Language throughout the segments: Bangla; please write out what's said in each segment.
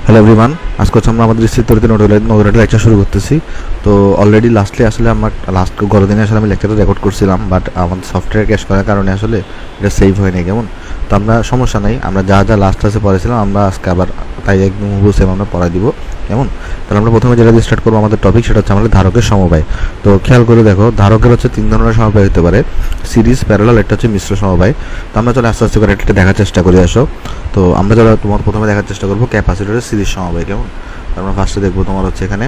হ্যালো এভরিওয়ান, আজকে হচ্ছে আমরা আমাদের স্থিরতরিতে নতুন একটা লেকচার শুরু করতেছি। তো অলরেডি লাস্টলি আসলে আমার গত দিনে আসলে আমি লেকচারটা রেকর্ড করছিলাম, বাট আমাদের সফটওয়্যার ক্যাশ করার কারণে আসলে এটা সেভ হয়নি। কেমন, তো আমরা সমস্যা নেই, আমরা যা যা লাস্ট ক্লাসে পড়েছিলাম আমরা আজকে আবার তাই একদম হুবহু সেম আমরা পড়াই দিব। কেমন, তাহলে আমরা প্রথমে যেটা দিয়ে স্টার্ট করবো আমাদের টপিক, সেটা হচ্ছে আমাদের ধারকের সমবায়। তো খেয়াল করে দেখো, ধারকের হচ্ছে তিন ধরনের সমবায় হতে পারে, সিরিজ, প্যারালাল, একটা হচ্ছে মিশ্র সমবায়। তো আমরা চলে আস্তে আস্তে করে একটা দেখার চেষ্টা করি। আসো, তো আমরা যারা তোমার প্রথমে দেখার চেষ্টা করবো ক্যাপাসিটরের সিরিজ সমবায়। কেমন, আমরা ফার্স্টে দেখবো তোমার হচ্ছে এখানে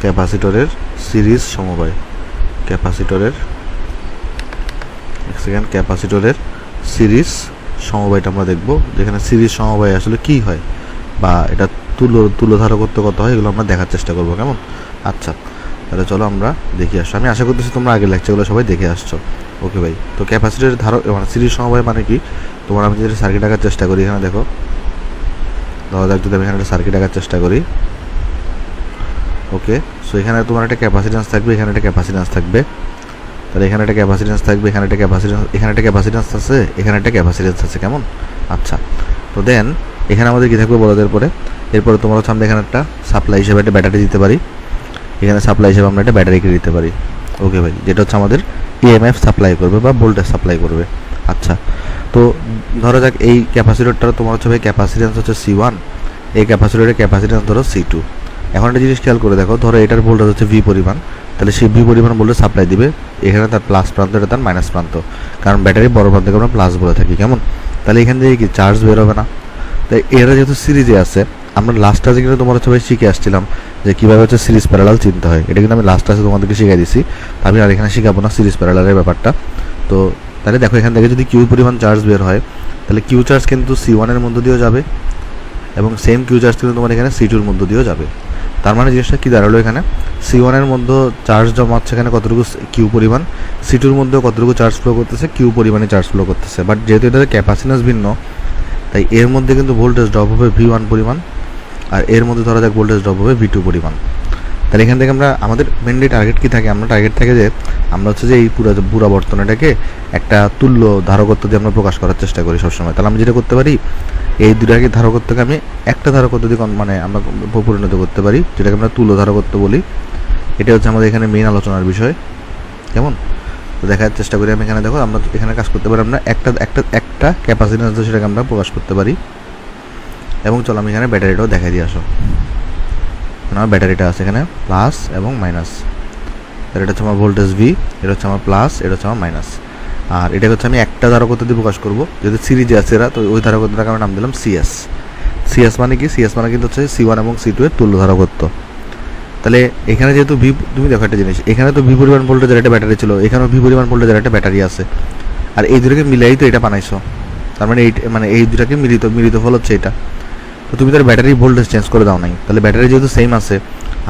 ক্যাপাসিটরের সিরিজ সমবায়। ক্যাপাসিটরের সেকেন্ড ক্যাপাসিটরের সিরিজ সমবায়টা আমরা দেখবো, যেখানে সিরিজ সমবায় আসলে কি হয় বা এটা তুলো ধারকত্ব কত হয়, এগুলো আমরা দেখার চেষ্টা করবো। কেমন, আচ্ছা তাহলে চলো আমরা দেখে আসছো। আমি আশা করতেছি তোমরা আগের লেকচারগুলো সবাই দেখে আসছো। ওকে ভাই, তো ক্যাপাসিটরের ধারক মানে সিরিজ সমবায় মানে কি, তোমার আমি যদি সার্কিট আঁকার চেষ্টা করি, এখানে দেখো ধরা যাক যদি আমি এখানে একটা সার্কিট আঁকার চেষ্টা করি। ওকে, সো এখানে তোমার একটা ক্যাপাসিট্যান্স থাকবে, এখানে একটা ক্যাপাসিট্যান্স থাকবে, তাহলে এখানে একটা ক্যাপাসিট্যান্স থাকবে, এখানে একটা ক্যাপাসিট্যান্স আছে, এখানে একটা ক্যাপাসিট্যান্স আছে। কেমন, আচ্ছা তো দেন এখানে আমাদের কী থাকবে বলো এরপরে তোমার হচ্ছে আমরা এখানে একটা সাপ্লাই হিসেবে একটা ব্যাটারি দিতে পারি, এখানে সাপ্লাই হিসেবে আমরা একটা ব্যাটারিকে দিতে পারি। ওকে ভাই, যেটা হচ্ছে আমাদের ইএমএফ সাপ্লাই করবে বা ভোল্টেজ সাপ্লাই করবে। আচ্ছা, তো ধরা যাক এই ক্যাপাসিটরটা তোমার হচ্ছে ভাই ক্যাপাসিট্যান্স হচ্ছে C1, এই ক্যাপাসিটরের ক্যাপাসিট্যান্স ধরো C2। এখন একটা জিনিস খেয়াল করে দেখো, ধরো এটার ভোল্টেজ হচ্ছে V পরিমাণ, তাহলে সেই V পরিমাণ ভোল্টেজ সাপ্লাই দিবে, এখানে তার প্লাস প্রান্ত, এটা তার মাইনাস প্রান্ত, কারণ ব্যাটারি বড় প্রান্তকে আমরা প্লাস বলে থাকি। কেমন, তাহলে এখান থেকে কি চার্জ বের হবে না। তাই এরা যেহেতু সিরিজে আছে, আমরা লাস্ট ক্লাসে কিন্তু তোমার হচ্ছে ভাই শিখে আসছিলাম যে কীভাবে হচ্ছে সিরিজ প্যারালাল চিনতে হয়, এটা কিন্তু আমি লাস্ট ক্লাসে তোমাদেরকে শিখিয়ে দিছি। আমি আর এখানে শিখাবো না সিরিজ প্যারালালের ব্যাপারটা। তো তাহলে দেখো এখান থেকে যদি কিউ পরিমাণ চার্জ বের হয়, তাহলে কিউ চার্জ কিন্তু C1 এর মধ্য দিয়েও যাবে এবং সেম কিউ চার্জ কিন্তু তোমার এখানে C2 এর মধ্য দিয়েও যাবে। তার মানে জিনিসটা কী দাঁড়ালো, এখানে C1 এর মধ্যে চার্জ জমা হচ্ছে এখানে কতটুকু কিউ পরিমাণ, C2 এর মধ্যেও কতটুকু চার্জ ফ্লো করতেছে, কিউ পরিমাণে চার্জ ফ্লো করতেছে। বাট যেহেতু এটার ক্যাপাসিট্যান্স ভিন্ন, তাই এর মধ্যে কিন্তু ভোল্টেজ ড্রপ হবে V1 পরিমাণ, আর এর মধ্যে ধরা যাক ভোল্টেজ ড্রপ হবে V2 পরিমাণ। তাহলে এখান থেকে আমরা আমাদের মেনলি টার্গেট কী থাকে, আমরা টার্গেট থাকে যে আমরা হচ্ছে যে এই পুরো বর্তনীটাকে একটা তুল্য ধারকত্ব দিয়ে আমরা প্রকাশ করার চেষ্টা করি সবসময়। তাহলে আমি যেটা করতে পারি, এই দুটাকে ধারকত্বকে আমি একটা ধারকত্ব দিয়ে মানে আমরা পরিণত করতে পারি, যেটাকে আমরা তুল্য ধারকত্ব বলি। এটা হচ্ছে আমাদের এখানে মেইন আলোচনার বিষয়। কেমন, তো দেখার চেষ্টা করি আমি। এখানে দেখো আমরা এখানে কাজ করতে পারি, আমরা একটা ক্যাপাসিট্যান্স সেটাকে আমরা প্রকাশ করতে পারি। এবং চলো আমি এখানে ব্যাটারিটাও দেখাই দিয়ে আসো। আমার ব্যাটারিটা আছে এখানে প্লাস এবং মাইনাস, এটা হচ্ছে আমার ভোল্টেজ V, এটা হচ্ছে আমার প্লাস, এটা হচ্ছে আমার মাইনাস। আর এটা হচ্ছে আমি একটা ধারকত্ব দিয়ে প্রকাশ করবো, যদি সিরিজে আছে এরা, তো ওই ধারকত্বটাকে আমি নাম দিলাম CS মানে কি, CS মানে কিন্তু হচ্ছে C1 এবং C2 এর তুল্য ধারকত্ব। তাহলে এখানে যেহেতু V, তুমি দেখো একটা জিনিস, এখানে তো V পরিমাণ ভোল্টেজের একটা ব্যাটারি ছিল, এখানেও V পরিমাণ ভোল্টেজের একটা ব্যাটারি আছে, আর এই দুটোকে মিলাই তো এটা বানাইছো। তার মানে এই দুটাকে মিলিত ফল হচ্ছে এটা। তো তুমি তার ব্যাটারি ভোল্টেজ চেঞ্জ করে দাও নাই, তাহলে ব্যাটারি যেহেতু সেম আছে,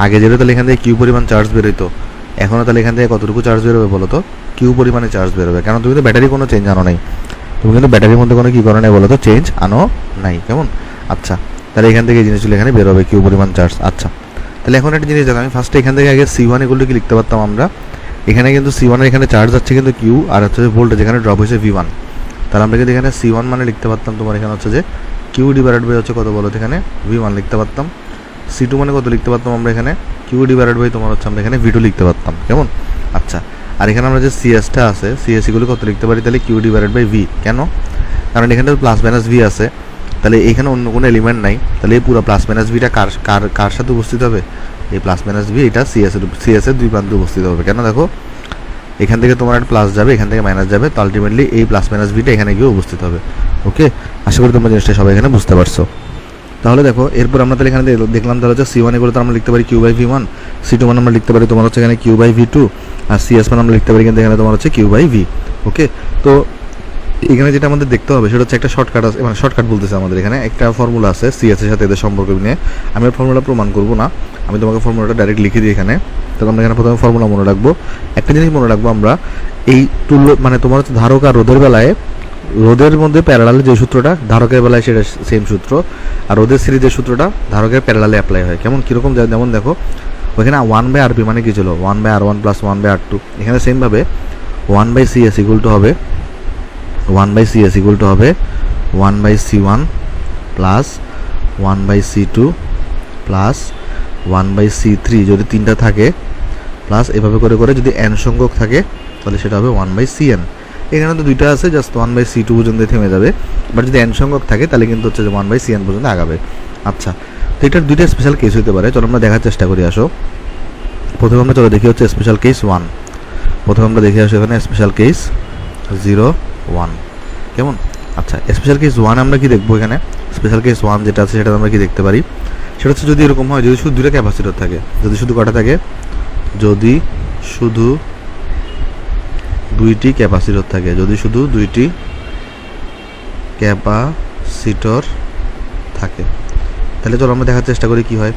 আগে যেহেতু তাহলে এখান থেকে কিউ পরিমাণ চার্জ বেরোতো, এখনও তাহলে এখান থেকে কতটুকু চার্জ বেরোবে বলো তো, কিউ পরিমাণে চার্জ বেরোবে, কারণ তুমি তো ব্যাটারি কোনো চেঞ্জ আনো নাই, তুমি কিন্তু ব্যাটারির মধ্যে কোনো কী করো নাই বলো তো, চেঞ্জ আনো নাই। কেমন, আচ্ছা তাহলে এখান থেকে এই জিনিসগুলো এখানে বেরোবে কিউ পরিমাণ চার্জ। আচ্ছা, তাহলে এখন একটা জিনিস দেখো, আমি ফার্স্টে এখান থেকে আগে C1 এগুলো কি লিখতে পারতাম আমরা, এখানে কিন্তু C1 এর এখানে চার্জ যাচ্ছে কিন্তু কিউ, আর হচ্ছে ভোল্টেজ এখানে ড্রপ হয়েছে V1, তাহলে আমরা কিন্তু এখানে C1 মানে লিখতে পারতাম তোমার এখানে হচ্ছে যে কিউ ডিভাইডেড বাই হচ্ছে কত বলো, এখানে V1 লিখতে পারতাম। C2 মানে কত লিখতে পারতাম আমরা এখানে, কিউ ডিভাইডেড বাই তোমার হচ্ছে আমরা এখানে V2 লিখতে পারতাম। কেমন, আচ্ছা আর এখানে আমরা যে CS-টা আছে, CS-গুলো কত লিখতে পারি, তাহলে কিউ ডিভাইডেড বাই V। কেন, কারণ এখানে প্লাস মাইনাস V আছে, তাহলে এখানে অন্য কোনো এলিমেন্ট নাই, তাহলে এই পুরো প্লাস মাইনাস ভিটা কার সাথে উপস্থিত হবে, এই প্লাস মাইনাস V এটা CS-এর দুই প্রান্তে উপস্থিত হবে। কেন দেখো, এখান থেকে তোমার একটা প্লাস যাবে, এখান থেকে মাইনাস যাবে, তো আলটিমেটলি এই প্লাস মাইনাস ভিটা এখানে গিয়ে উপস্থিত হবে। ওকে, আশা করি তোমরা জিনিসটা সবাই এখানে বুঝতে পারছো। তাহলে দেখো এরপর আমরা তাহলে এখানে দেখলাম, তাহলে হচ্ছে C1 এগুলো তো আমরা লিখতে পারি কিউ বাই V1, C2 মানে আমরা লিখতে পারি তোমার হচ্ছে এখানে Q by V2, R CS মানে আমরা লিখতে পারি কিন্তু এখানে তোমার হচ্ছে কিউ বাই V। ওকে, তো এখানে যেটা আমাদের দেখতে হবে সেটা হচ্ছে একটা শর্টকাট আছে, মানে শর্টকাট বলতেছে আমাদের এখানে একটা ফর্মুলা আছে CS এর সাথে এদের সম্পর্ক নিয়ে। আমি ফর্মুলা প্রমাণ করবো না, আমি তোমাকে ফর্মুলাটা ডাইরেক্ট লিখে দিই এখানে। তাহলে আমরা এখানে প্রথমে ফর্মুলা মনে রাখবো, একটা জিনিস মনে রাখবো, আমরা এই তুল্য মানে তোমার হচ্ছে ধারক আর রোধের বেলায়, রোধের মধ্যে প্যারালালে যে সূত্রটা ধারকের বেলায় সেটা সেম সূত্র, আর রোধের সিরিজের সূত্রটা ধারকের প্যারালালে অ্যাপ্লাই হয়। কেমন, কীরকম, যেমন দেখো ওইখানে 1/RP মানে কি ছিল, 1/R1 প্লাস 1/R2, এখানে সেমভাবে 1/CS ইকুয়াল টু হবে 1/CS ইকুয়াল টু হবে 1/C1 plus 1/C2 plus 1/C3 যদি 3টা থাকে, প্লাস এভাবে করে করে যদি n সংখ্যক থাকে তাহলে সেটা হবে 1/Cn। এখানে তো দুইটা আছে, জাস্ট 1/C2 পর্যন্ত থেমে যাবে, বাট যদি n সংখ্যক থাকে তাহলে কিন্তু হচ্ছে যে 1/Cn পর্যন্ত আগাবে। আচ্ছা, তো এটার দুইটা স্পেশাল কেস হতে পারে, চলো আমরা দেখার চেষ্টা করি। আসো প্রথমে আমরা চলো দেখি হচ্ছে স্পেশাল কেস 1। প্রথমে আমরা দেখে আসি এখানে স্পেশাল কেস 0, 1 কেমন। আচ্ছা, স্পেশাল কেস 1 আমরা কি দেখবো এখানে? স্পেশাল কেস 1 যেটা আছে সেটা আমরা কি দেখতে পারি, সেটা হচ্ছে যদি এরকম হয়, যদি শুধু দুইটা ক্যাপাসিটর থাকে, যদি শুধু কটা থাকে, যদি শুধু দুইটি ক্যাপাসিটর থাকে, যদি শুধু দুইটি ক্যাপাসিটর থাকে, তাহলে চলো আমরা দেখার চেষ্টা করি কি হয়।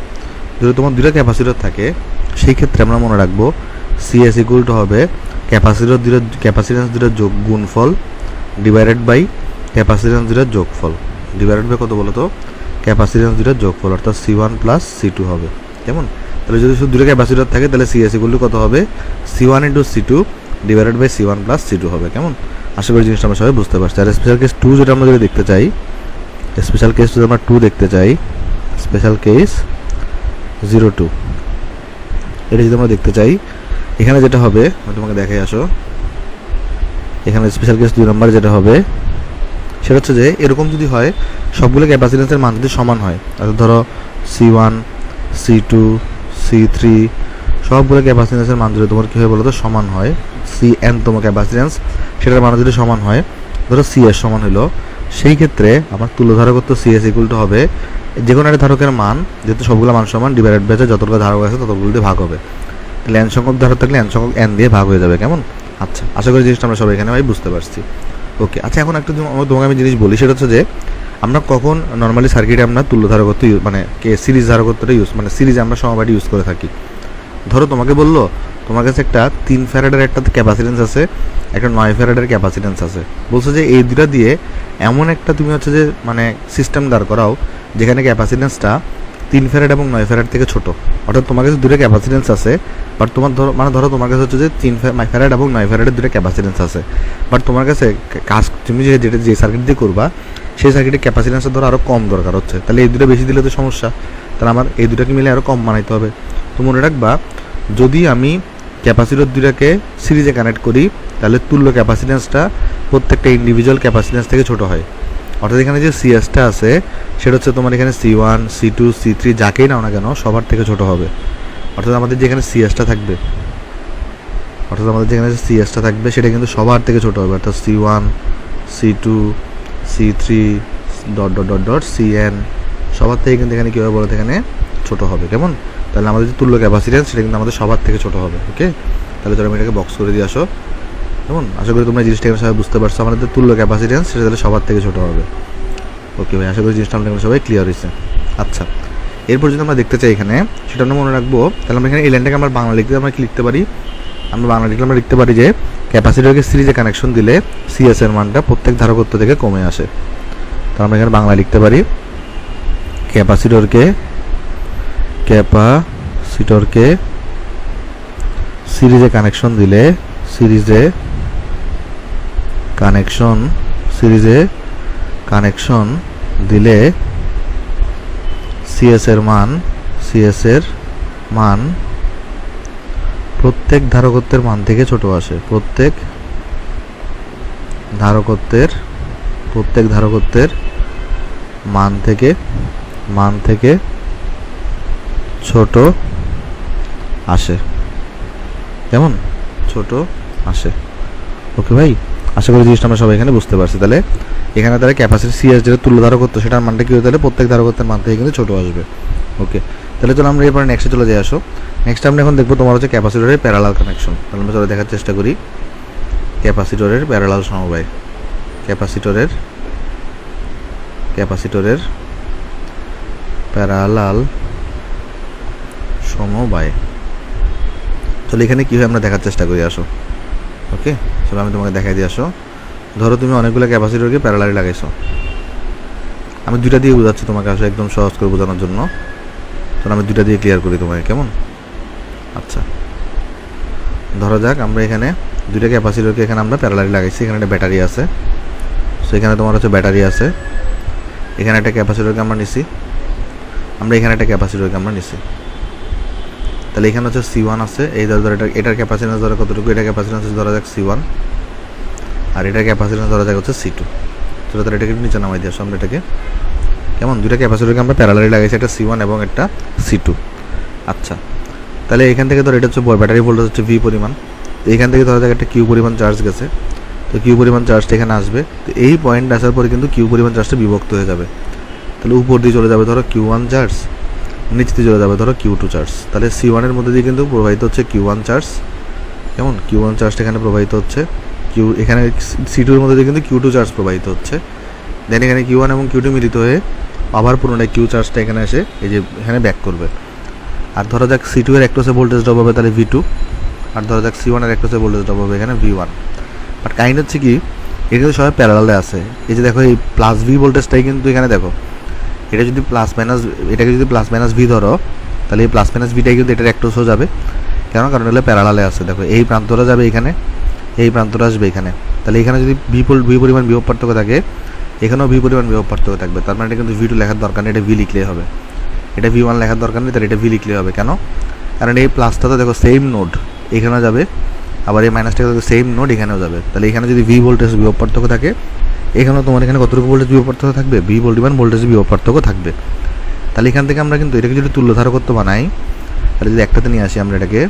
যদি তোমার দুইটা ক্যাপাসিটর থাকে সেই ক্ষেত্রে আমরা মনে রাখবো সিএস ইকুয়াল টু হবে ক্যাপাসিটেন্স দুটোর যোগ গুণফল ডিভাইডেড বাই ক্যাপাসিটেন্স দুটোর যোগফল, ডিভাইডেড বাই কত বলো তো? ক্যাপাসিটেন্স দুটোর যোগফল, অর্থাৎ C1 প্লাস C2 হবে কেমন। তাহলে যদি শুধু দুটো ক্যাপাসিটর থাকে তাহলে সিএস ইকুয়াল টু কত হবে? C1 into C2 divided by C1 plus C2 হবে কেমন। আশা করি জিনিসটা আমরা সবাই বুঝতে পারছি। আর স্পেশাল কেস 2 যেটা আমরা যদি দেখতে চাই, স্পেশাল কেস যদি আমরা 2 দেখতে চাই, স্পেশাল কেস 02 এটা যদি আমরা দেখতে চাই, এখানে যেটা হবে আমি তোমাকে দেখাই। আসো এখানে স্পেশাল কেস 2 নম্বর যেটা হবে সেটা হচ্ছে যে এরকম যদি হয় সবগুলো ক্যাপাসিটেন্সের মান যদি সমান হয়, অর্থাৎ ধরো C1, C2, C3 সবগুলো ক্যাপাসিটেন্সের মান যদি তোমার কী হয় বলো তো সমান হয়, Cn তোমার ক্যাপাসিটেন্স সেটার মান যদি সমান হয়, ধরো Cs সমান হলো, সেই ক্ষেত্রে আমার তুল্যধারকত্ব Cs ইকুয়াল টু হবে যে কোনো একটা ধারকের মান, যেহেতু সবগুলো মান সমান, ডিভাইডেড বাই যতগুলো ধারক আছে ততগুলো দিয়ে ভাগ হবে। তাহলে n সংখ্যক ধারক থাকলে n সংখ্যক n দিয়ে ভাগ হয়ে যাবে কেমন। আচ্ছা, আশা করি জিনিসটা আমরা সবাই এখানে ভাই বুঝতে পারছি। ওকে, আচ্ছা এখন একটা তোমাকে আমি জিনিস বলি, সেটা হচ্ছে যে আমরা কখন নর্মালি সার্কিটে আমরা তুল্যধারকত্ব মানে সিরিজ ধারকত্বটা মানে সিরিজে আমরা সমবায়টি ইউজ করে থাকি। ধরো তোমাকে বললো তোমার কাছে একটা 3 ফ্যারাডের একটা ক্যাপাসিটেন্স আছে, একটা 9 ফ্যারাডের ক্যাপাসিটেন্স আছে, বলছো যে এই দুটা দিয়ে এমন একটা তুমি হচ্ছে যে মানে সিস্টেম দাঁড় করাও যেখানে ক্যাপাসিটেন্সটা 3 ফ্যারাড এবং 9 ফ্যারাড থেকে ছোটো, অর্থাৎ তোমার কাছে দুটো ক্যাপাসিটেন্স আছে, বাট তোমার ধরো তোমার কাছে হচ্ছে যে 3 ফ্যারাড এবং 9 ফ্যারাডের দুটো ক্যাপাসিটেন্স আছে, বাট তোমার কাছে কাজ তুমি যে সার্কিট দিয়ে করবা সেই সার্কিটের ক্যাপাসিটেন্সটা ধরো আরও কম দরকার হচ্ছে, তাহলে এই দুটো বেশি দিলে তো সমস্যা, তাহলে আমার এই দুটাকে মিলে আরও কম বানাইতে হবে। তো মনে রাখবা যদি আমি ক্যাপাসিটর দুটাকে সিরিজে কানেক্ট করি তাহলে তুল্য ক্যাপাসিটেন্সটা প্রত্যেকটা ইন্ডিভিজুয়াল ক্যাপাসিটেন্স থেকে ছোটো হয়, অর্থাৎ এখানে যে সিএসটা আছে সেটা হচ্ছে তোমার এখানে C1, C2, C3 যাকেই নাও না কেন সবার থেকে ছোটো হবে, অর্থাৎ আমাদের যেখানে সিএসটা থাকবে সেটা কিন্তু সবার থেকে ছোটো হবে, অর্থাৎ C1, C2, C3 Cn সবার থেকে কিন্তু এখানে কী হবে বলো, এখানে ছোটো হবে কেমন। তাহলে আমাদের যে তুল্য ক্যাপাসিটেন্স সেটা কিন্তু আমাদের সবার থেকে ছোটো হবে। ওকে, তাহলে ধরো আমি এটাকে বক্স করে দিয়ে আসো কেমন। আশা করি তোমরা জিনিসটা এখানে সবাই বুঝতে পারছো, আমাদের তুল্য ক্যাপাসিটেন্স সেটা তাহলে সবার থেকে ছোটো হবে। ওকে ভাই, আশা করি জিনিসটা আমাদের সবাই ক্লিয়ার হয়েছে। আচ্ছা, এরপর যদি আমরা দেখতে চাই এখানে, সেটা আমরা মনে রাখবো, তাহলে আমরা এখানে এই লাইনটাকে আমরা বাংলা লিখতে আমরা কি লিখতে পারি, আমরা লিখতে পারি যে ক্যাপাসিটরকে সিরিজে কানেকশন দিলে সিএস এর মানটা প্রত্যেক ধারকত্ব থেকে কমে আসে। তাহলে আমরা এখানে বাংলা লিখতে পারি ক্যাপাসিটরকে সিরিজে কানেকশন দিলে সিএস এর মান প্রত্যেক ধারকত্বের মান থেকে ছোট আসে, প্রত্যেক ধারকত্বের মান থেকে ছোট আসে কেমন, ছোট আসে। ওকে ভাই, আশা করি জিনিসটা আমরা সবাই এখানে বুঝতে পারছি। তাহলে এখানে তাহলে ক্যাপাসিটি সিএস যেটা তুল্য ধারকত্ব সেটার মানটা কি হতে, তাহলে প্রত্যেক ধারকত্বের মান থেকে কিন্তু ছোট আসবে। ওকে, তাহলে চলো আমরা এরপরে নেক্সটে চলে যাই। আসো নেক্সট আমরা এখন দেখবো তোমার হচ্ছে ক্যাপাসিটরের প্যারালাল কানেকশন। তাহলে আমরা চলো দেখার চেষ্টা করি ক্যাপাসিটরের প্যারালাল সমবায়, ক্যাপাসিটরের প্যারালাল সমবায়। চলো এখানে কী হয় আমরা দেখার চেষ্টা করি। আসো ওকে, চলো আমি তোমাকে দেখাই দিয়ে। আসো ধরো তুমি অনেকগুলো ক্যাপাসিটরকে প্যারালালি লাগাইছো, আমি দুইটা দিয়ে বোঝাচ্ছি তোমাকে, আসো একদম সহজ করে বোঝানোর জন্য। চলো আমি দুইটা দিয়ে ক্লিয়ার করি তোমাকে কেমন। আচ্ছা, ধরো যাক আমরা এখানে দুইটা ক্যাপাসিটরকে এখানে আমরা প্যারালালি লাগাইছি, এখানে একটা ব্যাটারি আছে, সো এখানে তোমার হচ্ছে ব্যাটারি আছে, এখানে একটা ক্যাপাসিটরকে আমরা নিছি, আমরা এখানে একটা ক্যাপাসিটরকে আমরা নিছি। তাহলে এখানে হচ্ছে C1 আছে, এই ধরো এটার ক্যাপাসিট্যান্স ধরো কতটুকু, এটা ক্যাপাসিট্যান্স ধরা যাক C1, আর এটার ক্যাপাসিট্যান্স ধরা যাক হচ্ছে C2। চলো তাহলে এটাকে নিচে নামাই দিয়ে আসো আমরা এটাকে। কেমন, দুইটা ক্যাপাসিটরকে আমরা প্যারালালি লাগাইছি, একটা C1 এবং একটা C2। আচ্ছা, তাহলে এখান থেকে ধর এটা হচ্ছে ব্যাটারি ভোল্টেজ হচ্ছে V পরিমাণ, এইখান থেকে ধরা যাক একটা Q পরিমাণ চার্জ গেছে, তো Q পরিমাণ চার্জটা এখানে আসবে, তো এই পয়েন্ট আসার পরে কিন্তু Q পরিমাণ চার্জটা বিভক্ত হয়ে যাবে। তাহলে উপর দিয়ে চলে যাবে ধরো Q1 চার্জ, নিচ দিয়ে চলে যাবে ধরো Q2 চার্জ। তাহলে C1 এর মধ্যে দিয়ে কিন্তু প্রবাহিত হচ্ছে Q1 চার্জ, কেমন, Q1 চার্জটা এখানে প্রবাহিত হচ্ছে, এখানে C2 এর মধ্যে দিয়ে কিন্তু Q2 চার্জ প্রবাহিত হচ্ছে। দেন এখানে Q1 এবং Q2 মিলিত হয়ে আবার পুনরায় Q চার্জটা এখানে এসে এই যে এখানে ব্যাক করবে। আর ধরা যাক C2 এর অ্যাক্রসে ভোল্টেজ ড্রপ হবে তাহলে V2, আর ধরা যাক C1 এর অ্যাক্রসে ভোল্টেজ ড্রপ হবে এখানে V1। বাট কাইন্ড হচ্ছে কি, এটা কিন্তু সবাই প্যারালালে আছে। এই যে দেখো এই প্লাস V ভোল্টেজটাই কিন্তু এখানে দেখো, এটা যদি প্লাস মাইনাস, এটাকে যদি প্লাস মাইনাস V ধরো, তাহলে এই প্লাস মাইনাস Vটাই কিন্তু এটার অ্যাক্রসও যাবে। কেন, কারণ হলে প্যারালালে আছে। দেখো এই প্রান্তটা যাবে এখানে, এই প্রান্তটা আসবে এখানে। তাহলে এখানে যদি V পরিমাণ বিভব পার্থক্য থাকে, এখানেও V পরিমাণ বিভব পার্থক্য থাকবে। তার মানে এটা কিন্তু V2 লেখার দরকার নেই, এটা V লিখলেই হবে। এটা V1 লেখার দরকার নেই, তাহলে এটা V লিখলেই হবে। কেন, কারণ এই প্লাসটা তো দেখো সেম নোড এখানেও যাবে, আবার এই মাইনাসটা দেখো সেম নোড এখানেও যাবে। তাহলে এখানে যদি V ভোল্টেজ বিভব পার্থক্য থাকে, এখানেও তোমার এখানে কতটুকু ভোল্টেজ বিভব পার্থক্য থাকবে, V পরিমাণ ভোল্টেজ বিভব পার্থক্য থাকবে। তাহলে এখান থেকে আমরা কিন্তু এটাকে যদি তুল্যধারকত্ব বানাই, তাহলে যদি একটাতে নিয়ে আসি আমরা এটাকে,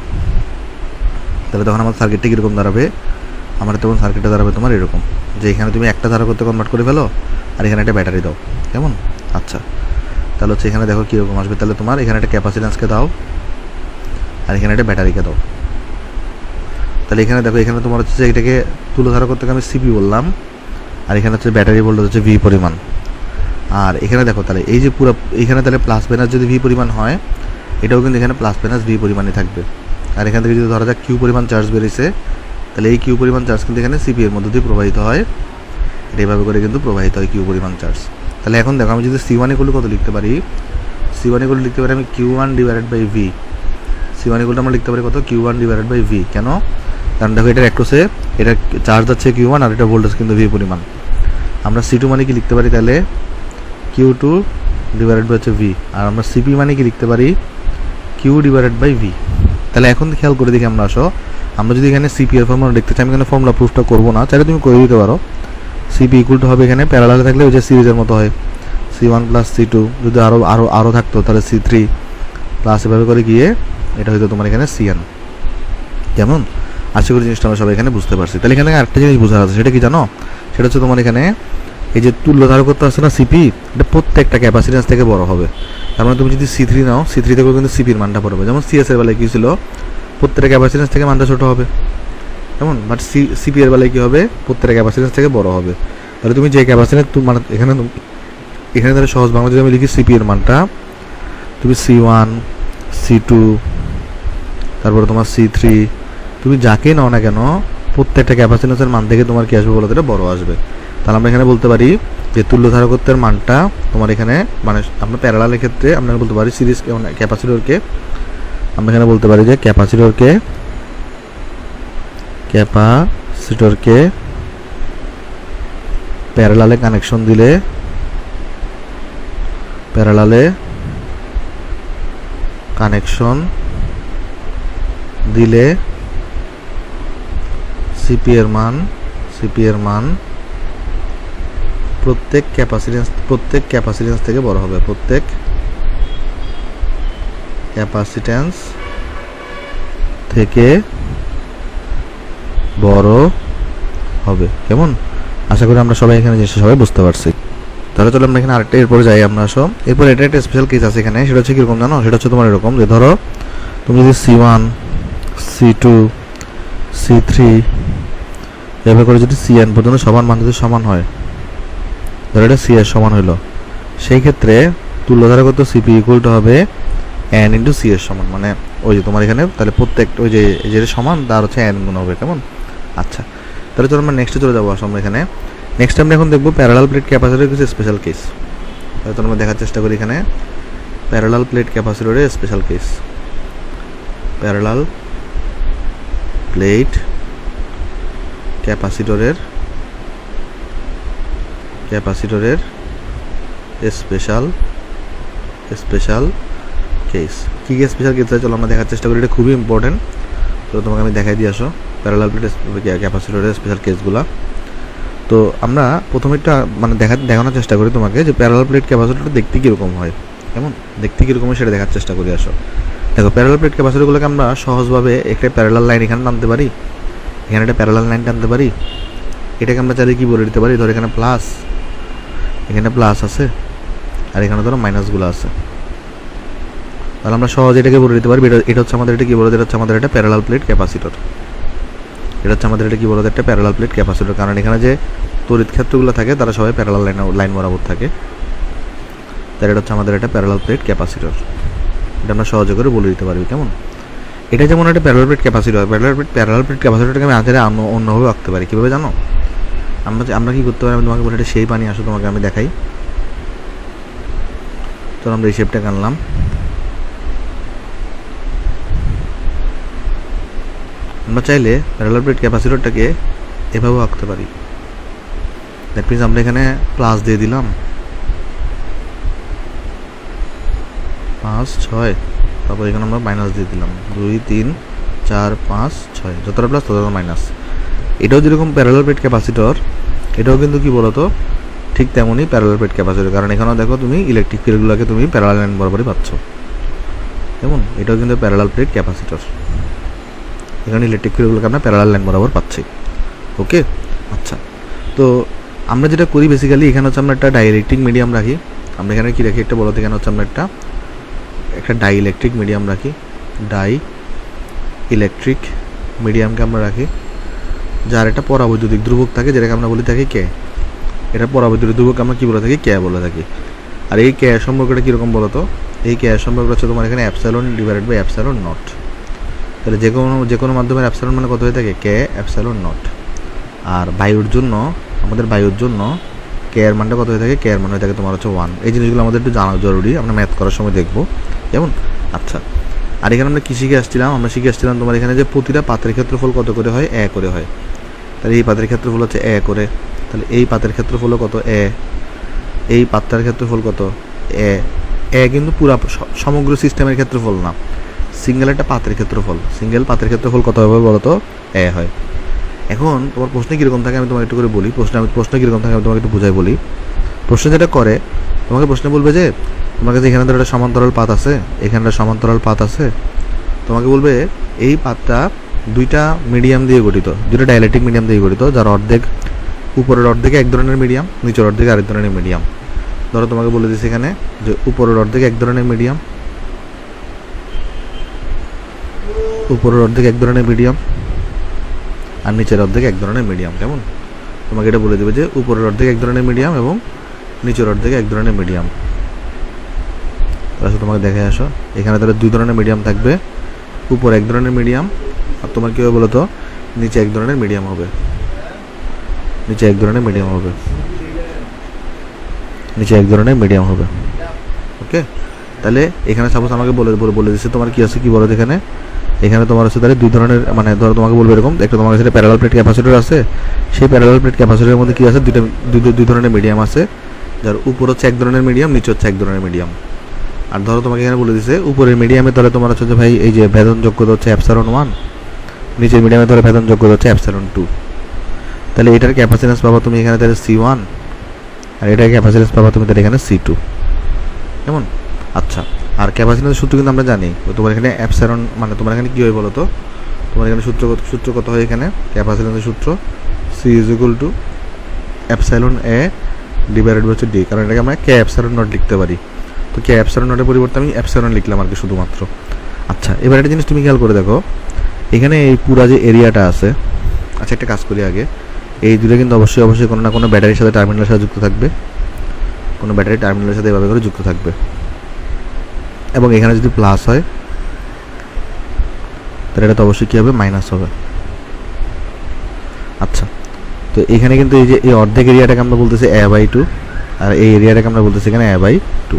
তাহলে তখন আমার সার্কিটটা কীরকম দাঁড়াবে, আমার তখন সার্কিটটা দাঁড়াবে তোমার এরকম, যে এখানে তুমি একটা ধারকত্ব কনভার্ট করে ফেলো, আর এখানে একটা ব্যাটারি দাও। কেমন, আচ্ছা, তাহলে হচ্ছে এখানে দেখো কীরকম আসবে। তাহলে তোমার এখানে একটা ক্যাপাসিট্যান্সকে দাও, আর এখানে একটা ব্যাটারিকে দাও। তাহলে এখানে দেখো, এখানে তোমার হচ্ছে যে এটাকে তুল্যধারকত্বকে আমি CP বললাম, আর এখানে হচ্ছে ব্যাটারি ভোল্টেজ হচ্ছে V পরিমাণ। আর এখানে দেখো তাহলে এই যে পুরো এখানে তাহলে প্লাস মাইনাস যদি V পরিমাণ হয়, এটাও কিন্তু এখানে প্লাস মাইনাস V পরিমাণই থাকবে। আর এখান থেকে যদি ধরা যাক Q পরিমাণ চার্জ বেরিয়েছে, তাহলে এই Q পরিমাণ চার্জ কিন্তু এখানে CP এর মধ্যে দিয়ে প্রবাহিত হয়, এইভাবে করে কিন্তু প্রবাহিত হয় Q পরিমাণ চার্জ। তাহলে এখন দেখো আমি যদি C1 ইকুয়াল কত লিখতে পারি, C1 ইকুয়াল লিখতে পারি আমি Q1 divided by V। C1 equal আমরা লিখতে পারি কত, Q1 ডিভাইডেড বাই V। কেন, কারণ দেখো এটার অ্যাক্রসে এটা চার্জ আছে Q1, আর এটা ভোল্টেজ কিন্তু V পরিমাণ। আমরা C2 মানে কি লিখতে পারি, তাহলে Q2 ডিভাইডেড বাই হচ্ছে V, আর আমরা CP মানে কি লিখতে পারি, Q ডিভাইডেড বাই V। তাহলে এখন খেয়াল করে দেখি আমরা, আসো আমরা যদি এখানে CP এর ফর্মুলা লিখতে চাই, আমি এখানে ফর্মুলা প্রুফটা করবো না, চাইলে তুমি করে দিতে পারো। CP ইকুয়াল টু হবে এখানে প্যারালালে থাকলে ওই যে সিরিজের মতো হয়, C1 প্লাস C2, যদি আরও থাকতো তাহলে C3 প্লাস, এভাবে করে গিয়ে এটা হয়তো তোমার এখানে CN। কেমন, আশা করি জিনিসটা আমরা সবাই এখানে বুঝতে পারছি। তাহলে এখানে আরেকটা জিনিস বোঝা আছে, সেটা কি জানো, সেটা হচ্ছে তোমার এখানে এই যে তুল্যধারকত্ব আছে না CP, এটা প্রত্যেকটা ক্যাপাসিট্যান্স থেকে বড় হবে। তার মানে তুমি যদি C3 নাও, C3 থেকেও কিন্তু CPর মানটা পড়বে। যেমন CS এর বেলায় কী ছিল, প্রত্যেকটা ক্যাপাসিট্যান্স থেকে মানটা ছোটো হবে, কেমন, বাট CP এর বেলায় কী হবে, প্রত্যেকটা ক্যাপাসিট্যান্স থেকে বড় হবে। তাহলে তুমি যে ক্যাপাসিট্যান্স মানে এখানে তাহলে সহজ বাংলা যদি আমি লিখি CP এর মানটা, তুমি C1 C2 তারপরে তোমার C3, তুমি যাকে নাও না কেন, প্রত্যেকটা ক্যাপাসিট্যান্সের মান থেকে তোমার কী আসবে বলো, এটা বড় আসবে। তাহলে আমরা এখানে বলতে পারি যে তুল্যধারকত্বের মানটা তোমার এখানে, মানে আমরা প্যারালালের ক্ষেত্রে আমরা বলতে পারি সিরিজ ক্যাপাসিটরকে, আমরা এখানে বলতে পারি যে ক্যাপাসিটরকে প্যারালালে কানেকশন দিলে, CP এর মান প্রত্যেক ক্যাপাসিট্যান্স থেকে বড় হবে, কেমন, আশা করি আমরা সবাই এখানে জিনিসটা সবাই বুঝতে পারছি। তাহলে চলো আমরা এখানে আরেকটা এরপরে যাই আমরা, আসো এরপর এটা একটা স্পেশাল কেস আছে এখানে, সেটা হচ্ছে কীরকম জানো, সেটা হচ্ছে তোমার এরকম যে ধরো তুমি যদি C1 C2 C3 এভাবে করে যদি CN পর্যন্ত সমান মান যদি সমান হয়, ধরো এটা CS সমান হইলো, সেই ক্ষেত্রে তুল্যধারকত্ব CP ইকুয়াল টু হবে N ইন্টু CS সমান, মানে ওই যে তোমার এখানে তাহলে প্রত্যেক ওই যে যেটা সমান তার হচ্ছে N গুণ হবে। কেমন, আচ্ছা, তাহলে চলো আমরা নেক্সটে চলে যাবো। আসো আমরা এখানে নেক্সট আমরা এখন দেখবো প্যারালাল প্লেট ক্যাপাসিটরের কিছু স্পেশাল কেস। তাহলে আমরা দেখার চেষ্টা করি এখানে প্যারালাল প্লেট ক্যাপাসিটরের স্পেশাল কেস। প্যারালাল প্লেট ক্যাপাসিটরের স্পেশাল স্পেশাল কেস। কী কী স্পেশাল কেস আছে চলো আমরা দেখার চেষ্টা করি, এটা খুবই ইম্পর্টেন্ট। তো তোমাকে আমি দেখাই দিয়ে আসো প্যারালাল প্লেট ক্যাপাসিটরের স্পেশাল কেসগুলো। তো আমরা প্রথমে একটা মানে দেখানোর চেষ্টা করি তোমাকে যে প্যারালাল প্লেট ক্যাপাসিটরটা দেখতে কীরকম হয়, কেমন দেখতে কীরকম হয় সেটা দেখার চেষ্টা করি। আসো দেখো, প্যারালাল প্লেট ক্যাপাসিটরগুলোকে আমরা সহজভাবে একটা প্যারালাল লাইন এখানে টানতে পারি, এখানে একটা প্যারালাল লাইন টানতে পারি। এটাকে আমরা চাইলে কী বলে দিতে পারি, ধর এখানে প্লাস, এখানে প্লাস আছে আর এখানে ধরো মাইনাসগুলো আছে, তাহলে আমরা সহজে এটাকে বলে দিতে পারবি এটা হচ্ছে আমাদের, এটা কী বলো, এটা হচ্ছে আমাদের একটা প্যারালাল প্লেট ক্যাপাসিটর। এটা হচ্ছে আমাদের এটা কী বলো, একটা প্যারালাল প্লেট ক্যাপাসিটর, কারণ এখানে যে তড়িৎ ক্ষেত্রগুলো থাকে তারা সবাই প্যারালাল লাইন বরাবর থাকে, তাই এটা হচ্ছে আমাদের একটা প্যারালাল প্লেট ক্যাপাসিটর। এটা আমরা সহজে করে বলে দিতে পারবি, কেমন। এটা যেমন একটা parallel plate capacitor, parallel plate ক্যাপাসিটরটাকে আমি আগে অন্যভাবে আঁকতে পারি। কীভাবে জানো, আমরা কী করতে পারি, আমি তোমাকে বলে এটা সেই পানি আসো তোমাকে আমি দেখাই। তো আমরা এই শেপটা আনলাম, আমরা চাইলে প্যারালাল প্লেট ক্যাপাসিটরটাকে এভাবেও আঁকতে পারি। দ্যাট মিনস আমরা এখানে প্লাস দিয়ে দিলাম 5 6, তারপর এখানে আমরা মাইনাস দিয়ে দিলাম 2 3 4 5 6, যতটা প্লাস ততটা মাইনাস। এটাও যেরকম প্যারালাল প্লেট ক্যাপাসিটর, এটাও কিন্তু কী বলতো ঠিক তেমনই প্যারালাল প্লেট ক্যাপাসিটর, কারণ এখানেও দেখো তুমি ইলেকট্রিক ফিল্ডগুলোকে তুমি প্যারালাল লাইন বরাবরই পাচ্ছ, যেমন এটাও কিন্তু প্যারালাল প্লেট ক্যাপাসিটর, এখানে ইলেকট্রিক ফিল্ডগুলোকে আমরা প্যারালাল লাইন বরাবর পাচ্ছি। ওকে, আচ্ছা। তো আমরা যেটা করি বেসিক্যালি, এখানে হচ্ছে আমরা একটা ডাইইলেকট্রিক মিডিয়াম রাখি। আমরা এখানে কী রাখি একটা বলতে, এখানে হচ্ছে আমরা একটা ডাইইলেকট্রিক মিডিয়াম রাখি, ডাই ইলেকট্রিক মিডিয়ামকে আমরা রাখি, যার একটা পরাবৈদ্যুতিক ধ্রুবক থাকে, যেটাকে আমরা বলে থাকি কে। এটা পরাবৈদ্যুতিক ধ্রুবক আমরা কী বলে থাকি, কে বলে থাকি। আর এই কে সম্পর্কটা কীরকম বলো তো, এই কে সম্পর্কটা হচ্ছে তোমার এখানে epsilon divided by epsilon naught. তাহলে যে কোনো মাধ্যমের অ্যাপসাইলন মানে কত হয়ে থাকে, কে অ্যাপসাইলন নট। আর বায়ুর জন্য, আমাদের বায়ুর জন্য কে এর মানটা কত হয়ে থাকে, কে এর মান হয়ে থাকে তোমার হচ্ছে 1। এই জিনিসগুলো আমাদের একটু জানা জরুরি, আমরা ম্যাথ করার সময় দেখবো, যেমন। আচ্ছা, আর এখানে আমরা কী শিখে আসছিলাম, আমরা শিখে আসছিলাম তোমার এখানে যে প্রতিটা পাতের ক্ষেত্রফল কত করে হয়, এ করে হয়। তাহলে এই পাতের ক্ষেত্রফল হচ্ছে এ করে, তাহলে এই পাতের ক্ষেত্রফল কত, এ। এই পাতটার ক্ষেত্রফল কত, এ কিন্তু পুরা সমগ্র সিস্টেমের ক্ষেত্রফল না, সিঙ্গেল একটা পাতের ক্ষেত্রফল, সিঙ্গেল পাতের ক্ষেত্রফল কত হবে বলো তো, এ হয়। এখন তোমার প্রশ্নে কীরকম থাকে আমি তোমাকে একটু করে বলি, প্রশ্ন কীরকম থাকে আমি তোমাকে একটু বুঝাই বলি। প্রশ্ন যেটা করে, তোমাকে প্রশ্নে বলবে যে তোমার কাছে এখানে ধরো একটা সমান্তরাল পাত আছে, এখানে একটা সমান্তরাল পাত আছে, তোমাকে বলবে এই পাতটা দুইটা মিডিয়াম দিয়ে গঠিত, দুইটা ডাইইলেকট্রিক মিডিয়াম দিয়ে গঠিত, যার অর্ধেক উপরের অর্ধেকে এক ধরনের মিডিয়াম, নিচের অর্ধেকে আরেক ধরনের মিডিয়াম। ধরো তোমাকে বলে দিচ্ছে এখানে যে উপরের অর্ধেকে এক ধরনের মিডিয়াম, উপরের অর্ধেক এক ধরনের মিডিয়াম আর নিচের অর্ধেক এক ধরনের মিডিয়াম, কেমন। তোমাকে এটা বলে দেবে যে উপরের অর্ধেক এক ধরনের মিডিয়াম এবং নিচের অর্ধেকে এক ধরনের মিডিয়াম। তাহলে তোমাকে দেখে আসো, এখানে তাহলে দুই ধরনের মিডিয়াম থাকবে, উপর এক ধরনের মিডিয়াম, আর তোমার কী হবে বলো তো, নিচে এক ধরনের মিডিয়াম হবে, নিচে এক ধরনের মিডিয়াম হবে, নিচে এক ধরনের মিডিয়াম হবে। ওকে, তাহলে এখানে সাপোজ আমাকে বলে দিচ্ছে তোমার কী আছে, কী বলো এখানে, এখানে তোমার হচ্ছে তাহলে দুই ধরনের, মানে ধরো তোমাকে বলবে এরকম, একটা তোমার কাছে প্যারালাল প্লেট ক্যাপাসিটর আছে, সেই প্যারালাল প্লেট ক্যাপাসিটরের মধ্যে কী আছে, দুই ধরনের মিডিয়াম আছে, যার উপর হচ্ছে এক ধরনের মিডিয়াম, নিচে হচ্ছে এক ধরনের মিডিয়াম। আর ধরো তোমাকে এখানে বলে দিচ্ছে উপরের মিডিয়ামে তাহলে তোমার হচ্ছে যে ভাই এই যে ভেদন যোগ্যতা হচ্ছে অ্যাপসাইলন 1, নিচের মিডিয়ামে তাহলে ভেদন যোগ্যতা হচ্ছে অ্যাপসাইলন 2। তাহলে এটার ক্যাপাসিটেন্স পাবা তুমি এখানে তাহলে C1, আর এটার ক্যাপাসিটেন্স পাবা তুমি তাহলে এখানে C2, কেমন। আচ্ছা, আর ক্যাপাসিটেন্সের সূত্র কিন্তু আমরা জানি, তোমার এখানে অ্যাপসাইলন মানে তোমার এখানে কী হয় বলো তো, তোমার এখানে সূত্র কত হয়, এখানে ক্যাপাসিটেন্সের সূত্র C = অ্যাপসাইলন A ডিভাইডেড হচ্ছে D, কারণ এটাকে আমরা কে অ্যাপসাইলন নট লিখতে পারি। তো কে অ্যাপসাইলন নটের পরিবর্তে আমি অ্যাপসাইলন লিখলাম আর কি শুধুমাত্র। আচ্ছা, এবার একটা জিনিস তুমি খেয়াল করে দেখো, এখানে এই পুরা যে এরিয়াটা আছে, আচ্ছা একটা কাজ করি আগে, এই দুটো কিন্তু অবশ্যই কোনো না কোনো ব্যাটারির সাথে টার্মিনালের সাথে যুক্ত থাকবে, কোনো ব্যাটারি টার্মিনালের সাথে এভাবে করে যুক্ত থাকবে, এবং এখানে যদি প্লাস হয় তাহলে এটা তো অবশ্যই কী হবে, মাইনাস হবে। আচ্ছা, তো এখানে কিন্তু এই যে এই অর্ধেক এরিয়াটাকে আমরা বলতেছি A/2, আর এই এরিয়াটাকে আমরা বলতেছি এখানে A/2।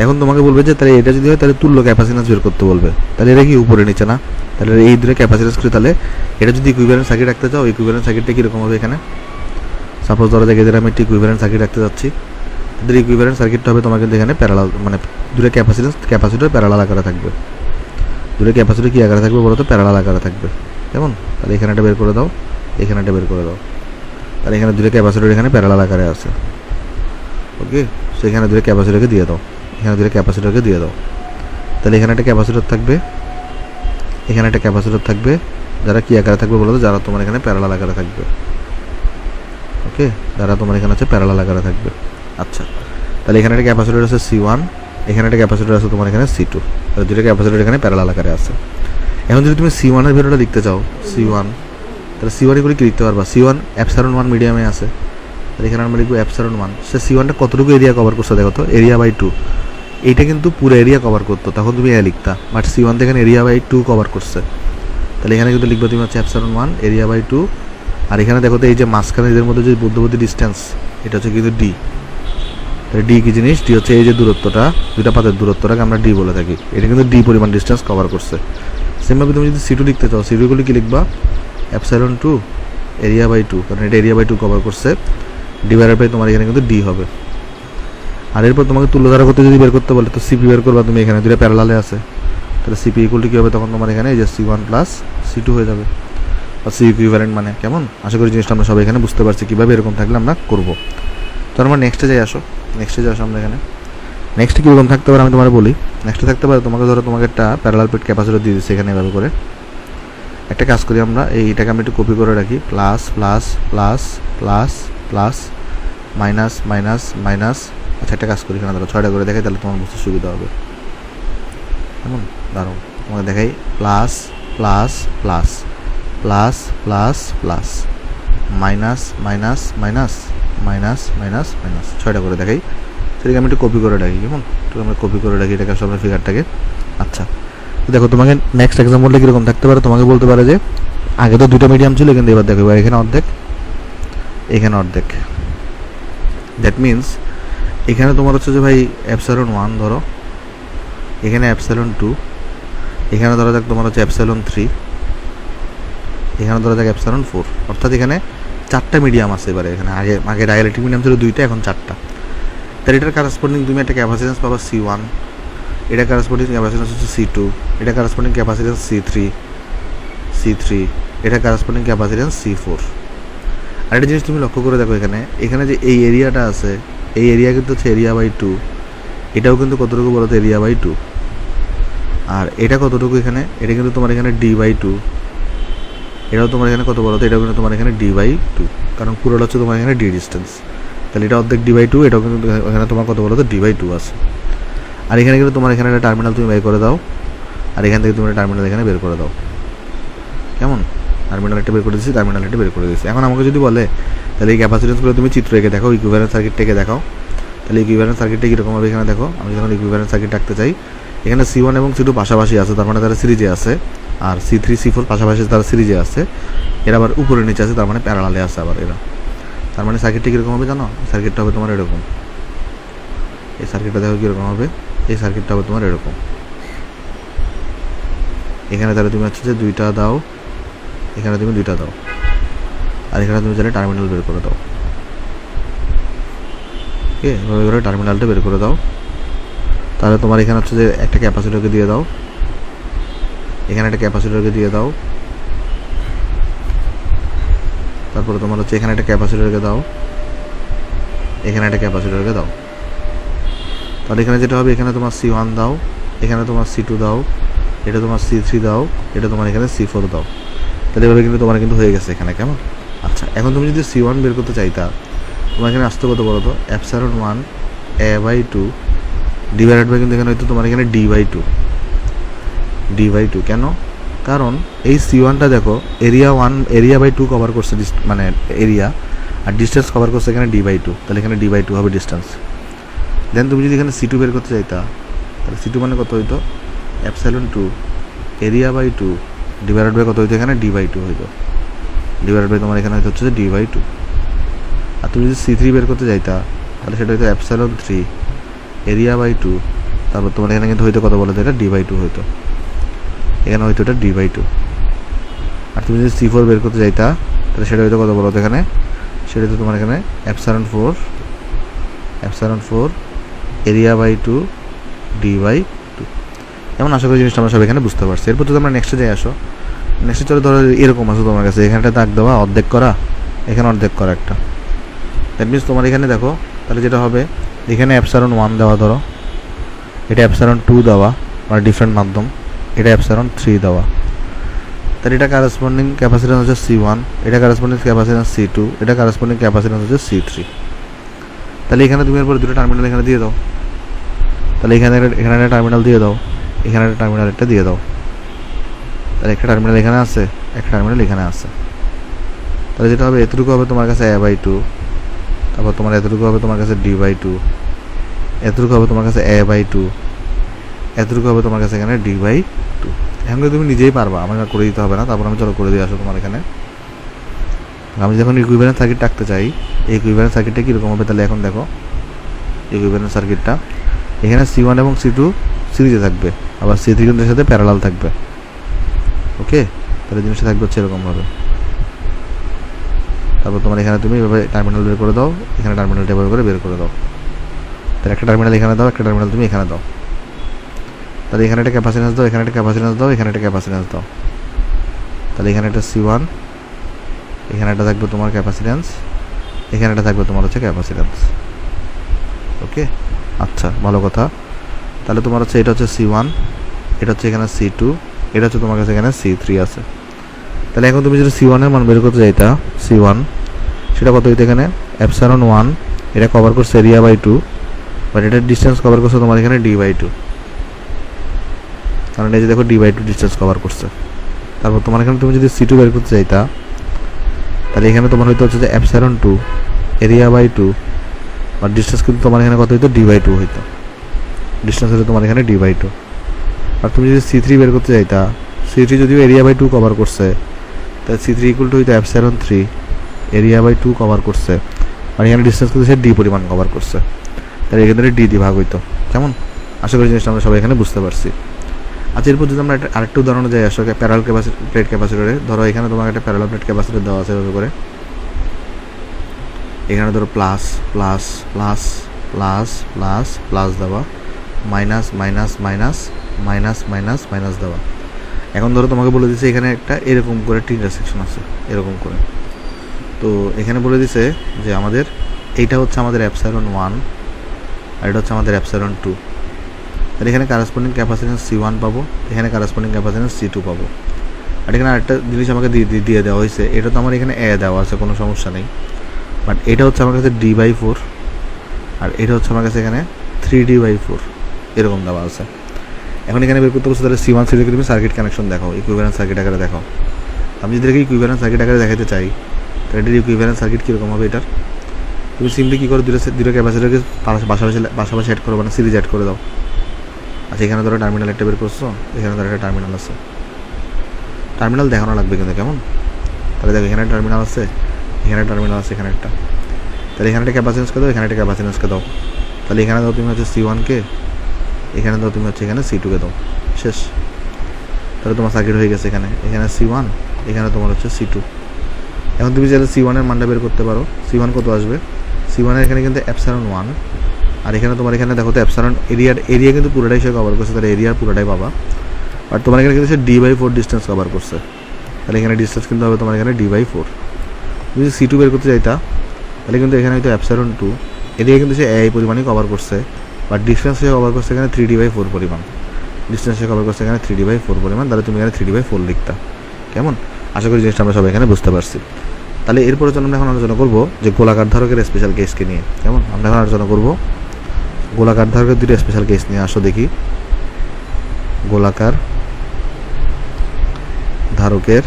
এখন তোমাকে বলবে যে তাহলে এটা যদি হয় তাহলে তুল্য ক্যাপাসিটেন্স বের করতে বলবে, তাহলে এটা কি উপরে নিচে না, তাহলে এই দুটো ক্যাপাসিটেন্স করে, তাহলে এটা যদি ইকুইভ্যালেন্ট সার্কিট রাখতে চাও, ইকুইভ্যালেন্ট সার্কিটটা কীরকম হবে, এখানে সাপোজ ধরা যায় এদের আমি একটি ইকুইভ্যালেন্ট সার্কিট রাখতে যাচ্ছি, এদের ইকুইভ্যালেন্ট সার্কিটটা হবে তোমার কিন্তু এখানে প্যারালাল, মানে দুটো ক্যাপাসিটর প্যারালাল আকারে থাকবে। দুটো ক্যাপাসিটর কি আকারে থাকবে বলো তো? প্যারালাল আকারে থাকবে, কেমন? তাহলে এখানে একটা বের করে দাও, এখানে একটা বের করে দাও। তাহলে এখানে দুটো ক্যাপাসিটর এখানে প্যারালাল আকারে আছে, ওকে। সো এখানে দুটো ক্যাপাসিটরকে দিয়ে দাও, এখানে দুটো ক্যাপাসিটরকে দিয়ে দাও। তাহলে এখানে একটা ক্যাপাসিটর থাকবে, এখানে একটা ক্যাপাসিটর থাকবে, যারা কি আকারে থাকবে বলো তো? যারা তোমার এখানে প্যারালাল আকারে থাকবে, ওকে। যারা তোমার এখানে আছে প্যারালাল আকারে থাকবে। আচ্ছা, তাহলে এখানে একটা ক্যাপাসিটর আছে C1, এখানে একটা ক্যাপাসিটর আছে তোমার এখানে C2। তাহলে দুটো ক্যাপাসিটর এখানে প্যারালাল আকারে আছে। এখন যদি তুমি C1 এর ভ্যালুটা লিখতে চাও, C1, তাহলে C1 এগুলি কি লিখতে পারবা? C1 এপসাইলন 1 মিডিয়ামে আছে, তাহলে এখানে আমরা লিখবো এপসাইলন 1। সে C1টা কতটুকু এরিয়া কভার করছে দেখো তো? Area by 2। এইটা কিন্তু পুরো এরিয়া কভার করতো, তখন তুমি লিখতা, বাট C1 তো এখানে এরিয়া বাই 2 কভার করছে। তাহলে এখানে কিন্তু লিখবে তুমি হচ্ছে এপসাইলন 1 এরিয়া বাই 2। আর এখানে দেখো তো এই যে মাঝখানে এদের মধ্যে যে মধ্যবর্তী ডিস্টেন্স, এটা হচ্ছে কিন্তু D। তাহলে D কি জিনিস? D হচ্ছে এই যে দূরত্বটা, দুইটা পাতের দূরত্বটাকে আমরা D বলে থাকি। এটা কিন্তু D পরিমাণ ডিস্টেন্স কভার করছে। সেমভাবে তুমি যদি C2 লিখতে চাও, C2 গুলি কি লিখবা? এপসাইলন 2 এরিয়া বাই 2, কারণ এটা এরিয়া বাই 2 কভার করছে, ডিভাইডেড বাই তোমার এখানে কিন্তু D হবে। আর এরপর তোমাকে তুল্যধারা করতে যদি বের করতে বলে, তো CP বের করবা তুমি, এখানে দুটো প্যারালালে আছে। তাহলে CP ইকুয়াল টু কী হবে তখন? তোমার এখানে এই যে C1 প্লাস C2 হয়ে যাবে, বা C ইকুইভ্যালেন্ট মানে, কেমন? আশা করি জিনিসটা আমরা সবাই এখানে বুঝতে পারছি কীভাবে এরকম থাকলে আমরা করবো। তো আমরা নেক্সটে যাই, আসো নেক্সটে যাই, আসো আমরা এখানে। নেক্সটে কীরকম থাকতে পারে আমি তোমার বলি। নেক্সটে থাকতে পারে তোমাকে, ধরো তোমাকে একটা প্যারালাল প্লেট ক্যাপাসিটর দিয়ে দিচ্ছে এখানে এভাবে করে। একটা কাজ করি আমরা, এইটাকে আমি একটু কপি করে রাখি, plus plus plus plus plus minus minus minus. আচ্ছা, একটা কাজ করি এখানে, ধরো 6টা করে দেখাই, তাহলে তোমার বুঝতে সুবিধা হবে। কেমন? দাঁড়াও তোমাকে দেখাই, plus plus plus plus plus plus minus minus minus minus minus minus, 6টা করে দেখাই। সেটাকে আমি একটু কপি করে রাখি, কেমন? একটু আমরা কপি করে রাখি এটাকে সব ফিগারটাকে। আচ্ছা, দেখো তোমাকে নেক্সট এক্সাম্পলটা কীরকম থাকতে পারে? তোমাকে বলতে পারে যে আগে তো দুটো মিডিয়াম ছিল, কিন্তু এবার দেখো এখানে অর্ধেক, এখানে অর্ধেক। দ্যাট মিনস এখানে তোমার হচ্ছে যে ভাই এপসাইলন 1 ধরো, এখানে এপসাইলন 2, এখানে ধরা যাক তোমার হচ্ছে এপসাইলন 3, এখানে ধরা যাক এপসাইলন 4। অর্থাৎ এখানে 4টা মিডিয়াম আছে এবারে। এখানে আগে ডাইইলেকট্রিক মিডিয়াম ছিল 2টা, এখন 4টা। তাহলে এটার কারেসপন্ডিং তুমি একটা ক্যাপাসিটেন্স পাবা C1, এটা কারেসপন্ডিং ক্যাপাসিটেন্স হচ্ছে C2, এটা কারেসপন্ডিং ক্যাপাসিটেন্স C3, এটা কারেসপন্ডিং ক্যাপাসিটেন্স C4। আর একটা জিনিস তুমি লক্ষ্য করে দেখো, এখানে যে এই এরিয়াটা আছে, এই এরিয়া কিন্তু হচ্ছে এরিয়া বাই 2, এটাও কিন্তু কতটুকু বলো তো? Area by 2। আর এটা কতটুকু এখানে? এটা কিন্তু তোমার এখানে D বাই 2, এটাও তোমার এখানে কত বলো তো? এটাও কিন্তু তোমার এখানে D বাই 2, কারণ পুরোটা হচ্ছে তোমার এখানে D ডিস্টেন্স। তাহলে এটা অর্ধেক D বাই 2, এটাও কিন্তু এখানে তোমার কত বলো তো? D বাই 2 আছে। আর এখানে কিন্তু তোমার এখানে একটা টার্মিনাল তুমি বের করে দাও, আর এখান থেকে তুমি একটা টার্মিনাল এখানে বের করে দাও, কেমন? টার্মিনাল একটা বের করে দিচ্ছি, টার্মিনাল একটা বের করে দিচ্ছি। এখন আমাকে যদি বলে তাহলে এই ক্যাপাসিটেন্সগুলো তুমি চিত্র এঁকে দেখো, ইকুইভ্যালেন্ট সার্কিটটাকে দেখাও। তাহলে ইকুইভ্যালেন্ট সার্কিটটা কীরকম হবে এখানে দেখো। আমি যখন ইকুইভ্যালেন্ট সার্কিট রাখতে চাই, এখানে C1 এবং C2 পাশাপাশি আছে, তার মানে তারা সিরিজে আছে। আর C3 C4 পাশাপাশি তারা সিরিজে আছে, এরা আবার উপরে নিচে আছে, তার মানে প্যারালালে আছে আবার এরা। তার মানে সার্কিটটা কীরকম হবে জানো? সার্কিটটা হবে তোমার এরকম। এই সার্কিটটা দেখো কীরকম হবে। এই সার্কিটটা হবে তোমার এরকম। এখানে তাহলে তুমি হচ্ছে যে 2টা দাও, এখানে তুমি 2টা দাও, আর এখানে তুমি চাইলে টার্মিনাল বের করে দাও। ওকে, এভাবে করে টার্মিনালটা বের করে দাও। তাহলে তোমার এখানে হচ্ছে যে একটা ক্যাপাসিটরকে দিয়ে দাও, এখানে একটা ক্যাপাসিটরকে দিয়ে দাও, তারপরে তোমার হচ্ছে এখানে একটা ক্যাপাসিটরকে দাও, এখানে একটা ক্যাপাসিটরকে দাও। তাহলে এখানে যেটা হবে, এখানে তোমার C1 দাও, এখানে তোমার C2 দাও, এটা তোমার C3 দাও, এটা তোমার এখানে C4 দাও। তাহলে এভাবে কিন্তু তোমার কিন্তু হয়ে গেছে এখানে, কেমন? আচ্ছা, এখন তুমি যদি C1 বের করতে চাইতা, তোমার এখানে আসতে কত বলো তো? Epsilon 1 A by 2 divided by, কিন্তু এখানে হয়তো তোমার এখানে D বাই 2। কেন? কারণ এই C1টা দেখো এরিয়া বাই 2 কভার করছে, মানে এরিয়া, আর ডিস্টেন্স কভার করছে এখানে D বাই 2। তাহলে এখানে D বাই 2 হবে ডিস্টেন্স। দেন তুমি যদি এখানে C2 বের করতে চাইতা, তাহলে C2 মানে কত হইতো? Epsilon 2 area by 2 divided by কত হইতো? এখানে D বাই 2 হইতো, ডিভাইডেড বাই তোমার এখানে হচ্ছে D বাই 2। আর তুমি যদি C3 বের করতে চাইতা, তাহলে সেটা হইতো এপসাইলন 3 এরিয়া বাই 2, তারপর তোমার এখানে কিন্তু হইতো কত বলো তো? এটা D বাই 2 হইতো, এখানে হয়তো এটা D বাই 2। আর তুমি যদি C4 বের করতে চাইতা, তাহলে সেটা হয়তো কত বলো তো? এখানে সেটা হয়তো তোমার এখানে epsilon 4 epsilon 4 area by 2 D by 2। এমন আশা করি জিনিসটা আমরা সব এখানে বুঝতে পারছি। এরপর যদি আমরা নেক্সটে যাই আসো, নেক্সটে চলে ধরো এরকম আছে তোমার কাছে, এখানটা দাগ দেওয়া অর্ধেক করা, এখানে অর্ধেক করা একটা। দ্যাট মিনস তোমার এখানে দেখো তাহলে যেটা হবে, এখানে এপসাইলন 1 দেওয়া, ধরো এটা এপসাইলন 2 দেওয়া, মানে ডিফারেন্ট মাধ্যম, এটা এপসাইলন 3 দেওয়া। তাহলে এটা কারেসপন্ডিং ক্যাপাসিট্যান্স হচ্ছে C1, এটা কারেসপন্ডিং ক্যাপাসিট্যান্স C2, এটা কারেসপন্ডিং ক্যাপাসিট্যান্স হচ্ছে C3। তাহলে এখানে তুমি এরপর দুটো টার্মিনাল এখানে দিয়ে দাও। তাহলে এখানে একটা টার্মিনাল দিয়ে দাও, এখানে একটা টার্মিনাল একটা দিয়ে দাও। তাহলে একটা টার্মিনাল এখানে আছে, একটা টার্মিনাল এখানে আছে। তাহলে যেটা হবে, এতটুকু হবে তোমার কাছে A/2, তারপর তোমার এতটুকু হবে তোমার কাছে D/2, এতটুকু হবে তোমার কাছে A/2, এতটুকু হবে তোমার কাছে এখানে D/2। এখন তুমি নিজেই পারবা, আমাকে করে দিতে হবে না। তারপর আমি চলো করে দিয়ে আসো তোমার এখানে। আমি যখন ইকুইভ্যালেন্স সার্কিট রাখতে চাই, এই ইকুইভ্যালেন্স সার্কিটটা কীরকম হবে, তাহলে এখন দেখো ইকুইভ্যালেন্স সার্কিটটা এখানে C1 এবং C2 সিরিজে থাকবে, আবার C3 কিন্তু এর সাথে প্যারালাল থাকবে। ওকে, তাহলে জিনিসটা থাকবে হচ্ছে এরকমভাবে। তারপর তোমার এখানে তুমি এভাবে টার্মিনাল বের করে দাও, এখানে টার্মিনালটা এভাবে করে বের করে দাও। তাহলে একটা টার্মিনাল এখানে দাও, একটা টার্মিনাল তুমি এখানে দাও। তাহলে এখানে একটা ক্যাপাসিট্যান্স দাও, এখানে একটা ক্যাপাসিট্যান্স দাও, এখানে একটা ক্যাপাসিট্যান্স দাও। তাহলে এখানে একটা C1, এখানে একটা থাকবে তোমার ক্যাপাসিট্যান্স, এখানে একটা থাকবে তোমার হচ্ছে ক্যাপাসিট্যান্স। ওকে, আচ্ছা ভালো কথা। তাহলে তোমার হচ্ছে এটা হচ্ছে C1, এটা হচ্ছে এখানে C2, এটা হচ্ছে তোমার কাছে এখানে C3 আছে। তাহলে এখন তুমি যদি C1 এর মান বের করতে চাইতা, C1 সেটা কত হইতে, এখানে এপসাইলন 1, এটা কভার করছে এরিয়া বাই 2, বাট এটা ডিস্টেন্স কভার করছে তোমার এখানে D/2, কারণ এই যে দেখো D/2 ডিস্টেন্স কভার করছে। তারপর তোমার এখানে তুমি যদি C2 বের করতে চাইতা, তাহলে এখানে তোমার হয়তো হচ্ছে যে এপসাইলন 2 এরিয়া বাই 2, আর ডিস্টেন্স কিন্তু তোমার এখানে কত হইতো, D/2 হইতো। ডিস্টেন্স হতো তোমার এখানে D/2। আর তুমি যদি C3 বের করতে চাইতা, C3 যদিও এরিয়া বাই 2 কভার করছে, তাহলে C3 ইকুয়াল টু হইতো এপসাইলন 3 এরিয়া বাই 2 কভার করছে, আর এখানে ডিস্টেন্স কিন্তু সে D পরিমাণ কভার করছে। তাহলে এখানে D দিয়ে ভাগ হইতো। কেমন, আশা করি জিনিসটা আমরা সবাই এখানে বুঝতে পারছি। আচ্ছা, এরপর যদি আমরা আরেকটা উদাহরণে যাই আসো, প্যারালাল প্লেট ক্যাপাসিটরে। ধরো এখানে তোমার একটা প্যারালাল প্লেট ক্যাপাসিটর দেওয়া আছে এভাবে করে, এখানে ধরো plus plus plus plus plus plus দেওয়া, minus minus minus minus minus minus দেওয়া। এখন ধরো তোমাকে বলে দিচ্ছে এখানে একটা এরকম করে একটা ইন্টারসেকশন আছে, এরকম করে। তো এখানে বলে দিছে যে আমাদের এইটা হচ্ছে আমাদের এপসাইলন 1, আর এটা হচ্ছে আমাদের এপসাইলন 2। আর এখানে কারেসপন্ডিং ক্যাপাসিট্যান্স C1 পাবো, এখানে কারেসপন্ডিং ক্যাপাসিট্যান্স C2 পাবো। আর এখানে আরেকটা জিনিস আমাকে দিয়ে দেওয়া হয়েছে, এটা তো আমার এখানে A দেওয়া আছে, কোনো সমস্যা নেই। বাট এটা হচ্ছে আমার কাছে D/4, আর এটা হচ্ছে আমার কাছে এখানে 3D/4 এরকম দেওয়া আছে। এখন এখানে বের করতে বলছে, তাহলে C1 C2 তুমি সার্কিট কানেকশন দেখো, ইকুইভ্যালেন্স সার্কিট আকারে দেখো। আমি যদি ইকুইভ্যালেন্স সার্কিট আকারে দেখাতে চাই, তাহলে এটার ইকুইভ্যালেন্স সার্কিট কীরকম হবে, এটার তুমি সিম্পলি কী করো, দুটো ক্যাপাসিটরকে পাশাপাশি অ্যাড করো, মানে সিরিজ অ্যাড করে দাও। আচ্ছা, এখানে ধরো টার্মিনাল একটা বের করছো, এখানে ধরো একটা টার্মিনাল আছে, টার্মিনাল দেখানো লাগবে কিন্তু। কেমন, তাহলে দেখো এখানে টার্মিনাল আছে, এখানে টার্মিনাল আছে, এখানে একটা। তাহলে এখানে একটা ক্যাপাসিট্যান্সকে দাও, এখানে একটা ক্যাপাসিট্যান্সকে দাও। তাহলে এখানে দাও তুমি হচ্ছে C1কে, এখানে দাও তুমি হচ্ছে এখানে C2কে দাও, শেষ। তাহলে তোমার সার্কিট হয়ে গেছে। এখানে C1, এখানে তোমার হচ্ছে C2। এখন তুমি চাইলে C1 এর মানটা বের করতে পারো। C1 কত আসবে, C1 এর এখানে কিন্তু এপসাইলন 1, আর এখানে তোমার এখানে দেখো তো এপসাইলন এরিয়া কিন্তু পুরোটাই সে কভার করছে, তাহলে এরিয়ার পুরোটাই পাবা। আর তোমার এখানে কিন্তু সে D/4 ডিস্টেন্স কভার করছে, তাহলে এখানে ডিস্টেন্স কিন্তু হবে তোমার এখানে D/4। যদি C2 বের করতে চাইতা, তাহলে কিন্তু এখানে হয়তো এপসাইলন 2 এরিয়া কিন্তু সে এই পরিমাণই কভার করছে, বাট ডিস্টেন্স সে কভার করছে এখানে 3D/4 পরিমাণ। ডিস্টেন্স সে কভার করছে এখানে 3D/4 পরিমাণ, তাহলে তুমি এখানে 3D/4 লিখতা। কেমন, আশা করি জিনিসটা আমরা সবাই এখানে বুঝতে পারছি। তাহলে এরপরে আমরা এখন আলোচনা করবো যে গোলাকার ধারকের স্পেশাল কেসকে নিয়ে। কেমন, আমরা এখন আলোচনা করবো গোলাকার ধারকের দুটো স্পেশাল কেস নিয়ে। আসো দেখি, গোলাকার ধারকের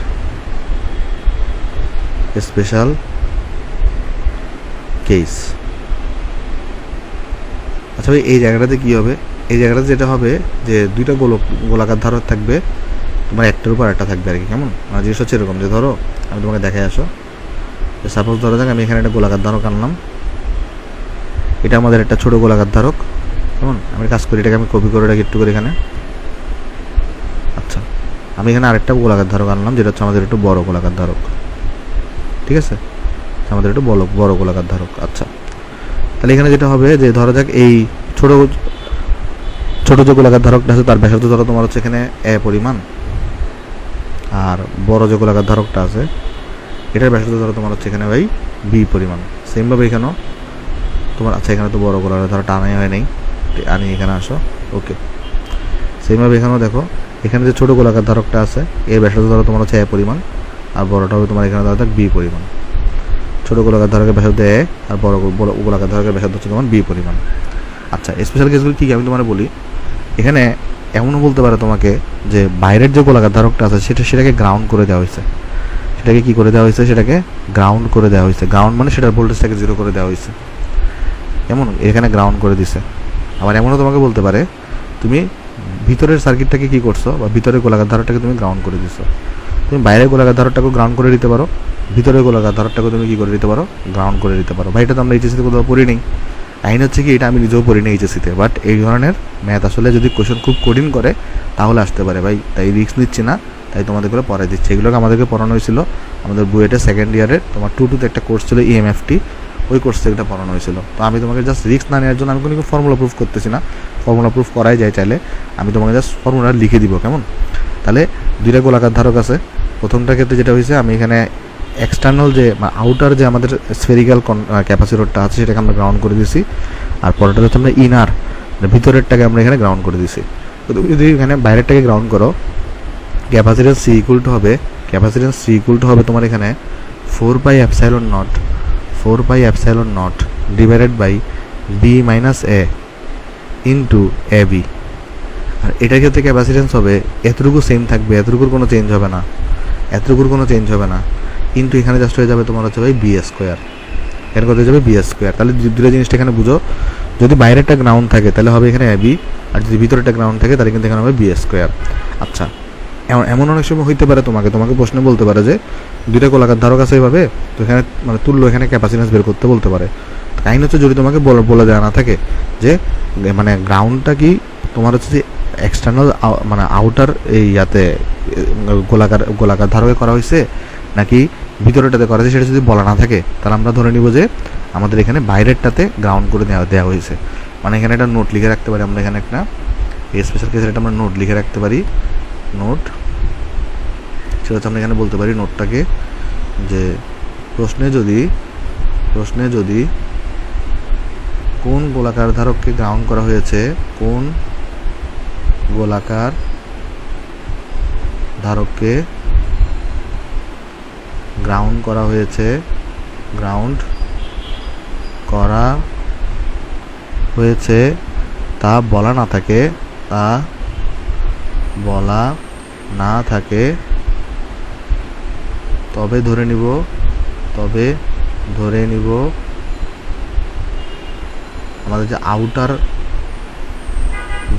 স্পেশাল কেস। আচ্ছা ভাই, এই জায়গাটাতে কী হবে, এই জায়গাটাতে যেটা হবে যে দুইটা গোলাকার ধারক থাকবে, তোমার একটার উপর একটা থাকবে আর কি। কেমন, মানে জিনিস হচ্ছে এরকম যে ধরো আমি তোমাকে দেখাই আসো, সাপোজ ধরো যাক আমি এখানে একটা গোলাকার ধারক আনলাম, এটা আমাদের একটা ছোটো গোলাকার ধারক। কেমন, আমি কাজ করি, এটাকে আমি কপি করে রাখি একটু করে এখানে। আচ্ছা, আমি এখানে আরেকটা গোলাকার ধারক আনলাম, যেটা হচ্ছে আমাদের একটু বড় গোলাকার ধারক। ঠিক আছে, আমাদের একটু বড় গোলাকার ধারক। আচ্ছা, তাহলে এখানে যেটা হবে যে ধরা যাক এই ছোট ছোট যে গোলাকার ধারকটা আছে তার ব্যাসার্ধ ধরো তোমার হচ্ছে এখানে এ পরিমাণ, আর বড় যে গোলাকার ধারকটা আছে এটার ব্যাসার্ধ ধরো তোমার হচ্ছে এখানে ভাই বি পরিমাণ। সেমভাবে এখানেও তোমার, আচ্ছা এখানে তো বড় গোলাকার ধরো টানাই হয় নাই, আনি এখানে আসো, ওকে। সেমভাবে এখানেও দেখো এখানে যে ছোটো গোলাকার ধারকটা আছে এর ব্যাসার্ধ ধরো তোমার হচ্ছে এ পরিমাণ, আর বড়টা হবে তোমার এখানে ধরো বি পরিমাণ। ছোটো গোলাকার ধারকের ব্যাসার্ধ এ, আর বড় গোলাকার ধারকের ব্যাসার্ধ হচ্ছে তোমার বি পরিমাণ। আচ্ছা স্পেশাল কেসগুলো কী আমি তোমার বলি, এখানে এমনও বলতে পারে তোমাকে যে বাইরের যে গোলাকার ধারকটা আছে সেটাকে গ্রাউন্ড করে দেওয়া হয়েছে। সেটাকে কী করে দেওয়া হয়েছে? সেটাকে গ্রাউন্ড করে দেওয়া হয়েছে। গ্রাউন্ড মানে সেটার ভোল্টেজটাকে জিরো করে দেওয়া হয়েছে, এমন এখানে গ্রাউন্ড করে দিছে। আবার এমনও তোমাকে বলতে পারে তুমি ভিতরের সার্কিটটাকে কী করছো, বা ভিতরের গোলাকার ধারকটাকে তুমি গ্রাউন্ড করে দিছো। তুমি বাইরের গোলাকার ধারকটাকেও গ্রাউন্ড করে দিতে পারো, ভিতরের গোলাকার ধারকটাকে তুমি কী করে দিতে পারো? গ্রাউন্ড করে দিতে পারো। ভাই এটা তো আমরা এইচএসিতে কোথাও পড়ি নেই, আইন হচ্ছে কি এটা আমি নিজেও পড়ি না এইচএসিতে, বাট এই ধরনের ম্যাথ আসলে যদি কোয়েশন খুব কঠিন করে তাহলে আসতে পারে ভাই, তাই রিস্ক নিচ্ছি না, তাই তোমাদের করে পড়াই দিচ্ছি। এগুলোকে আমাদেরকে পড়ানো হয়েছিল আমাদের বুয়েটের সেকেন্ড ইয়ারের তোমার 2-2 একটা কোর্স ছিল ইএমএফটি, ওই কোর্স থেকে এটা পড়ানো হয়েছিল। তো আমি তোমাকে জাস্ট রিস্ক না নেওয়ার জন্য আমি কোনো ফর্মুলা প্রুফ করতেছি না, ফর্মুলা প্রুফ করাই যায় চাইলে, আমি তোমাকে জাস্ট ফর্মুলা লিখে দিব কেমন। তাহলে দুইটা গোলাকার ধারক আছে, প্রথমটার ক্ষেত্রে যেটা হয়েছে আমি এখানে এক্সটার্নাল যে আউটার যে আমাদের স্ফেরিক্যাল ক্যাপাসিটরটা আছে সেটাকে আমরা গ্রাউন্ড করে দিয়েছি, আর পরেরটা হচ্ছে আমরা ইনার ভিতরেরটাকে আমরা এখানে গ্রাউন্ড করে দিয়েছি। তো তুমি যদি এখানে বাইরেরটাকে গ্রাউন্ড করো, ক্যাপাসিটেন্স সি ইকুয়াল টু হবে তোমার এখানে 4πε0 divided by B minus A into A B. আর এটার ক্ষেত্রে ক্যাপাসিটেন্স হবে এতটুকু সেম থাকবে, এতটুকুর কোনো চেঞ্জ হবে না, কিন্তু এখানে জাস্ট হয়ে যাবে তোমার হচ্ছে ভাই বি স্কোয়ার, এখানে কত হয়ে যাবে বি স্কোয়ার। তাহলে দুটো জিনিসটা এখানে বুঝো, যদি বাইরেরটা গ্রাউন্ড থাকে তাহলে হবে এখানে এ বি, আর যদি ভিতরেরটা গ্রাউন্ড থাকে তাহলে কিন্তু এখানে হবে বি স্কোয়ার। আচ্ছা এমন অনেক সময় হইতে পারে তোমাকে প্রশ্নে বলতে পারে যে দুইটা গোলাকার ধারক আছে এইভাবে, তো এখানে মানে তুল্য এখানে ক্যাপাসিটেন্স বের করতে বলতে পারে। কাহিনী হচ্ছে যদি তোমাকে বলে দেওয়া না থাকে যে মানে গ্রাউন্ডটা কি তোমার হচ্ছে যে এক্সটার্নাল মানে আউটার এই ইয়াতে গোলাকার ধারকে করা হয়েছে নাকি ভিতরেরটাতে করা হয়েছে, সেটা যদি বলা না থাকে তাহলে আমরা ধরে নিব যে আমাদের এখানে বাইরেরটাতে গ্রাউন্ড করে দেওয়া হয়েছে। মানে এখানে একটা নোট লিখে রাখতে পারি আমরা, এখানে একটা স্পেশাল কেসের একটা আমরা নোট লিখে রাখতে পারি, নোট সেটা হচ্ছে আমরা এখানে বলতে পারি নোটটাকে যে প্রশ্নে যদি কোন গোলাকার ধারককে গ্রাউন্ড করা হয়েছে, কোন গোলাকার ধারককে গ্রাউন্ড করা হয়েছে তা বলা না থাকে তবে ধরে নিব আমাদের যে আউটার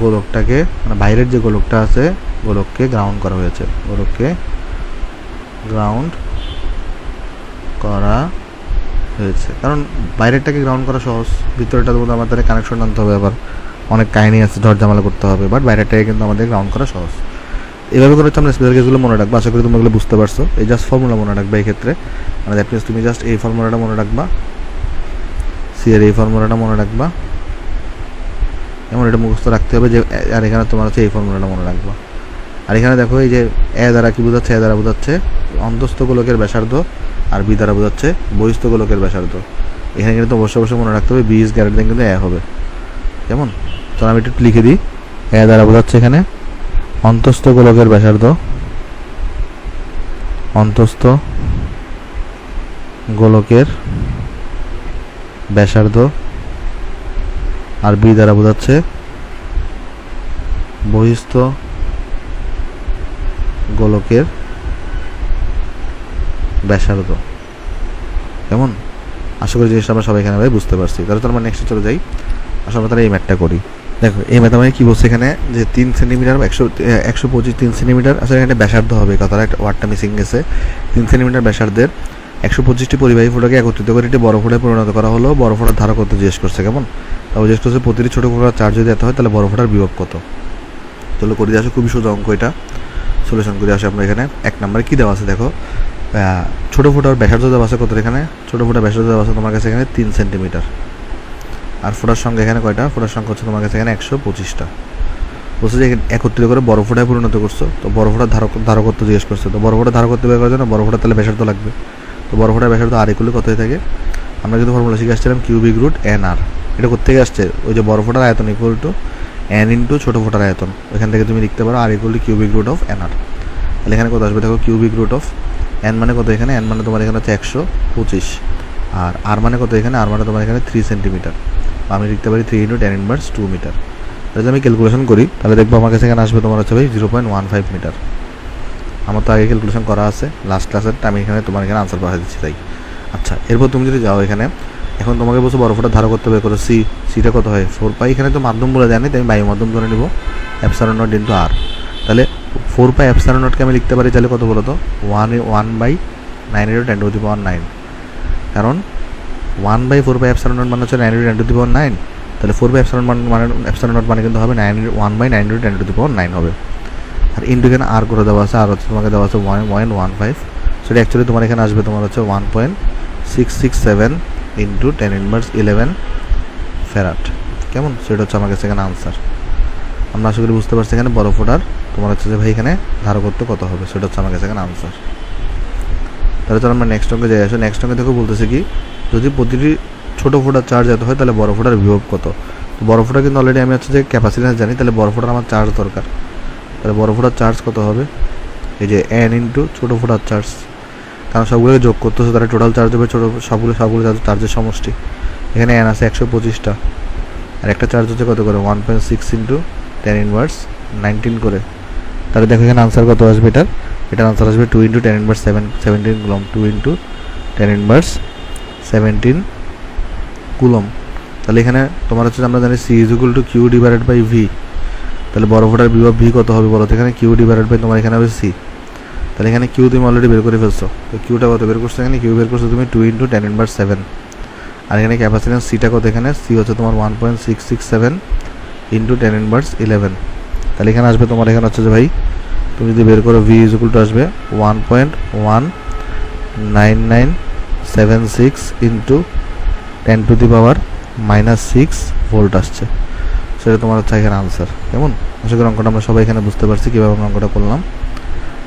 গোলকটাকে মানে বাইরের যে গোলকটা আছে গোলককে গ্রাউন্ড করা হয়েছে, কারণ বাইরেরটাকে গ্রাউন্ড করা সহজ, ভিতরেটার মধ্যে আমাদের কানেকশন আনতে হবে, আবার অনেক কাহিনী আছে, ঝড়ঝামেলা করতে হবে, বাট বাইরেরটাকে কিন্তু আমাদের গ্রাউন্ড করা সহজ। এভাবে করে হচ্ছে আমরা স্পেশাল কেসগুলো মনে রাখবো। আশা করি তোমরা এগুলো বুঝতে পারছো। এই জাস্ট ফর্মুলা মনে রাখবে এই ক্ষেত্রে, মানে দ্যাট মিনস তুমি জাস্ট এই ফর্মুলাটা মনে রাখবা, সি এর এই ফর্মুলাটা মনে রাখবা, এমন এটা মুখস্থ রাখতে হবে যে, আর এখানে তোমার হচ্ছে এই ফর্মুলাটা মনে রাখবা। আর এখানে দেখো এই যে এ দ্বারা কি বোঝাচ্ছে, এ দ্বারা বোঝাচ্ছে অন্তস্থ গোলকের ব্যাসার্ধ, আর বি দ্বারা বোঝাচ্ছে বহিস্থ গোলকের ব্যাসার্ধ। এখানে কিন্তু অবশ্যই মনে রাখতে হবে বি ইজ গ্রেটার দ্যান কিন্তু এ হবে, কেমন। তো আমি একটু লিখে দিই, এ দ্বারা বোঝাচ্ছে এখানে অন্তস্থ গোলকের ব্যাসার্ধ, আর বি দ্বারা বোঝাচ্ছে বহিস্থ গোলকের ব্যাসার্ধ, কেমন। আশা করি জিনিসটা আমরা সবাই এখানে বুঝতে পারছি। তাহলে তো আমরা নেক্সটে চলে যাই, আসলে আমরা তাহলে এই ম্যাথটা করি। দেখো এই ম্যাথ মানে কী বলছে এখানে যে 3 সেন্টিমিটার 125 3 সেন্টিমিটার, আসলে এখানে ব্যাসার্ধ হবে, কথাটা একটা ওয়ার্ডটা মিসিং গেছে। 3 সেন্টিমিটার ব্যাসার্ধের 125টি পরিবাহী ফোঁটাকে একত্রিত করে একটি বড় ফোঁটায় পরিণত করা হলো। বড় ফোঁটার ধারক কত জিজ্ঞেস করছে, কেমন। তারপর জিজ্ঞেস করছে প্রতিটি ছোটো ফোঁটার চার্জ যদি এত হয় তাহলে বড় ফোঁটার বিভব কত। চলো করে দিয়ে আসো, খুবই সোজা অঙ্ক এটা, সলিউশন করে আসো আমরা। এখানে 1 নম্বরে কী দেওয়া আছে দেখো, ছোটো ফোঁটার ব্যাসার্ধ দেওয়া আছে কত, এখানে ছোটো ফোঁটার ব্যাসার্ধ দেওয়া আছে তোমার কাছে এখানে 3 সেন্টিমিটার। আর ফোটার সংখ্যা এখানে কয়টা? ফোটার সংখ্যা হচ্ছে তোমার কাছে এখানে 125টা। বলছে যে একত্রিত করে বড় ফোটায় পরিণত করছো, তো বড় ফোটার ধারকত্ব জিজ্ঞেস করছে। তো বড় ফোটার ধারকত্ব বের করার জন্য বড় ফোটার তাহলে ব্যাসার্ধ লাগবে। তো বড় ফোটার ব্যাসার্ধ আর ইকুয়াল কত হয়ে থাকে? আমরা কিন্তু ফর্মুলা শিখে আসছিলাম কিউবিক রুট এন আর। এটা কোথেকে আসছে? ওই যে বড় ফোটার আয়তন ইকুয়াল টু এন ইন্টু ছোটো ফোটার আয়তন, ওইখান থেকে তুমি লিখতে পারো আর equal to cubic root of N R. তাহলে এখানে কত আসবে দেখো, কিউবিক রুট অফ এন মানে কত? এখানে এন মানে তোমার এখানে হচ্ছে 125, আর আর মানে কত? এখানে আর মানে তোমার এখানে 3 সেন্টিমিটার, আমি লিখতে পারি 3 ইন্টু 10 ইনভার্স 2 মিটার। যদি আমি ক্যালকুলেশন করি তাহলে দেখবো আমার কাছে এখানে আসবে তোমার হচ্ছে ভাই 0.15 মিটার। আমার তো আগে ক্যালকুলেশন করা আছে লাস্ট ক্লাসের, আমি এখানে তোমার এখানে আনসার পাঠিয়ে দিচ্ছি তাই। আচ্ছা, এরপর তুমি যদি যাও এখানে, এখন তোমাকে বলছো বড় ফোটার ধারকত্ব বের করো সি। সিটা কত হয়? 4 পাই। এখানে তো মাধ্যম বলে জানি, তাই আমি বায়ু মাধ্যম ধরে নেব এপসাইলন নট ইন্টু আর। তাহলে 4 পাই এপসাইলন নটকে আমি লিখতে পারি তাহলে কত বলো তো? 1/9 কারণ 1/4 পাই এপসাইলন নট মানে হচ্ছে 9 তাহলে 4 বাই এপসাইলন মানে এপসাইলন নট মানে কিন্তু হবে 1/9 হবে। আর ইন্টু এখানে আর করে দেওয়া আছে, আর হচ্ছে তোমাকে দেওয়া আছে 1.15, সেটা অ্যাকচুয়ালি তোমার এখানে আসবে তোমার হচ্ছে 1.667 ইন্টু 10 ইনভার্স 11 ফ্যারাড। কেমন? সেটা হচ্ছে আমার কাছে এখানে আনসার। আমরা আশা করি বুঝতে পারছি এখানে বড় ফোটার তোমার হচ্ছে যে ভাই এখানে ধারকত্ব কত হবে, সেটা হচ্ছে আমার কাছে এখানে আনসার। তাহলে চলো আমরা নেক্সট অঙ্কে যাই। আসো নেক্সট অঙ্কে দেখো বলতেছে কি, যদি প্রতিটি ছোটো ফোটার চার্জ এত হয় তাহলে বড় ফোটার বিভব কত? তো বড় ফোটা কিন্তু অলরেডি আমি হচ্ছে যে ক্যাপাসিট্যান্স জানি, তাহলে বড় ফোটার আমার চার্জ দরকার। তাহলে বড় ফোটার চার্জ কত হবে? এই যে এন ইন্টু ছোটো ফোটার চার্জ, কারণ সবগুলোকে যোগ করতেছে তাহলে টোটাল চার্জ হবে সবগুলো চার্জের সমষ্টি। এখানে এন আছে 125টা, আর একটা চার্জ হচ্ছে কত করে? 1.6 ইন্টু 10 ইনভার্স 19 করে। তাহলে দেখো এখানে আনসার কত আসবে এটার আনসার আসবে 2 into 10 inverse 17 coulomb. 2 into 10 inverse 17 coulomb. তাহলে এখানে তোমার হচ্ছে আমরা জানি C is equal to Q divided by V. তাহলে বড় ফোটার বিভব ভি কত হবে বলো তো? এখানে কিউ ডিভাইডেড বাই তোমার এখানে হবে সি। তাহলে এখানে কিউ তুমি অলরেডি বের করে ফেলছো, তো কিউটা কত বের করছো? এখানে কিউ বের করছো তুমি 2 ইন্টু 10 ইনভার্স 7। আর এখানে ক্যাপাসিট্যান্স সিটা কত? এখানে সি হচ্ছে তোমার 1.667 ইন্টু 10 ইনভার্স 11। তাহলে এখানে আসবে তোমার এখানে হচ্ছে যে ভাই তুমি যদি বের করো ভি ইজ ইকুয়াল টু আসবে 1.19976 into 10 to the power -6 volt আসছে, সেটা তোমার হচ্ছে এখানে আনসার। কেমন? আশা করি অঙ্কটা আমরা সবাই এখানে বুঝতে পারছি কীভাবে আমরা অঙ্কটা করলাম।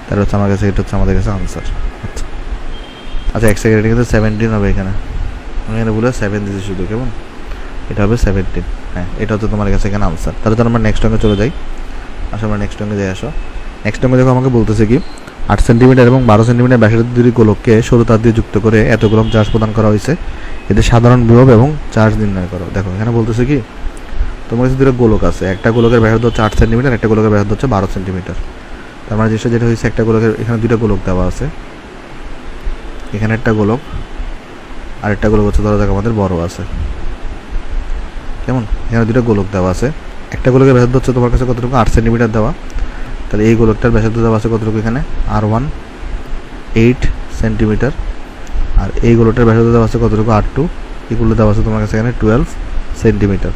তাহলে হচ্ছে আমার কাছে এটা হচ্ছে আমাদের কাছে আনসার। আচ্ছা আচ্ছা, এক সেকেন্ড, কিন্তু 17 হবে এখানে, আমি এখানে বলে 7 দিয়েছি শুধু। কেমন? এটা হবে 17। হ্যাঁ, এটা হচ্ছে তোমার কাছে এখানে আনসার। তাহলে তো আমরা নেক্সট অঙ্কে চলে যাই। আসো আমরা নেক্সট অঙ্কে যাই। আসো নেক্সট অঙ্কে দেখো আমাকে বলতেছে কি, 8 সেন্টিমিটার এবং 12 সেন্টিমিটার ব্যাসার্ধ দুটি গোলককে সরু তার দিয়ে যুক্ত করে এত কুলম চার্জ প্রদান করা হয়েছে, এদের সাধারণ বিভব এবং চার্জ নির্ণয় করো। দেখো এখানে বলতেছে কি, তোমার কাছে দুটো গোলক আছে, একটা গোলকের ব্যাসার্ধ হচ্ছে 8 সেন্টিমিটার, একটা গোলকের ব্যাসার্ধ হচ্ছে 12 সেন্টিমিটার। তার মানে জিনিসটা যেটা হয়েছে, একটা গোলকের এখানে দুটো গোলক দেওয়া আছে, এখানে একটা গোলক আর একটা গোলক হচ্ছে ধরো যাক আমাদের বড় আছে। কেমন? এখানে দুটো গোলক দেওয়া আছে, একটা গোলকের ব্যাসার্ধ হচ্ছে তোমার কাছে কতটুকু? 8 সেন্টিমিটার দেওয়া। তাহলে এই গোলকটার ব্যাসার্ধ দেওয়া আছে কতটুকু? এখানে R1 8 সেন্টিমিটার, আর এই গোলকটার ব্যাসার্ধ দেওয়া আছে কতটুকু? R2 এগুলো দেওয়া আছে তোমার কাছে এখানে 12 সেন্টিমিটার।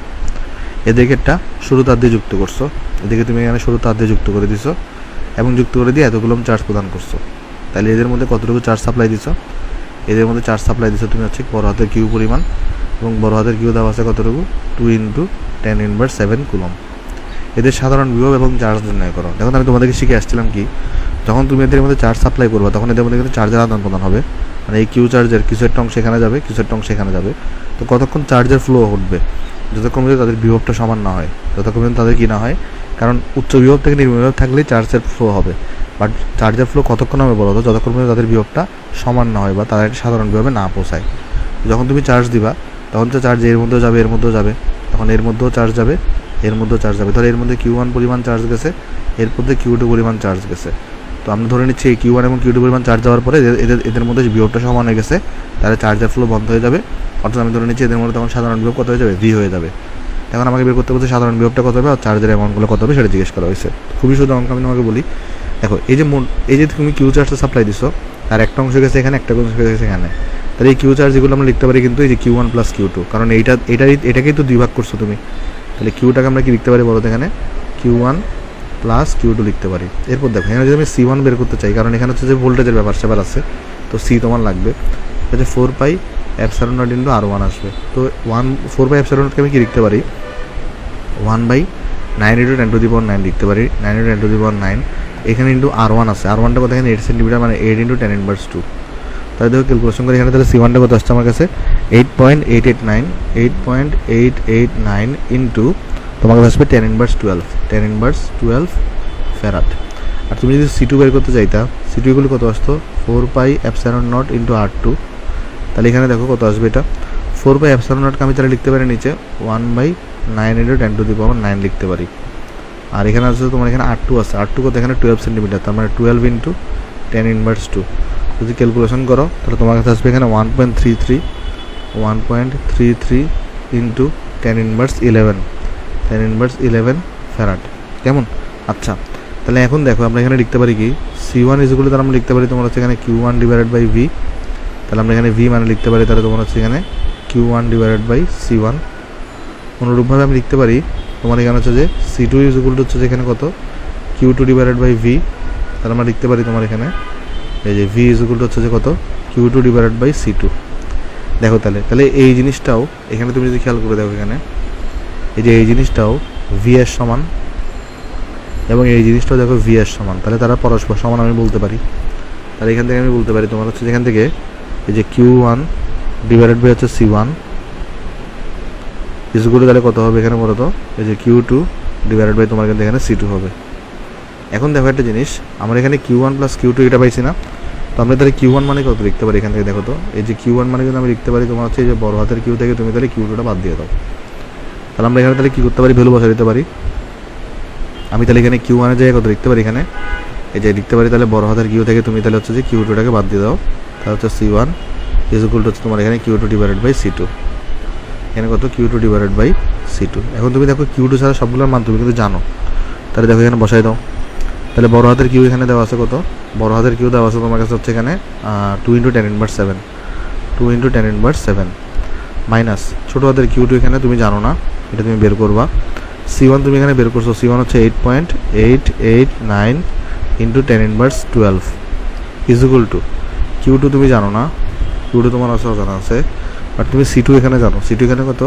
এদিকে একটা সরু তার দিয়ে যুক্ত করছো, এদিকে তুমি এখানে সরু তার দিয়ে যুক্ত করে দিছো এবং যুক্ত করে দিয়ে এতগুলো চার্জ প্রদান করছো। তাহলে এদের মধ্যে কতটুকু চার্জ সাপ্লাই দিছো? এদের মধ্যে চার্জ সাপ্লাই দিছো তুমি হচ্ছে বড় হাতের কিউ পরিমাণ, এবং বড় হাতের কিউ দেওয়া আছে কতটুকু? 2 ইন্টু 10 ইনভার্স 7 কুলম। এদের সাধারণ বিভব এবং চার্জ নির্ণয় করো। দেখুন আমি তোমাদেরকে শিখে আসছিলাম কি, যখন তুমি এদের মধ্যে চার্জ সাপ্লাই করবে তখন এদের মধ্যে কিন্তু চার্জের আদান প্রদান হবে, মানে এই কিউ চার্জের কিছু একটা অংশ এখানে যাবে, কিছু একটা অংশ এখানে যাবে। তো কতক্ষণ চার্জের ফ্লো ঘটবে? যতক্ষণ পর্যন্ত তাদের বিভবটা সমান না হয়, যতক্ষণ পর্যন্ত তাদের কী না হয়, কারণ উচ্চ বিভব থেকে নিম্ন বিভব থাকলেই চার্জের ফ্লো হবে, বাট চার্জের ফ্লো কতক্ষণ হবে বলো তো? যতক্ষণ পর্যন্ত তাদের বিভবটা সমান না হয় বা তাদের একটা সাধারণ বিভবে না পৌঁছায়। যখন তুমি চার্জ দিবা তখন তো চার্জ এর মধ্যেও যাবে, এর মধ্যেও যাবে, তখন এর মধ্যেও চার্জ যাবে, এর মধ্যেও চার্জ যাবে। ধরো এর মধ্যে Q1 পরিমাণ চার্জ গেছে, এর মধ্যে Q2 পরিমাণ চার্জ গেছে। তো আমরা ধরে নিচ্ছি এই Q1 এবং Q2 পরিমাণ চার্জ যাওয়ার পরে এদের মধ্যে বিভবটা সমান হয়ে গেছে, তাহলে চার্জের ফ্লো বন্ধ হয়ে যাবে। অর্থাৎ আমি ধরে নিচ্ছি এদের মধ্যে তখন সাধারণ বিভব কত হয়ে যাবে? V হয়ে যাবে। এখন আমাকে বের করতে বলছে সাধারণ বিভবটা কত হবে আর চার্জের অ্যামাউন্টগুলো কত হবে সেটা জিজ্ঞেস করা হয়েছে। খুবই শুধু অঙ্ক আমি তোমাকে বলি। দেখো এই যে তুমি কিউ চার্জটা সাপ্লাই দিছো, তার একটা অংশ গেছে এখানে, একটা অংশ গেছে এখানে। তাহলে এই কিউ চার্জ এগুলো আমরা লিখতে পারি কিন্তু এই যে Q1 প্লাস Q2, কারণ এটাকেই তো দুই ভাগ করছো তুমি। তাহলে কিউটাকে আমরা কি লিখতে পারি বলো তো? এখানে Q1 প্লাস Q2 লিখতে পারি। এরপর দেখো এখানে যদি আমি C1 বের করতে চাই, কারণ এখানে হচ্ছে যে ভোল্টেজের ব্যাপার আছে, তো সি তোমার লাগবে হচ্ছে 4 pi epsilon not into R1 আসবে। তো 4 এপসাইলন নটকে আমি কি লিখতে পারি, 1/9 ইন্টু 10⁹9 লিখতে পারি, 9 ইন্টু 10⁹9 এখানে ইন্টু R1 আছে, R1টা কত এখানে 8 সেন্টিমিটার, মানে 8 ইন্টু 10 ইনভার্স 2। তাহলে দেখো ক্যালকুলেশন করে এখানে তাহলে C1টা কত আসছে আমার কাছে 8.889 ইন্টু তোমার কাছে আসবে 10 ইনভার্স 12 ফ্যারাড। আর তুমি যদি C2 বের করতে চাইতা, C2 এগুলো কত আসতো 4 এপসাইলন নট ইন্টু R2। তাহলে এখানে দেখো কত আসবে, এটা 4 এপসাইলন নটকে আমি তাহলে লিখতে পারি নিচে 1/9 ইন্টু 10⁹9 লিখতে পারি। আর এখানে আছে তোমার এখানে R2 আছে, R2 কত এখানে 12 সেন্টিমিটার, তার মানে 12 ইন্টু 10 ইনভার্স 2। যদি ক্যালকুলেশন করো তাহলে তোমার কাছে আসবে এখানে 1.33 ইন্টু 10 ইনভার্স 11 ফ্যারাড। কেমন? আচ্ছা, তাহলে এখন দেখো আমরা এখানে লিখতে পারি কি C1 ইজুগুলো তাহলে আমরা লিখতে পারি তোমার হচ্ছে এখানে Q1 ডিভাইডেড বাই V। তাহলে আমরা এখানে V মানে লিখতে পারি তাহলে তোমার হচ্ছে এখানে Q1 ডিভাইডেড বাই C1। অনুরূপভাবে আমি লিখতে পারি তোমার এখানে হচ্ছে যে C2 ইজুগুলো হচ্ছে যে এখানে কত Q2 ডিভাইডেড বাই V। তাহলে আমরা লিখতে পারি তোমার এখানে এই যে V ইজুগুলো হচ্ছে যে কত Q2 ডিভাইডেড বাই C2। দেখো তাহলে এই জিনিসটাও এখানে তুমি যদি খেয়াল করে দেখো এখানে এই যে এই জিনিসটাও V এর সমান এবং এই জিনিসটাও দেখো V এর সমান, তাহলে তারা পরস্পর সমান আমি বলতে পারি। তাহলে এখান থেকে আমি বলতে পারি তোমার হচ্ছে যেখান থেকে এই যে Q1 ডিভাইডেড বাই হচ্ছে C1 ইজগুলো তাহলে কত হবে এখানে বলো তো এই যে Q2 ডিভাইডেড বাই তোমার কিন্তু এখানে C2 হবে। এখন দেখো একটা জিনিস, আমরা এখানে Q1 প্লাস Q2 এটা পাইছি না, তো আমরা তাহলে Q1 মানে কত লিখতে পারি এখান থেকে দেখো তো এই যে Q1 মানে কিন্তু আমি লিখতে পারি তোমার হচ্ছে এই যে বড় হাতের Q থেকে তুমি তাহলে Q2টা বাদ দিয়ে দাও। তাহলে আমরা এখানে তাহলে কী করতে পারি, ভ্যালু বসা দিতে পারি। আমি তাহলে এখানে Q1 এর জায়গায় কত লিখতে পারি এখানে এই যে লিখতে পারি তাহলে বড় হাতের Q থেকে তুমি তাহলে হচ্ছে যে Q2টাকে বাদ দিয়ে দাও, তাহলে হচ্ছে C1 ইজ ইকুয়াল টু হচ্ছে তোমার এখানে Q2 ডিভাইডেড বাই C2। এখানে কত Q2 ডিভাইডেড বাই C2। এখন তুমি দেখো Q2 ছাড়া সবগুলোর মান তুমি কিন্তু জানো, তাহলে দেখো এখানে বসাই দাও। তাহলে বড় হাতের Q এখানে দেওয়া আছে কত, বড় হাতের Q দেওয়া আছে তোমার কাছে হচ্ছে এখানে 2 ইন্টু 10 ইনভার্স 7 মাইনাস ছোটো হাতের Q2 এখানে তুমি জানো না, এটা তুমি বের করবা। C1 তুমি এখানে বের করছো, C1 হচ্ছে 8.889 into 10 inverse 12 is equal two Q2 তুমি জানো না, Q2 তোমার আছে অজানা আছে, বাট তুমি C2 এখানে জানো, C2 এখানে কত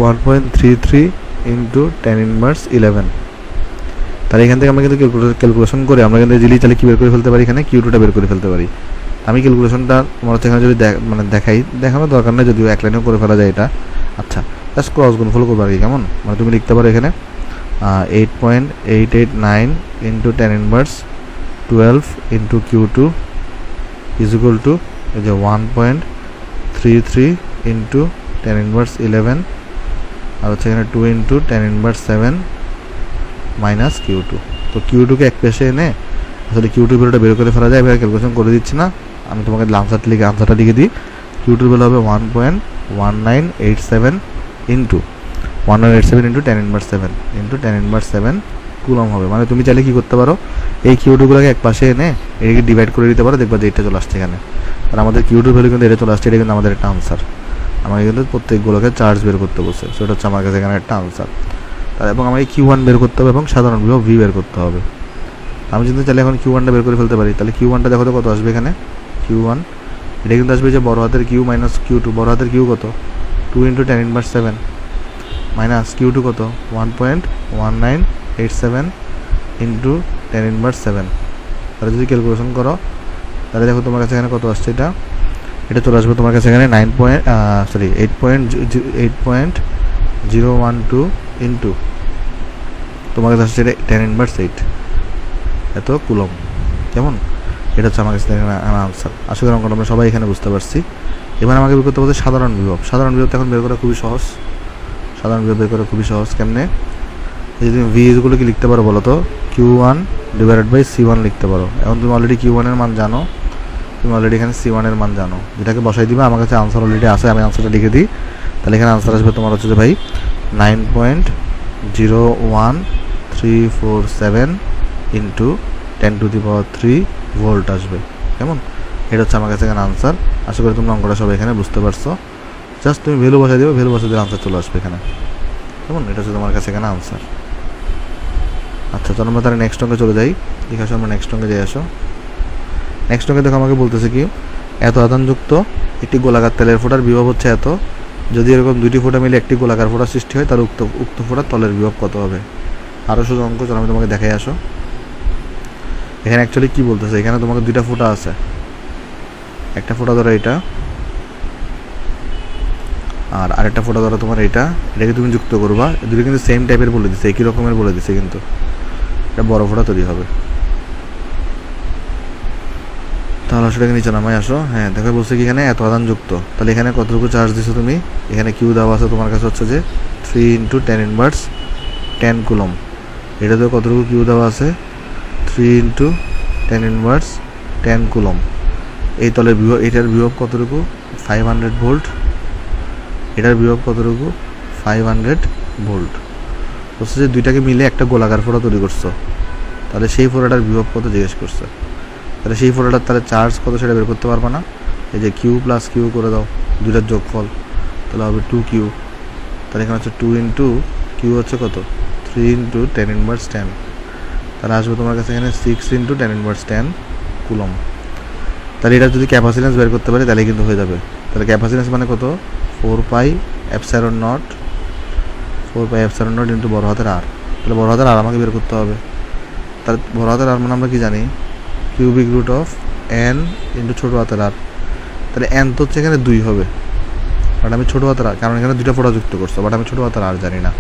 1.33 ইন্টু 10 ইনভার্স 11। তাহলে এখান থেকে আমরা কিন্তু ক্যালকুলেশন করে আমরা কিন্তু ইজিলি তাহলে কী বের করে ফেলতে পারি এখানে Q2টা বের করে ফেলতে পারি। আমি ক্যালকুলেশনটা তোমার হচ্ছে এখানে যদি দেখানোর দরকার নেই, যদিও এক লাইনেও করে ফেলা যায় এটা। আচ্ছা, জাস্ট ক্রস গুণফল করবো আর কি, কেমন? মানে তুমি লিখতে পারো এখানে 8.889 into 10 inverse 12 into Q2 is equal two এই যে 1.33 ইন্টু 10 ইনভার্স 11 আর হচ্ছে এখানে 2 ইন্টু 10 ইনভার্স 7 মাইনাস Q2। তো Q2কে এক পেশে এনে আসলে Q2 ভ্যালুটা বের করে ফেলা যায়। এবার ক্যালকুলেশন করে দিচ্ছি না, আমি তোমাকে আনসারটা লিখে দিই। Q2 ভ্যালু হবে 1.1987 ইন্টু 10 ইনভার্স 7 কুলম হবে। মানে তুমি চাইলে কী করতে পারো, এই Q2গুলোকে এক পাশে এনে এটাকে ডিভাইড করে দিতে পারো, দেখবা যে এটা চলে আসছে এখানে। আর আমাদের Q2 ভ্যালু কিন্তু এটা চলে আসছে, এটা কিন্তু আমাদের একটা আনসার। আমাকে কিন্তু প্রত্যেকগুলোকে চার্জ বের করতে বলছে, সেটা হচ্ছে আমার কাছে এখানে একটা আনসার। এবং আমাকে Q1 বের করতে হবে এবং সাধারণ বিভব V বের করতে হবে। আমি যদি চাইলে এখন Q1টা বের করে ফেলতে পারি, তাহলে Q1টা দেখো তো কত আসবে এখানে Q1 এটা কিন্তু আসবে যে বড় হাতের Q মাইনাস Q2। বড় হাতের Q কত 2 ইন্টু 10 ইনভার্স 7 মাইনাস Q2 কত 1.1987 ইন্টু 10 ইনভার্স 7। তাহলে যদি ক্যালকুলেশন করো তাহলে দেখো তোমার কাছে এখানে কত আসছে, এটা চলে আসবে তোমার কাছে এখানে 8.012 ইন্টু তোমার কাছে আসছে 10 ইনভার্স 8 এত কুলম। কেমন? এটা হচ্ছে আমার কাছে আনসার। আশা করি অঙ্কটা আমরা সবাই এখানে বুঝতে পারছি। এবার আমাকে বের করতে বলতে সাধারণ বিভব। সাধারণ বিভব এখন বের করা খুবই সহজ। কেমনে? এই যদি V ইজগুলো কি লিখতে পারো বলো তো Q1 ডিভাইডেড বাই C1 লিখতে পারো। এখন তুমি অলরেডি Q1 এর মান জানো, তুমি অলরেডি এখানে C1 এর মান জানো, যেটাকে বসাই দিবে। আমার কাছে আনসার অলরেডি আছে, আমি আনসারটা লিখে দিই। তাহলে এখানে আনসার আসবে তোমার হচ্ছে যে ভাই 9.01347 ইন্টু 10⁻³ ভোল্ট আসবে। কেমন? এটা হচ্ছে আমার কাছে এখানে আনসার। আশা করি তোমরা অঙ্কটা সবাই এখানে বুঝতে পারছো। জাস্ট তুমি ভ্যালু বসাই দেবে, ভ্যালু বসাই দিলে আনসার চলে আসবে এখানে। কেমন? এটা হচ্ছে তোমার কাছে এখানে আনসার। আচ্ছা, চলো আমরা তাহলে নেক্সট অঙ্কে চলে যাই। দেখে আসো, আমরা নেক্সট অঙ্কে যাই। আসো, নেক্সট অঙ্কে দেখো আমাকে বলতেছে কি এত আধানযুক্ত একটি গোলাকার তেলের ফোঁটার বিভব হচ্ছে এত, যদি এরকম দুইটি ফোঁটা মিলে একটি গোলাকার ফোঁটা সৃষ্টি হয় তার উক্ত ফোঁটার তলের বিভব কত হবে। আরও শুধু অঙ্ক, চলো আমি তোমাকে দেখাই আসো। এখানে অ্যাকচুয়ালি কী বলতেছে, এখানে তোমাকে দুইটা ফোঁটা আছে, একটা ফোঁটা ধরো এটা, আর আরেকটা ফোঁটা ধরো তোমার এটাকে তুমি যুক্ত করবা। দুটো কিন্তু সেম টাইপের বলে দিচ্ছে, একই রকমের বলে দিচ্ছে, কিন্তু এটা বড় ফোঁটা তৈরি হবে। তাহলে সেটাকে নিচে নামাই আসো। হ্যাঁ দেখো বলছে কি এখানে এত আধানযুক্ত, তাহলে এখানে কতটুকু চার্জ দিছো তুমি, এখানে কিউ দেওয়া আছে তোমার কাছে হচ্ছে যে 3 × 10⁻10 কুলম। এটাতেও কতটুকু কিউ দেওয়া আছে, 3 × 10⁻10 কুলম। এই তলের বিভব, এটার বিভব কতটুকু, 500 ভোল্ট। এটার বিভব কতটুকু, 500 ভোল্ট। বলছে যে দুইটাকে মিলে একটা গোলাকার ফোঁটা তৈরি করছো, তাহলে সেই ফোঁটাটার বিভব কত জিজ্ঞেস করছে। তাহলে সেই ফোঁটাটার তাহলে চার্জ কত সেটা বের করতে পারবা না। এই যে কিউ প্লাস কিউ করে দাও, দুইটার যোগফল, তাহলে হবে 2Q। তাহলে এখানে হচ্ছে 2 × কিউ হচ্ছে কত, 3 × 10⁻10। তাহলে আসবে তোমার কাছে এখানে 6 × 10⁻10 কুলম। তাহলে এটা যদি ক্যাপাসিটেন্স বের করতে পারি তাহলে কিন্তু হয়ে যাবে। তাহলে ক্যাপাসিটেন্স মানে কত, 4πε0 ইন্টু বড় হাতের আর। তাহলে বড় হাতের আর আমাকে বের করতে হবে। তাহলে বড় হাতের আর মানে আমরা কি জানি, cubic root of n into ছোটো হাতের আর। তাহলে n তো হচ্ছে এখানে 2 হবে, বাট আমি ছোটো হাতের আর, কারণ এখানে দুটো ফোঁটা যুক্ত করছো, বাট আমি ছোটো হাতের আর জানি না।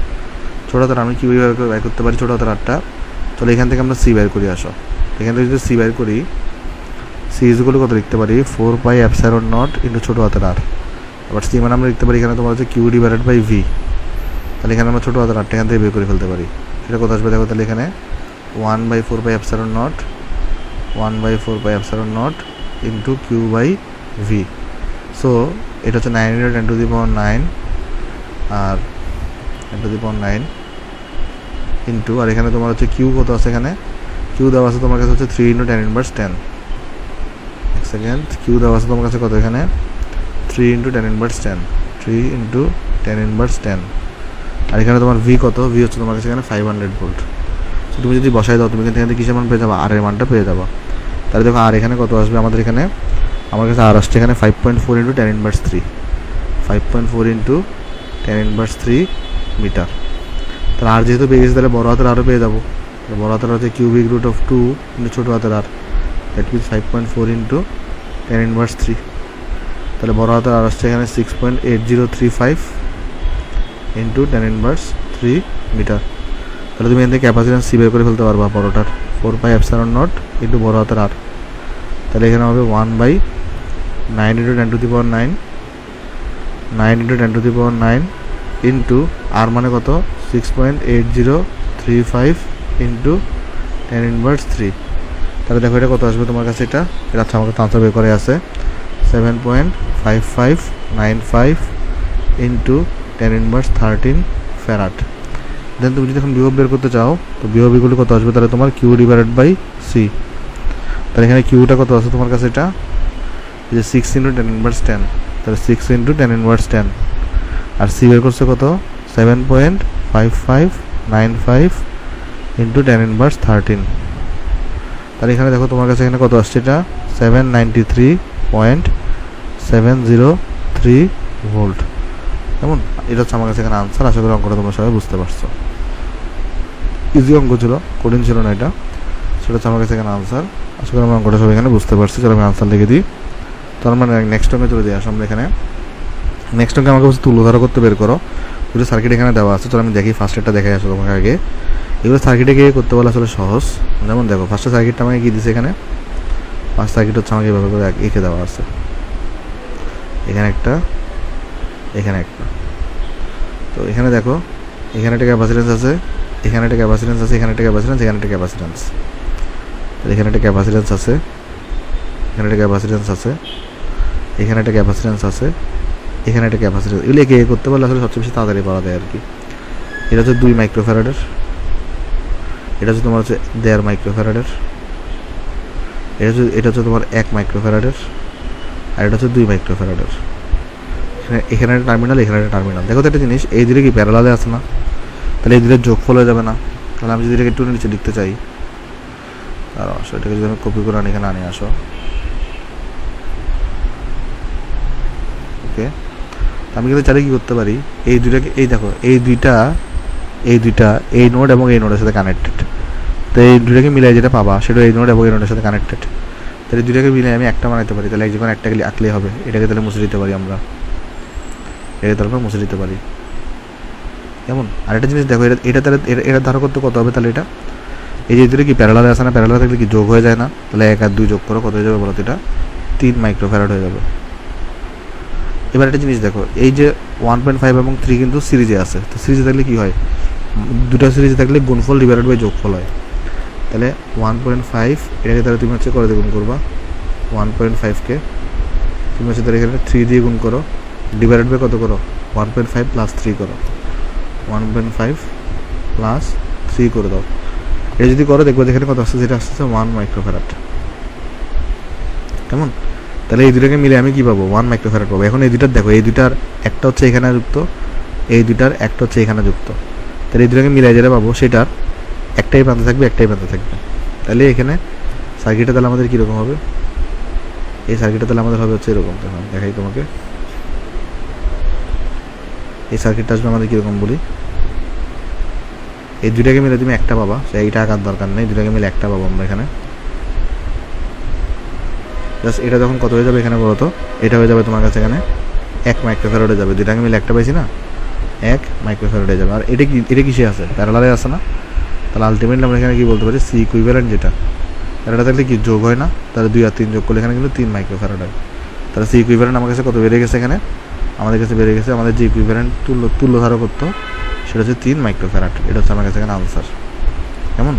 ছোটো হাতের আমি কীভাবে বের করতে পারি ছোটো হাতের আরটা, তাহলে এখান থেকে আমরা সি বের করি আসো। এখান থেকে যদি সি বের করি, সি ইজগুলো কত লিখতে পারি, 4πε0 ইন্টু ছোটো হাতের আর। আবার সি মানে আমরা লিখতে পারি এখানে তোমার হচ্ছে Q/V। তাহলে এখানে আমরা ছোটো হাতের আরটা এখান থেকে বের করে ফেলতে পারি। এটা কত আসবে দেখো, তাহলে এখানে 1/4πε0 ইন্টু Q/V। সো এটা হচ্ছে 9×10⁹ আর 10⁹ ইন্টু, আর এখানে তোমার হচ্ছে কিউ কত আছে, এখানে কিউ দেওয়া আছে তোমার কাছে হচ্ছে 3 × 10⁻10। এক সেকেন্ড, কিউ দেওয়া আছে তোমার কাছে কত, এখানে 3 × 10⁻10, 3 × 10⁻10। আর এখানে তোমার ভি কত, ভি হচ্ছে তোমার কাছে এখানে 500 ভোল্ট। সো তুমি যদি বসাই দাও তুমি কিন্তু এখানে কিসের মান পেয়ে যাবা, আর এর মানটা পেয়ে যাবা। তাহলে দেখো আর এখানে কত আসবে আমাদের, এখানে আমার কাছে আর আসছে এখানে 5.4 × 10⁻3, 5.4 × 10⁻3 মিটার। তাহলে আর যেহেতু পেয়ে গেছি তাহলে বড় হাতের আরও পেয়ে যাবো। বড় হাতের হচ্ছে কিউবিক রুট অফ 2 ইন্টু ছোটো হাতের আর, দ্যাট মিনস 5.4 × 10⁻3। তাহলে বড় হাতের আর আসছে এখানে 6.8035 ইন্টু 10⁻3 মিটার। তাহলে তুমি এখান থেকে ক্যাপাসিটেন্স সি বের করে ফেলতে পারবা বড়টার, 4πε0 ইন্টু বড় হাতের আর। তাহলে এখানে হবে 1/9 × 10⁹ 9 × 10⁹ ইন্টু আর মানে কত, 6.8035 ইন্টু 10⁻3। তাহলে দেখো এটা কত আসবে তোমার কাছে, এটা আচ্ছা আমার কাছে আনসার বের করে আছে 7.5595 ইন্টু 10⁻13 ফ্যারাড। দেন তুমি যদি এখন বিভব বের করতে চাও তো বিভবগুলো কত আসবে, তাহলে তোমার Q/C। তাহলে এখানে কিউটা কত আছে তোমার কাছে, এটা যে 6 × 10⁻10, তাহলে 6 × 10⁻10। আর সি বের করছে কত, 7.5595 ইন্টু 10⁻13। তাহলে এখানে দেখো তোমার কাছে এখানে কত আসছে, এটা 793.703 ভোল্ট। কেমন, এটা হচ্ছে আমার কাছে এখানে আনসার। আশা করি অঙ্কটা তোমরা সবাই বুঝতে পারছো। ইজি অঙ্ক ছিল, কঠিন ছিল না এটা, সেটা হচ্ছে আমার কাছে এখানে আনসার। আশা করি আমরা অঙ্কটা সবাই এখানে বুঝতে পারছি। চলো আমি আনসার লিখে দিই। তো আমরা নেক্সট অঙ্কে চলে যাই। আসো আমরা এখানে নেক্সট অঙ্কে আমাকে বলছে তুলোধারা করতে বের করো। দুটো সার্কিট এখানে দেওয়া আছে। চলো আমি দেখি ফার্স্ট একটা দেখে আসো তোমাকে আগে। এগুলো সার্কিটে গিয়ে করতে বলা আসলে সহজ। যেমন দেখো ফার্স্ট সার্কিটটা আমাকে কী দিচ্ছে, এখানে ফার্স্ট সার্কিট হচ্ছে আমাকে এভাবে করে এঁকে দেওয়া আছে, এখানে একটা, এখানে একটা। তো এখানে দেখো এখানে একটা ক্যাপাসিটেন্স আছে, এখানে একটা ক্যাপাসিটেন্স আছে, এখানে একটা ক্যাপাসিটেন্স, এখানে একটা ক্যাপাসিটেন্স। এখানে একটা ক্যাপাসিটেন্স আছে, এখানে একটা ক্যাপাসিটেন্স আছে, এখানে একটা ক্যাপাসিটেন্স আছে, এখানে একটা ক্যাপাসিটেন্স। এগুলো একে করতে পারলে আসলে সবচেয়ে বেশি তাড়াতাড়ি পাওয়া যায় আর কি। এটা হচ্ছে 2 মাইক্রোফ্যারাডের, এটা হচ্ছে তোমার হচ্ছে 1.5 মাইক্রোফ্যারাডের, এটা হচ্ছে তোমার 1 মাইক্রোফ্যারাডের, আর এটা হচ্ছে 2 মাইক্রোফ্যারাডের। এখানে একটা টার্মিনাল, এখানে একটা টার্মিনাল। দেখো তো একটা জিনিস, এই দুটো কি প্যারালালে আছে না, তাহলে এই দুটোর যোগফল হয়ে যাবে না। তাহলে আমি যদি এটাকে একটু নিচে লিখতে চাই, আর আসো এটাকে যদি আমি কপি করে আনি, এখানে আনি আসো, ওকে, আমি কিন্তু চাইলে কী করতে পারি, এই দুইটাকে, এই দেখো এই দুইটা এই নোড এবং এই নোডের সাথে কানেক্টেড, তো এই দুইটাকে মিলাই যেটা পাবা সেটা এই নোড এবং এই নোডের সাথে কানেক্টেড, তাহলে দুইটাকে মিলে আমি একটা বানাতে পারি, তাহলে যখন একটাকে আঁকলেই হবে, এটাকে তাহলে মুছে দিতে পারি আমরা, এটাকে তারপর মুছে দিতে পারি। কেমন? আরেকটা জিনিস দেখো, এটা তাহলে এটা ধারণ করতে কত হবে, তাহলে এটা এই যে দুটো কি প্যারালালে আসে না, প্যারালালে থাকলে কি যোগ হয়ে যায় না, তাহলে 1 আর 2 যোগ করো কত হয়ে যাবে বলো তো, এটা 3 মাইক্রোফ্যারাড হয়ে যাবে। এবার একটা জিনিস দেখো, এই যে 1.5 এবং 3 কিন্তু সিরিজে আছে, তো সিরিজে থাকলে কি হয়, দুটো সিরিজে থাকলে গুণফল ডিভাইডেড বাই যোগফল হয়, তাহলে 1.5 এটাকে তাহলে তুমি হচ্ছে করে দিয়ে গুণ করবা, 1.5কে তুমি হচ্ছে তাহলে এখানে 3 দিয়ে গুণ করো, ডিভাইডেড বাই কত করো, 1.5 প্লাস 3 করো, 1.5 প্লাস 3 করে দাও, এটা যদি করো দেখবো যেখানে কত আসছে, যেটা আসছে 1 মাইক্রোফ্যারাড। কেমন? তাহলে এই দুটাকে মিলে আমি কী পাবো, 1 মাইক্রোফ্যারাড পাবো। এখন এই দুটার দেখো, এই দুটার একটা হচ্ছে এখানে যুক্ত, এই দুটার একটা হচ্ছে এখানে যুক্ত, তাহলে এই দুটাকে মিলাই যেটা পাবো সেটার একটাই প্রান্ত থাকবে, একটাই প্রান্ত থাকবে, তাহলে এখানে সার্কিটটা তাহলে আমাদের কীরকম হবে, এই সার্কিটটা তাহলে আমাদের হবে হচ্ছে এরকম, দেখো দেখাই তোমাকে, এই সার্কিটটা আসবে আমাদের কীরকম বলি, এই দুটাকে মিলে তুমি একটা পাবা, এইটা আঁকার দরকার নেই, দুটাকে মিলে একটা পাবো আমরা এখানে। জাস্ট এটা যখন কত হয়ে যাবে এখানে বলো তো, এটা হয়ে যাবে তোমার কাছে এখানে 1 মাইক্রোফ্যারাড হয়ে যাবে, দুটাকে মিলে একটা পাইছি না, 1 মাইক্রোফ্যারাড হয়ে যাবে। আর এটা কিসে আছে, প্যারালালে আছে না, তাহলে আলটিমেটলি আমরা এখানে কী বলতে পারি, সি ইকুইভ্যালেন্ট যেটা, তাহলে এটা থাকলে কি যোগ হয় না, তাহলে 2 আর 3 যোগ করলে এখানে কিন্তু 3 মাইক্রোফ্যারাড হয়, তাহলে সি ইকুইভ্যালেন্ট আমার কাছে কত বেড়ে গেছে, এখানে আমাদের কাছে বেড়ে গেছে, আমাদের যে ইকুইভ্যালেন্ট তুল্য ধারক করতো সেটা হচ্ছে 3 মাইক্রোফ্যারাড, এটা হচ্ছে আমার কাছে এখানে আনসার। কেমন?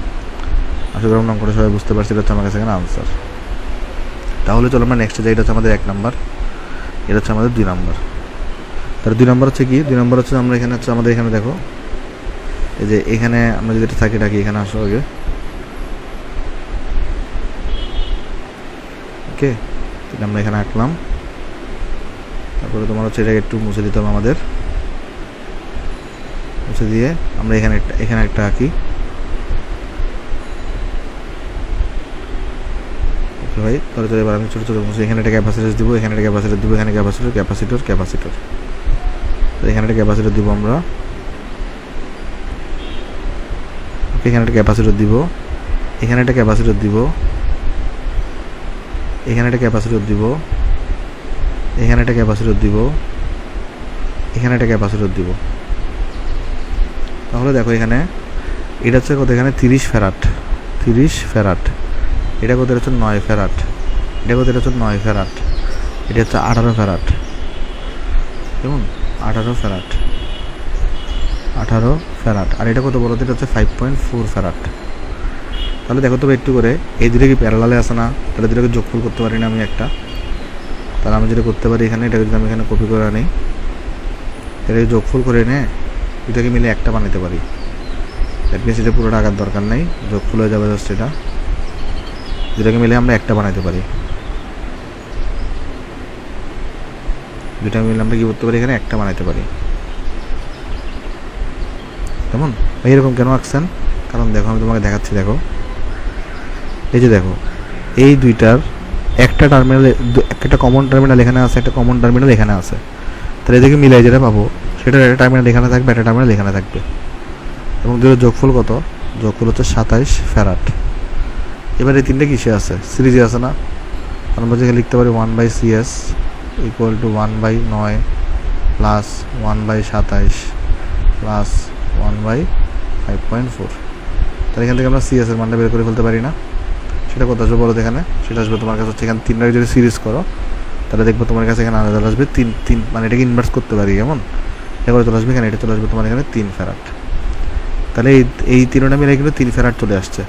আশা করি নাম করে সবাই বুঝতে পারছি, এটা হচ্ছে আমার কাছে এখানে আনসার। তাহলে চলো আমরা নেক্সটে যাই, এটা হচ্ছে আমাদের 1 নাম্বার, এটা হচ্ছে আমাদের 2 নাম্বার। তাহলে 2 নাম্বার হচ্ছে কি, 2 নাম্বার হচ্ছে আমরা এখানে হচ্ছে আমাদের এখানে দেখো, এই যে এখানে আমরা যদি এটা থাকি ডাকি, এখানে আসো আগে, ওকে, আমরা এখানে আঁকলাম, তারপরে তোমার হচ্ছে এটাকে একটু মুছে দিতে হবে আমাদের, মুছে দিয়ে আমরা এখানে একটা আঁকি, ওকে ভাই, তাহলে তো এবার আমি ছোটো ছোটো মুছে, এখানে একটা ক্যাপাসিটর দিব, এখানে একটা ক্যাপাসিটর দিব, এখানে ক্যাপাসিটর, তো এখানে একটা ক্যাপাসিটর দিব আমরা, ওকে, এখানে একটা ক্যাপাসিটর দিব, এখানে একটা ক্যাপাসিটর দিব, এখানে একটা ক্যাপাসিটর দিব, এখানে একটা ক্যাপাসিটর দিব, এখানে একটা ক্যাপাসিটর দিব। তাহলে দেখো এখানে এটা হচ্ছে কত, এখানে 30 ফ্যারাড, এটা কত হচ্ছে 9 ফ্যারাড, এটা কত হচ্ছে 9 ফ্যারাড, এটা হচ্ছে 18 ফ্যারাড, কেমন, 18 ফ্যারাড, আর এটা কত বলো, এটা হচ্ছে 5.4 ফ্যারাড। তাহলে দেখো তবে একটু করে, এই দুটো কি প্যারালালে আসে না, তাহলে দুটোকে যোগফল করতে পারি না আমি একটা, তাহলে আমি যেটা করতে পারি এখানে, এটাকে যদি আমি এখানে কপি করে আনি, এটাকে যোগফল করে এনে দুটাকে মিলে একটা বানাতে পারি, দ্যাট মিনস এটা পুরোটা আঁকার দরকার নেই, যোগফল হয়ে যাবে জাস্ট, এটা দুটাকে মিলে আমরা একটা বানাতে পারি, দুটাকে মিলে আমরা কী করতে পারি, এখানে একটা বানাতে পারি। কেমন? এইরকম কেন আঁকছেন, কারণ দেখো আমি তোমাকে দেখাচ্ছি, দেখো এই যে দেখো, এই দুইটার একটা টার্মিনাল, একটা কমন টার্মিনাল এখানে আছে, একটা কমন টার্মিনাল এখানে আছে, তাহলে এদিকে মিলাই যেটা পাবো সেটার একটা টার্মিনাল এখানে থাকবে, একটা টার্মিনাল এখানে থাকবে, এবং দুটোর যোগফল কত, যোগফল হচ্ছে 27 ফ্যারাড। এবার এই তিনটে কিসে আছে, সিরিজে আছে না, আমরা যেখানে লিখতে পারি 1/CS equal to 1/9 plus 1/27 plus 1/5.4, তাহলে এখান থেকে আমরা CS এর মানটা বের করে ফেলতে পারি না, সেটা কত আসবে বলো এখানে, সেটা আসবে তোমার কাছে হচ্ছে এখানে 3টাকে যদি সিরিজ করো তাহলে দেখবো তোমার কাছে এখানে আলাদা আসবে 3 মানে এটাকে ইনভার্স করতে পারি, কেমন, এটা করে চলে আসবে এখানে, এটা চলে আসবে তোমার এখানে 3 ফ্যারাড, তাহলে এই তিনটা মিলে কিন্তু 3 ফ্যারাড চলে আসছে,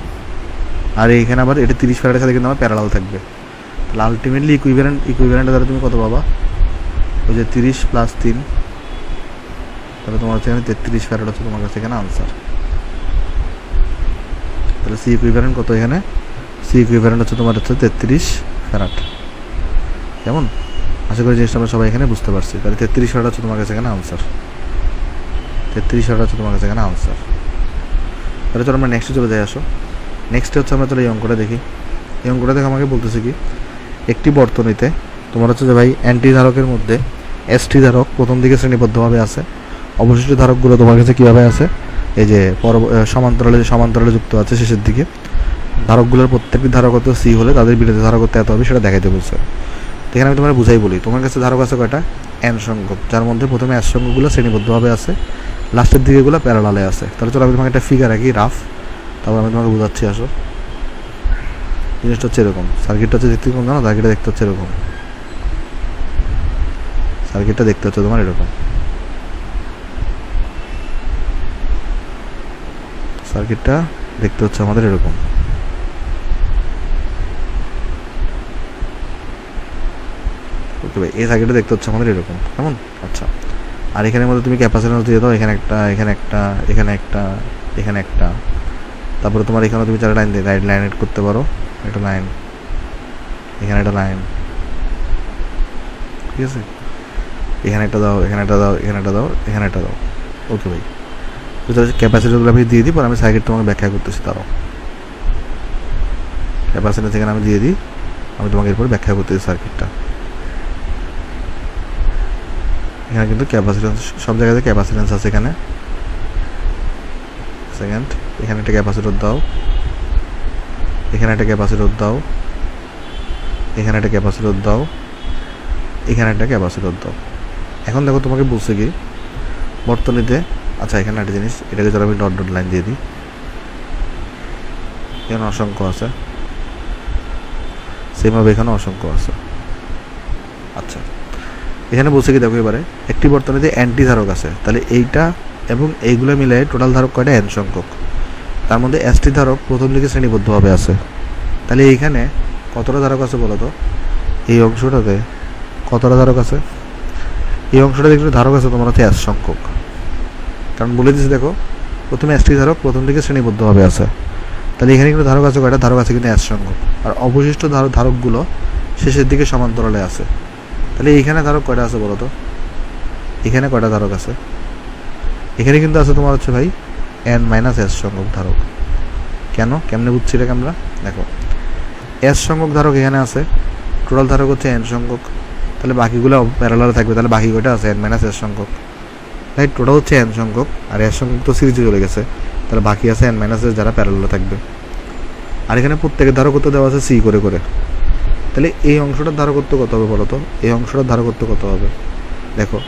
আর এইখানে আবার এটা 30 ফ্যারাডের সাথে কিন্তু আমার প্যারালাল থাকবে, তাহলে আলটিমেটলি ইকুইভ্যালেন্ট দ্বারা তুমি কত পাবা, ওই যে 30 প্লাস 3, তাহলে তোমার হচ্ছে এখানে 33 ফ্যারাড হচ্ছে তোমার কাছে এখানে আনসার। তাহলে সি ইকুইভ্যালেন্ট কত, এখানে সি ইকুইভ্যালেন্ট হচ্ছে তোমার হচ্ছে 33 ফ্যারাড। কেমন? আশা করি জিনিসটা আমরা সবাই এখানে বুঝতে পারছি। তাহলে 33 ফ্যারাড হচ্ছে তোমার কাছে এখানে আনসার, 33 ফ্যারাড হচ্ছে তোমার কাছে এখানে আনসার। তাহলে চলো আমরা নেক্সটে চলে যাই, আসো নেক্সটে হচ্ছে আমরা চলো এই অঙ্কটা দেখি। এই অঙ্কটা দেখে আমাকে বলতেছে কি, একটি বর্তনীতে তোমার হচ্ছে যে ভাই অ্যান্টি ধারকের মধ্যে এসটি ধারক প্রথম দিকে শ্রেণীবদ্ধভাবে আছে, অবশিষ্ট ধারকগুলো তোমার কাছে কীভাবে আছে, এই যে সমান্তরালে যুক্ত আছে শেষের দিকে। ধারকগুলোর প্রত্যেকটি ধারকত্ব সি হলে তাদের বিরোধী ধারকত্ব এত হবে, সেটা দেখাইতে বলছে। এখানে আমি তোমার বুঝাই বলি, তোমার কাছে ধারক আছে কয়টা, এন সংখ্যক, যার মধ্যে প্রথমে এস সংখ্যকগুলো শ্রেণীবদ্ধভাবে আছে, লাস্টের দিকেগুলো প্যারালালে আছে। তাহলে চলো আমি তোমাকে একটা ফিগার আঁকি রাফ, তারপর আমি তোমাকে বোঝাচ্ছি। আসো, জিনিসটা হচ্ছে এরকম, সার্কিটটা হচ্ছে দেখতে কম জানো, সার্কিটটা দেখতে হচ্ছে এরকম, সার্কিটটা দেখতে হচ্ছে তোমার এরকম, সার্কিটটা দেখতে হচ্ছে আমাদের এরকম। ওকে ভাই, এই সার্কিটটা দেখতে হচ্ছে আমাদের এরকম, কেমন? আচ্ছা, আর এখানের মধ্যে তুমি ক্যাপাসিট্যান্স দিয়ে দাও, এখানে একটা, এখানে একটা, এখানে একটা, এখানে একটা, তারপরে তোমার এখানে তুমি 4 লাইন দিয়ে লাইন এড করতে পারো, একটা লাইন, এখানে একটা লাইন, ঠিক আছে, এখানে একটা দাও, এখানে একটা দাও, এখানে একটা দাও, এখানে একটা দাও। ওকে ভাই, ক্যাপাসিটরগুলো আমি দিয়ে দিই, পর আমি সার্কিট তোমাকে ব্যাখ্যা করতেছি। তারও ক্যাপাসিট্যান্স এখানে আমি দিয়ে দিই, আমি তোমাকে এরপর ব্যাখ্যা করতেছি সার্কিটটা। এখানে কিন্তু ক্যাপাসিট্যান্স সব জায়গাতে ক্যাপাসিট্যান্স আছে। এখানে সেকেন্ড, এখানে একটা ক্যাপাসিটর দাও, এখানে একটা ক্যাপাসিটর দাও, এখানে একটা ক্যাপাসিটর দাও, এখানে একটা ক্যাপাসিটর দাও। এখন দেখো তোমাকে বলছে কি বর্তনীতে, আচ্ছা এখানে একটা জিনিস, এটাকে যদি আমি ডট ডট লাইন দিয়ে দিই, এখানে অসংখ্য আছে, সেমভাবে এখানে অসংখ্য আছে। আচ্ছা, এখানে বলছে কি দেখো, এবারে একটি বর্তনীতে এনটি ধারক আছে, তাহলে এইটা এবং এইগুলো মিলে টোটাল ধারক কয়টা, এন সংখ্যক। তার মধ্যে এসটি ধারক প্রথম দিকে শ্রেণীবদ্ধভাবে আছে, তাহলে এইখানে কতটা ধারক আছে বলো তো? এই অংশটাতে কতটা ধারক আছে? এই অংশটাতে একটু ধারক আছে তোমার হচ্ছে এস সংখ্যক, কারণ বলে দিচ্ছি দেখো, প্রথমে এসটি ধারক প্রথম দিকে শ্রেণীবদ্ধভাবে আছে, তাহলে এখানে কিন্তু ধারক আছে কয়টা, ধারক আছে কিন্তু এস সংখ্যক, আর অবশিষ্ট ধারকগুলো শেষের দিকে সমান্তরালে আছে। তাহলে এইখানে ধারক কয়টা আছে বলো তো? এখানে কয়টা ধারক আছে? এখানে কিন্তু আছে তোমার হচ্ছে ভাই এন মাইনাস এস সংখ্যক ধারক। কেন, কেমনে বুঝছি এটাকে আমরা? দেখো, এস সংখ্যক ধারক এখানে আছে, টোটাল ধারক হচ্ছে এন সংখ্যক, তাহলে বাকিগুলো প্যারালালে থাকবে, তাহলে বাকি কয়টা আছে, এন মাইনাস এস সংখ্যক। রাইট, টোটাল হচ্ছে এন সংখ্যক, আর এস সংখ্যক তো সিরিজে চলে গেছে, তাহলে বাকি আছে এন মাইনাস এস যারা প্যারালালে থাকবে। আর এখানে প্রত্যেকের ধারকত্ব দেওয়া আছে সি করে করে, তাহলে এই অংশটার ধারকত্ব কত হবে বলো তো? এই অংশটার ধারকত্ব কত হবে? দেখো,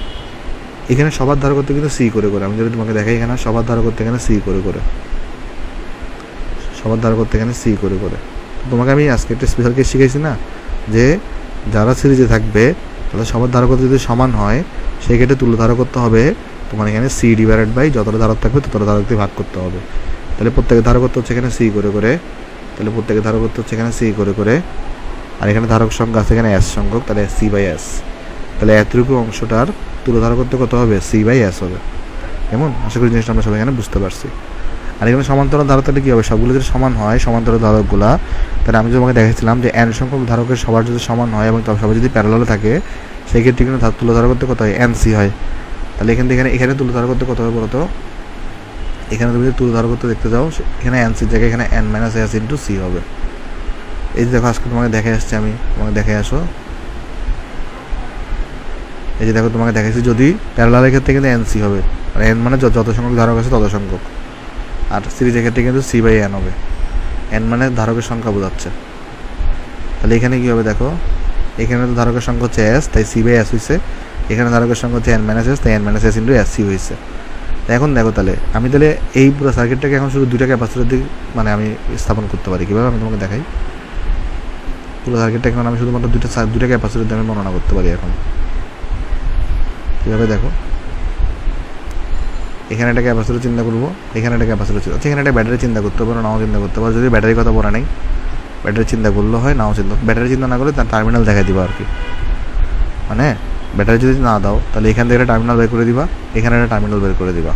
এখানে সবার ধারকত্ব কিন্তু সি করে করে, আমি যদি তোমাকে দেখাই, এখানে সবার ধারকত্ব এখানে সি করে করে, সবার ধারকত্ব এখানে সি করে করে। তোমাকে আমি আজকে একটা স্পেশাল কেস শিখাইছি না, যে যারা সিরিজে থাকবে তাহলে সবার ধারকত্ব যদি সমান হয়, সেই ক্ষেত্রে তুল্য ধারকত্ব হবে তোমার এখানে সি ডিভাইডেড বাই যতটা ধারক থাকবে ততটা ধারক দিয়ে ভাগ করতে হবে। তাহলে প্রত্যেকের ধারকত্ব হচ্ছে এখানে সি করে করে, তাহলে প্রত্যেকের ধারকত্ব হচ্ছে এখানে সি করে করে, আর এখানে ধারক সংখ্যা আছে এখানে এস সংখ্যক, তাহলে সি বাই এস। তাহলে এতটুকু অংশটার তুল্য ধারকত্ব কত হবে? সি বাই এস হবে। কেমন? আশা করি জিনিসটা আমরা সবাই এখানে বুঝতে পারছি। আর এখানে সমান্তরাল ধারক তাহলে কী হবে? সবগুলো যদি সমান হয় সমান্তরাল ধারকগুলা, তাহলে আমি তোমাকে দেখাচ্ছিলাম যে এন সংখ্যক ধারকের সবার যদি সমান হয় এবং সবাই যদি প্যারালালে থাকে, সেই ক্ষেত্রে কিন্তু তুল্য ধারকত্ব কত হয়? এন সি হয়। তাহলে এখানে তুল্য ধারকত্ব কত হবে বলতো? এখানে তুমি যদি তুল্য ধারকত্ব দেখতে যাও, এখানে এন সির জায়গায় এখানে N minus S into C হবে। এই যে দেখো, আজকে তোমাকে দেখে আসছি আমি, তোমাকে দেখে আসো, এই যে দেখো তোমাকে দেখাচ্ছি, যদি প্যারালালের ক্ষেত্রে কিন্তু এন সি হবে, আর এন মানে যত সংখ্যক ধারক আছে তত সংখ্যক, আর সিরিজের ক্ষেত্রে কিন্তু সি বাই এন হবে। এন মানে ধারকের সংখ্যা বোঝাচ্ছে। তাহলে এখানে কী হবে দেখো, এখানে তো ধারকের সংখ্যা হচ্ছে এস, তাই সি বাই এস হয়েছে, এখানে ধারকের সংখ্যা হচ্ছে এন মাইনাস এস, তাই N minus S into S C হয়েছে। এখন দেখো, তাহলে আমি এই পুরো সার্কিটটাকে এখন শুধু দুইটা ক্যাপাসিটর দিয়ে মানে আমি স্থাপন করতে পারি। কীভাবে? আমি তোমাকে দেখাই। পুরো সার্কিটটা এখন আমি শুধুমাত্র দুইটা ক্যাপাসিটর দিয়ে আমি বর্ণনা করতে পারি এখন। কীভাবে? দেখো, এখানে একটা ক্যাপাসিটর চিন্তা করবো, এখানে একটা ক্যাপাসিটর চিন্তা, এখানে একটা ব্যাটারি চিন্তা করতে পারো, নাও চিন্তা করতে পারো। যদি ব্যাটারির কথা বলা নেই, ব্যাটারি চিন্তা করলে হয়, নাও চিন্তা, ব্যাটারি চিন্তা না করলে তার টার্মিনাল দেখাই দিবা আর কি। মানে ব্যাটারি যদি না দাও, তাহলে এখান থেকে একটা টার্মিনাল বের করে দিবা, এখানে একটা টার্মিনাল বের করে দিবা।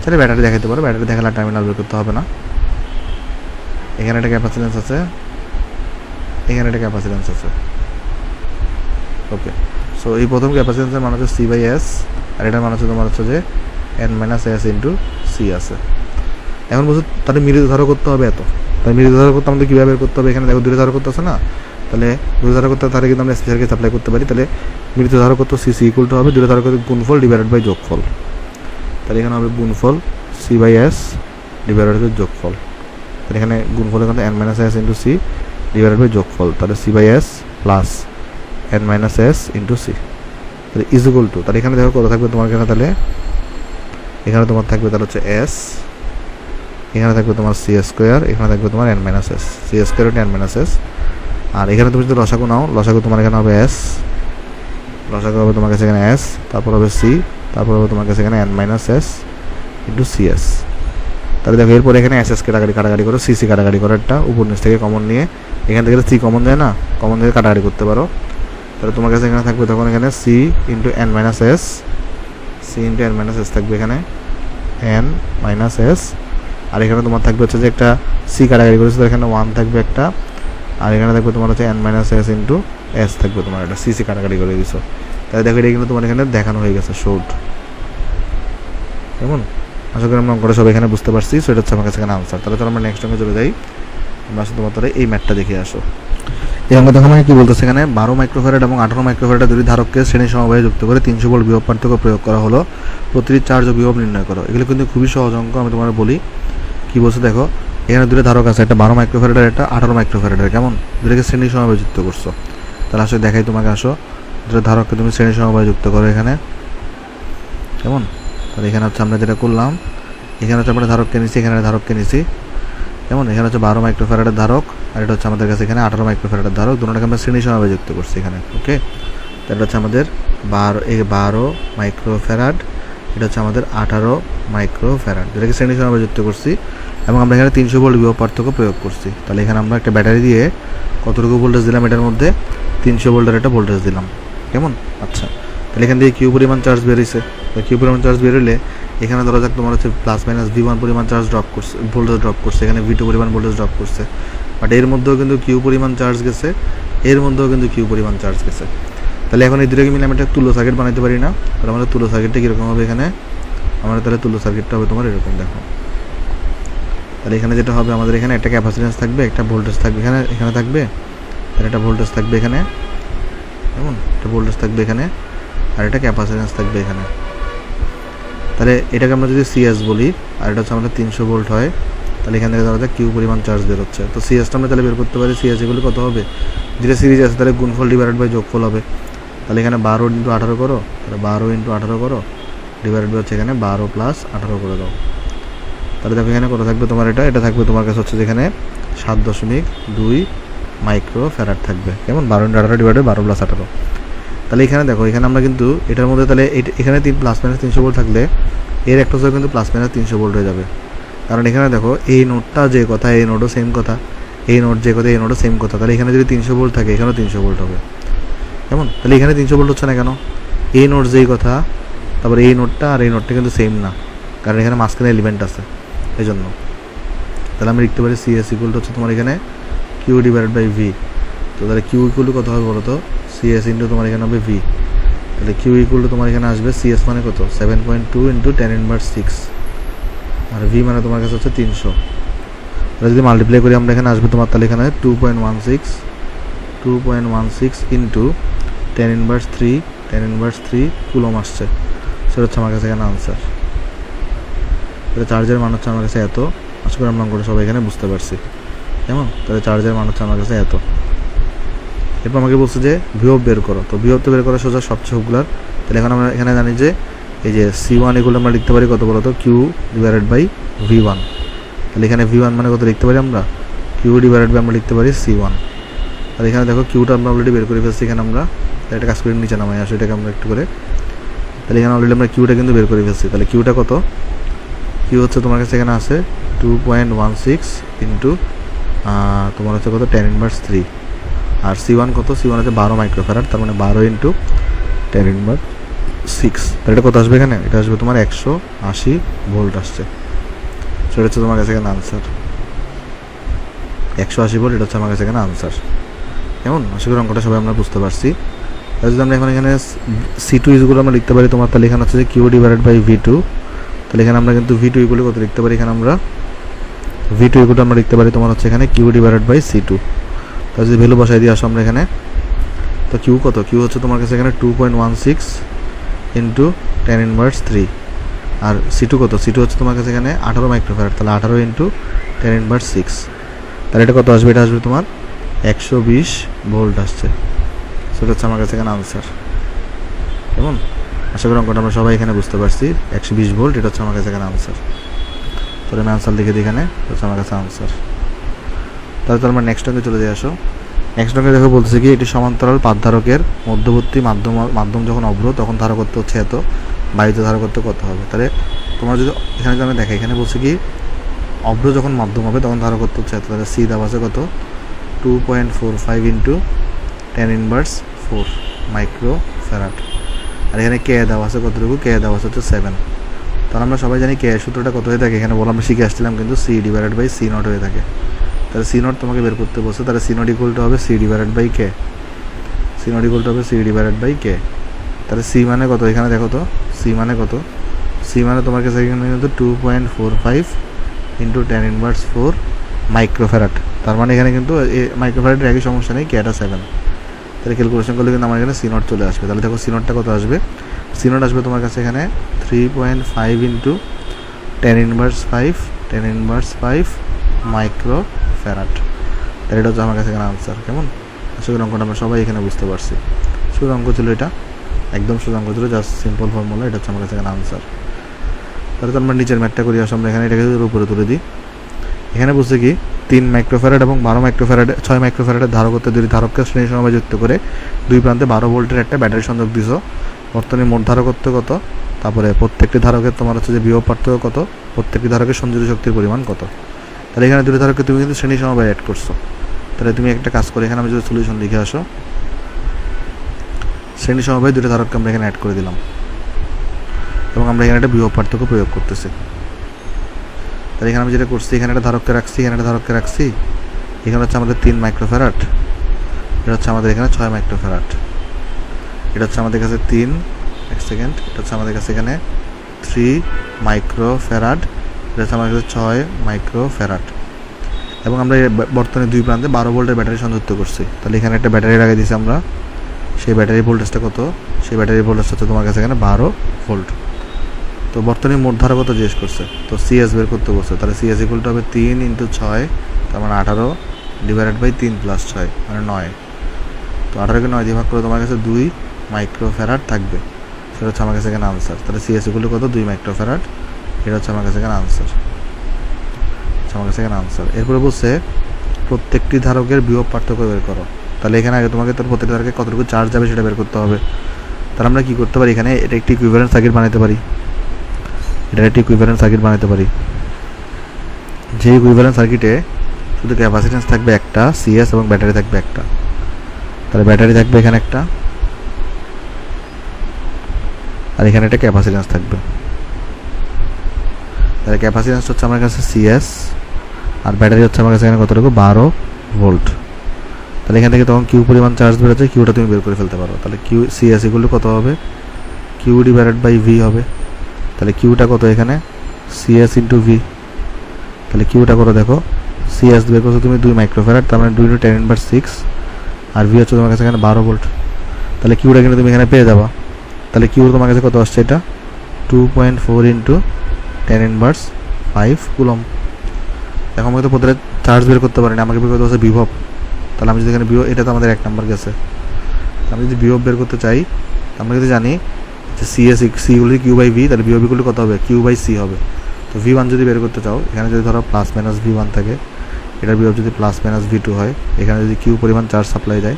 তাহলে ব্যাটারি দেখাতে পারো, ব্যাটারি দেখালে টার্মিনাল বের করতে হবে না। এখানে একটা ক্যাপাসিটেন্স আছে, এখানে একটা ক্যাপাসিটেন্স আছে। ওকে, সো এই প্রথম ক্যাপাসিটেন্সের মান হচ্ছে সি বাই এস, আর এটার মান হচ্ছে তোমার হচ্ছে যে N minus S into C আছে। এখন বলছো তাহলে মিলিত ধারক করতে হবে এত, তাহলে মিলিত ধারক করতে আমাদের কীভাবে বের করতে হবে? এখানে দেখো দুটো ধারক করতে আছে না, তাহলে দুটো ধারক করতে তাহলে কিন্তু আমরা স্পেশাল কেস অ্যাপ্লাই করতে পারি। তাহলে মিলিত ধারক কত সিসি ইকুয়াল টু হবে দুটো ধারকের গুণফল ডিভাইডেড বাই যোগফল। তাহলে এখানে হবে গুণফল C by S divided by যোগফল। তাহলে এখানে গুণফল এখানে N minus S into C divided by যোগফল, তাহলে C by S plus N minus S into C, তাহলে ইজ ইকুয়াল টু, তাহলে এখানে দেখো কত থাকবে তোমার এখানে, তাহলে এখানে তোমার থাকবে তাহলে হচ্ছে এস, এখানে থাকবে তোমার সি স্কোয়ার, এখানে থাকবে তোমার N minus S, C square N minus S. আর এখানে তুমি যদি লসাগু নাও, লসাগু তোমার এখানে হবে এস, লসাগু হবে তোমার কাছে এখানে এস, তারপর হবে সি, তারপর হবে তোমার কাছে এখানে N minus S into C S. তাহলে দেখো এরপরে এখানে এস এস কাটাকাটি করো, সি সি কাটাকাটি করো, একটা উপর নিচ থেকে কমন নিয়ে, এখান থেকে সি কমন যায় না, কমন থেকে কাটাকাটি করতে পারো। তাহলে তোমার কাছে এখানে থাকবে তখন এখানে C into N minus S, C into N minus S থাকবে এখানে এন মাইনাস এস। আর এখানে তোমার থাকবে হচ্ছে যে একটা সি কাটাকাটি করেছে, তো এখানে 1 থাকবে একটা, আর এখানে থাকবে তোমার হচ্ছে N minus S into S থাকবে তোমার একটা সি সি কাটাকাটি করে দিছো। তাহলে দেখো এটা কিন্তু তোমার এখানে দেখানো হয়ে গেছে শোড। কেমন? আশা করি আমরা অঙ্কটা সব এখানে বুঝতে পারছি। সো এটা হচ্ছে আমার কাছে এখানে আনসার। তাহলে চলো আমরা নেক্সট অঙ্কে চলে যাই। আমরা আসলে তোমার তাহলে এই ম্যাথটা দেখে আসো। এই অঙ্ক দেখো আমাকে কী বলতেছে এখানে 12 মাইক্রোফ্যারাড এবং 18 মাইক্রোফ্যারাড দুটি ধারককে শ্রেণী সমবায়ে যুক্ত করে 300 ভোল্ট বিভব পার্থক্য প্রয়োগ করা হলো, প্রতিটি চার্জ ও বিভব নির্ণয় করো। এগুলো কিন্তু খুবই সহজ অঙ্ক, আমি তোমার বলি কী বলছে দেখো। এখানে দুটো ধারক আছে, একটা 12 মাইক্রোফ্যারাডের, একটা 18 মাইক্রোফ্যারাডের। কেমন? দুটোকে শ্রেণী সমবায়ে যুক্ত করছো। তাহলে আসলে দেখাই তোমাকে, আসো দুটো ধারককে তুমি শ্রেণী সমবায়ে যুক্ত করো এখানে। কেমন? তাহলে এখানে হচ্ছে আমরা যেটা করলাম, এখানে হচ্ছে আমরা ধারককে নিচ্ছি, এখানে ধারককে নিচ্ছি। যেমন এখানে হচ্ছে 12 মাইক্রোফ্যারাডের ধারক, আর এটা হচ্ছে আমাদের কাছে এখানে 18 মাইক্রোফ্যারাডের ধারক, দুটোটাকে আমরা শ্রেণী সমবায়ে যুক্ত করছি এখানে। ওকে, এটা হচ্ছে আমাদের 12 মাইক্রোফ্যারাড, এটা হচ্ছে আমাদের 18 মাইক্রোফ্যারাড, যেটাকে শ্রেণী সমবায়ে যুক্ত করছি। এবং আমরা এখানে 300 ভোল্ট বিভব পার্থক্য প্রয়োগ করছি। তাহলে এখানে আমরা একটা ব্যাটারি দিয়ে কতটুকু ভোল্টেজ দিলাম, এটার মধ্যে 300 ভোল্টের একটা ভোল্টেজ দিলাম। কেমন? আচ্ছা, তাহলে এখান থেকে কিউ পরিমাণ চার্জ বেরিয়েছে। কিউ পরিমাণ চার্জ বেরোলে এখানে ধরা যাক তোমার হচ্ছে প্লাস মাইনাস V1 পরিমাণ চার্জ ড্রপ করছে, ভোল্টেজ ড্রপ করছে, এখানে V2 পরিমাণ ভোল্টেজ ড্রপ করছে। বাট এর মধ্যেও কিন্তু কিউ পরিমাণ চার্জ গেছে, এর মধ্যেও কিন্তু কিউ পরিমাণ চার্জ গেছে। তাহলে এখন এই দুটোকে মিলে আমি একটা তুল্য সার্কিট বানাইতে পারি না? তাহলে আমাদের তুল্য সার্কিটটা কীরকম হবে এখানে? আমাদের তাহলে তুল্য সার্কিটটা হবে তোমার এরকম, দেখো। তাহলে এখানে যেটা হবে, আমাদের এখানে একটা ক্যাপাসিটেন্স থাকবে, একটা ভোল্টেজ থাকবে এখানে, এখানে থাকবে, আর একটা ভোল্টেজ থাকবে এখানে, কেমন? একটা ভোল্টেজ থাকবে এখানে, আর একটা ক্যাপাসিটেন্স থাকবে এখানে। তাহলে এটাকে আমরা যদি সিএস বলি, আর এটা হচ্ছে আমাদের 300 ভোল্ট হয়, তাহলে এখান থেকে ধরা যাক কিউ পরিমাণ চার্জ বেরোচ্ছে। তো সিএসটা আমরা তাহলে বের করতে পারি, সিএস এগুলো কত হবে, যেটা সিরিজ আছে তাহলে গুণফল ডিভাইডেড বাই যোগফল হবে। তাহলে এখানে 12 × 18 করো, তাহলে 12 × 18 করো, ডিভাইডেড বাই হচ্ছে এখানে 12 + 18 করে দাও। তাহলে দেখো এখানে কত থাকবে তোমার, এটা থাকবে তোমার কাছে হচ্ছে যেখানে 7.2 মাইক্রোফ্যারাড থাকবে। কেমন? 12 × 18 ডিভাইডেড 12 + 18। তাহলে এখানে দেখো, এখানে আমরা কিন্তু এটার মধ্যে তাহলে এখানে প্লাস মাইনাস 300 ভোল্ট থাকলে এর একটা সঙ্গে কিন্তু প্লাস মাইনাস 300 ভোল্ট হয়ে যাবে। কারণ এখানে দেখো এই নোটটা যে কথা, এই নোটও সেম কথা, এই নোট যে কথা, এই নোটও সেম কথা। তাহলে এখানে যদি 300 ভোল্ট থাকে, এখানেও 300 ভোল্ট হবে। কেমন? তাহলে এখানে 300 ভোল্ট হচ্ছে না কেন? এই নোট যেই কথা, তারপরে এই নোটটা আর এই নোটটা কিন্তু সেম না, কারণ এখানে মাঝখানে এলিমেন্ট আছে, এই জন্য। তাহলে আমি লিখতে পারি সিএস ইকুয়াল টু হচ্ছে তোমার এখানে কিউ ডিভাইডেড বাই ভি। তো তাহলে কিউ ইকুয়াল টু কত হবে বলো তো? সিএস ইন্টু তোমার এখানে হবে ভি। তাহলে কিউ ইকুয়াল টু তোমার এখানে আসবে সিএস মানে কত, 7.2 × 10⁻⁶, আর ভি মানে তোমার কাছে হচ্ছে 300। তাহলে যদি মাল্টিপ্লাই করি আমরা, এখানে আসবে তোমার তাহলে এখানে 2.16 × 10⁻³ কুলম আসছে। সেটা হচ্ছে আমার কাছে এখানে আনসার। তাহলে চার্জের মান হচ্ছে আমার কাছে এত। আশা করি আমরা অঙ্কটা সবাই এখানে বুঝতে পারছি। কেমন? তাহলে চার্জের মান হচ্ছে আমার কাছে এত। এরপর আমাকে বলছে যে বিভব বের করো। তো বিভব তো বের করা সোজা, সবচেয়ে হুগলার। তাহলে এখন আমরা এখানে জানি যে এই যে C1 এগুলো আমরা লিখতে পারি কত বলো তো, কিউ ডিভাইডেড বাই V1। তাহলে এখানে V1 মানে কত লিখতে পারি আমরা, কিউ ডিভাইডেড বাই আমরা লিখতে পারি C1। তাহলে এখানে দেখো কিউটা আমরা অলরেডি বের করে ফেলছি এখানে আমরা। তাহলে এটা কাজ করে নিচে নামাই আসো, এটাকে আমরা একটু করে। তাহলে এখানে অলরেডি আমরা কিউটা কিন্তু বের করে ফেলছি। তাহলে কিউটা কত, কিউ হচ্ছে তোমার কাছে এখানে আছে 2.16 × তোমার হচ্ছে কত 10⁻³। আর C1 কত, C1 হচ্ছে 12 মাইক্রোফ্যারাড, তার মানে 12 × 10⁻⁶। তাহলে এটা কত আসবে এখানে, এটা আসবে তোমার 180 ভোল্ট আসছে। সেটা হচ্ছে তোমার কাছে এখানে আনসার, 180 ভোল্ট। এটা হচ্ছে আমার কাছে এখানে আনসার। কেমন? আশা করি অঙ্কটা সবাই আমরা বুঝতে পারছি। তাহলে যদি আমরা এখন এখানে C2 ইকুয়াল আমরা লিখতে পারি তোমার, তাহলে এখানে হচ্ছে যে কিউ ডিভাইডেড বাই V2। তাহলে এখানে আমরা কিন্তু V2 ইকুয়াল কত লিখতে পারি, এখানে আমরা V2 ইকুয়াল আমরা লিখতে পারি তোমার হচ্ছে এখানে কিউ ডিভাইডেড বাই C2। তাহলে যদি ভ্যালু বসাই দিয়ে আসো আমরা এখানে, তো কিউ কত? কিউ হচ্ছে তোমার কাছে এখানে 2.16 ইন্টু 10⁻³ আর C2 কত? C2 হচ্ছে তোমার কাছে এখানে 18 মাইক্রোফ্যারাড, তাহলে 18 ইন্টু 10⁻⁶। তাহলে এটা কত আসবে? এটা আসবে তোমার 120 ভোল্ট আসছে। সেটা হচ্ছে আমার কাছে এখানে আনসার। কেমন? আশা করি অঙ্কটা আমরা সবাই এখানে বুঝতে পারছি। 120 ভোল্ট, এটা হচ্ছে আমার কাছে এখানে আনসার। তাহলে আমি আনসার লিখে দিই এখানে, হচ্ছে আমার কাছে আনসার। তাহলে তো আমরা নেক্সট অঙ্কে চলে যাই। আসো নেক্সট অঙ্কে দেখো বলতেছে কি, এটি সমান্তরাল পাতধারকের মধ্যবর্তী মাধ্যম যখন অভ্র তখন ধারকত্ব হচ্ছে এত, বায়ুতে ধারকত্ব কত হবে? তাহলে তোমরা যদি এখানে যদি আমি দেখাই, এখানে বলছে কি অভ্র যখন মাধ্যম হবে তখন ধারকত্ব হচ্ছে এত, তাহলে সি দেওয়া আছে কত? 2.45 ইন্টু 10⁻⁴ মাইক্রোফ্যারাড। আর এখানে কে দেওয়া আছে কতটুকু? কে দেওয়া আছে হচ্ছে 7। তাহলে আমরা সবাই জানি কে সূত্রটা কত হয়ে থাকে, এখানে বললাম আমরা শিখে আসছিলাম কিন্তু C/C0 হয়ে থাকে। তাহলে C0 তোমাকে বের করতে বলছে, তাহলে C0 ইকুয়াল টু হবে C/K। C0 ইকুয়াল টু হবে C/K। তাহলে সি মানে কত? এখানে দেখো তো সি মানে কত? সি মানে তোমার কাছে এখানে কিন্তু 2.45 ইন্টু 10⁻⁴ মাইক্রোফ্যারাড। তার মানে এখানে কিন্তু মাইক্রোফ্যারাডের একই সমস্যা নেই, কেটা 7। তাহলে ক্যালকুলেশন করলে কিন্তু আমার এখানে C0 চলে আসবে। তাহলে দেখো C0টা কত আসবে? C0 আসবে তোমার কাছে এখানে 3.5 ইন্টু 10⁻⁵ মাইক্রোফ্যারাড। তাহলে এটা হচ্ছে আমার কাছে এখানে আনসার। কেমন? আশা করি অঙ্কটা আমরা সবাই এখানে বুঝতে পারছি। সোজা অঙ্ক ছিল এটা, একদম সোজা অঙ্ক ছিল, জাস্ট সিম্পল ফর্মুলা। এটা হচ্ছে আমার কাছে এখানে আনসার। তাহলে তো আমরা নিচের ম্যাথটা করি। আসলে আমরা এখানে এটাকে উপরে তুলে দিই। এখানে বলছে কি 3 মাইক্রোফ্যারাড এবং 12 মাইক্রোফ্যারাড 6 মাইক্রোফ্যারাডের ধারকত্ব দুটি ধারককে শ্রেণী সমবায় যুক্ত করে দুই প্রান্তে 12 ভোল্টের একটা ব্যাটারি সংযোগ দিছো। বর্তমানে মোট ধারকত্ব কত? তারপরে প্রত্যেকটি ধারকের তোমার হচ্ছে যে বিভব পার্থক্য কত? প্রত্যেকটি ধারকের সংযোজিত শক্তির পরিমাণ কত? তাহলে এখানে দুটি ধারককে তুমি কিন্তু শ্রেণী সমবায় অ্যাড করছো। তাহলে তুমি একটা কাজ করে এখানে আমি যদি সলিউশন লিখে আসো, শ্রেণী সমবায় দুটো ধারককে আমরা এখানে অ্যাড করে দিলাম এবং আমরা এখানে একটা বিভব পার্থক্য প্রয়োগ করতেছি। তাহলে এখানে আমি যেটা করছি, এখানে একটা ধারককে রাখছি, এখানে একটা ধারককে রাখছি। এখানে হচ্ছে আমাদের 3 মাইক্রোফ্যারাড, এটা হচ্ছে আমাদের এখানে 6 মাইক্রোফ্যারাড, এটা হচ্ছে আমাদের কাছে 3 এক সেকেন্ড, এটা হচ্ছে আমাদের কাছে এখানে 3 মাইক্রোফ্যারাড, এটা হচ্ছে আমাদের কাছে 6 মাইক্রোফ্যারাড। এবং আমরা বর্তমানে দুই প্রান্তে 12 ভোল্টের ব্যাটারি সংযুক্ত করছি। তাহলে এখানে একটা ব্যাটারি লাগিয়ে দিয়েছি আমরা। সেই ব্যাটারির ভোল্টেজটা কত? সেই ব্যাটারির ভোল্টেজটা হচ্ছে তোমার কাছে এখানে 12 ভোল্ট। তো বর্তমানে মোট ধারা কত জিজ্ঞেস করছে, তো সিএস বের করতে বলছে। তাহলে সিএস ইকুয়াল টু হবে 3 ইন্টু 6, তার মানে 18 ডিভাইডেড বাই 3 প্লাস 6 মানে 9। তো 18কে 9 দিয়ে ভাগ করে তোমার কাছে 2 মাইক্রোফ্যারাড থাকবে। সেটা হচ্ছে আমার কাছে এখানে আনসার। তাহলে সিএস ইকুয়াল টু কত? 2 মাইক্রোফ্যারাড। এটা হচ্ছে আমার কাছে এখানে আনসার। আমার কাছে এখানে আনসার। এরপরে বলছে প্রত্যেকটি ধারকের বিভব পার্থক্য বের করো। তাহলে এখানে আগে তোমাকে তোর প্রত্যেকটি ধারকে কতটুকু চার্জ যাবে সেটা বের করতে হবে। তাহলে আমরা কী করতে পারি, এখানে এটা একটি ইকুইভ্যালেন্ট সার্কিট বানাতে পারি। এটা একটি ইকুইভ্যালেন্ট সার্কিট বানাতে পারি, যে ইকুইভ্যালেন্ট সার্কিটে শুধু ক্যাপাসিট্যান্স থাকবে একটা, সিএস এবং ব্যাটারি থাকবে একটা। তাহলে ব্যাটারি থাকবে এখানে একটা, আর এখানে একটা ক্যাপাসিট্যান্স থাকবে। তাহলে ক্যাপাসিট্যান্স হচ্ছে আমার কাছে সিএস আর ব্যাটারি হচ্ছে আমার কাছে এখানে কতটুকু? 12 ভোল্ট। তাহলে এখান থেকে তখন কিউ পরিমাণ চার্জ বেরোচ্ছে, কিউটা তুমি বের করে ফেলতে পারো। তাহলে কিউ সিএস ইকুয়াল টু কত হবে? কিউ ডিভাইডেড বাই ভি হবে। তাহলে কিউটা কত এখানে? CS into V. তাহলে কিউটা কত দেখো, সিএস বের করছো তুমি 2 মাইক্রোফ্যারাড, তার মানে 2 × 10⁻⁶, আর ভি হচ্ছে তোমার কাছে এখানে 12 ভোল্ট। তাহলে কিউটা কিন্তু তুমি এখানে পেয়ে যাবা। তাহলে কিউ তোমার কাছে কত আসছে? এটা 2.4 ইন্টু 10⁻⁵ কুলম। এখন আমাকে তো প্রত্যেকটা চার্জ বের করতে পারি না, আমাকে বের করতে হচ্ছে বিভব। তাহলে আমি যদি এখানে বিভব, এটা তো আমাদের 1 নম্বর গেছে। আমি যদি বিভব বের করতে চাই, আমরা যদি জানি যে CS equal Q by V, তাহলে বিভব ইকুয়াল কত হবে? কিউ বাই সি হবে। তো V1 যদি বের করতে চাও, এখানে যদি ধরো প্লাস মাইনাস V1 থাকে, এটার বিভব যদি প্লাস মাইনাস V2 হয়, এখানে যদি কিউ পরিমাণ চার্জ সাপ্লাই দেয়,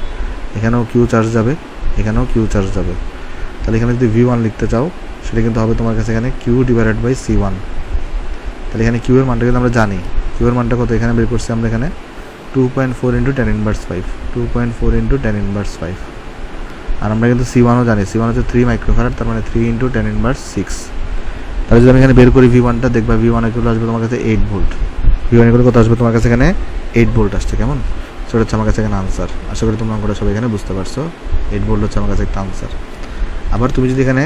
এখানেও কিউ চার্জ যাবে, এখানেও কিউ চার্জ যাবে। তাহলে এখানে যদি V1 লিখতে চাও, সেটা কিন্তু হবে তোমার কাছে এখানে কিউ ডিভাইডেড বাই C1। তাহলে এখানে কিউ এর মানটা কিন্তু আমরা জানি, কিউ এর মানটা কত এখানে বের করছি আমরা এখানে 2.4 ইন্টু 10⁻⁵, 2.4 ইন্টু 10⁻⁵। আর আমরা কিন্তু C1ও জানি, C1 হচ্ছে 3 মাইক্রোফ্যারাড, তার মানে 3 ইন্টু 10⁻⁶। তাহলে যদি আমি এখানে বের করি V1টা, দেখবা V1 এগুলো আসবে তোমার কাছে 8 ভোল্ট। V1 এগুলো কত আসবে তোমার কাছে এখানে? 8 ভোল্ট আসছে। কেমন? সেটা হচ্ছে আমার কাছে এখানে আনসার। আশা করি তোমরা অঙ্কটা সবাই এখানে বুঝতে পারছো। 8 ভোল্ট হচ্ছে আমার কাছে একটা আনসার। আবার তুমি যদি এখানে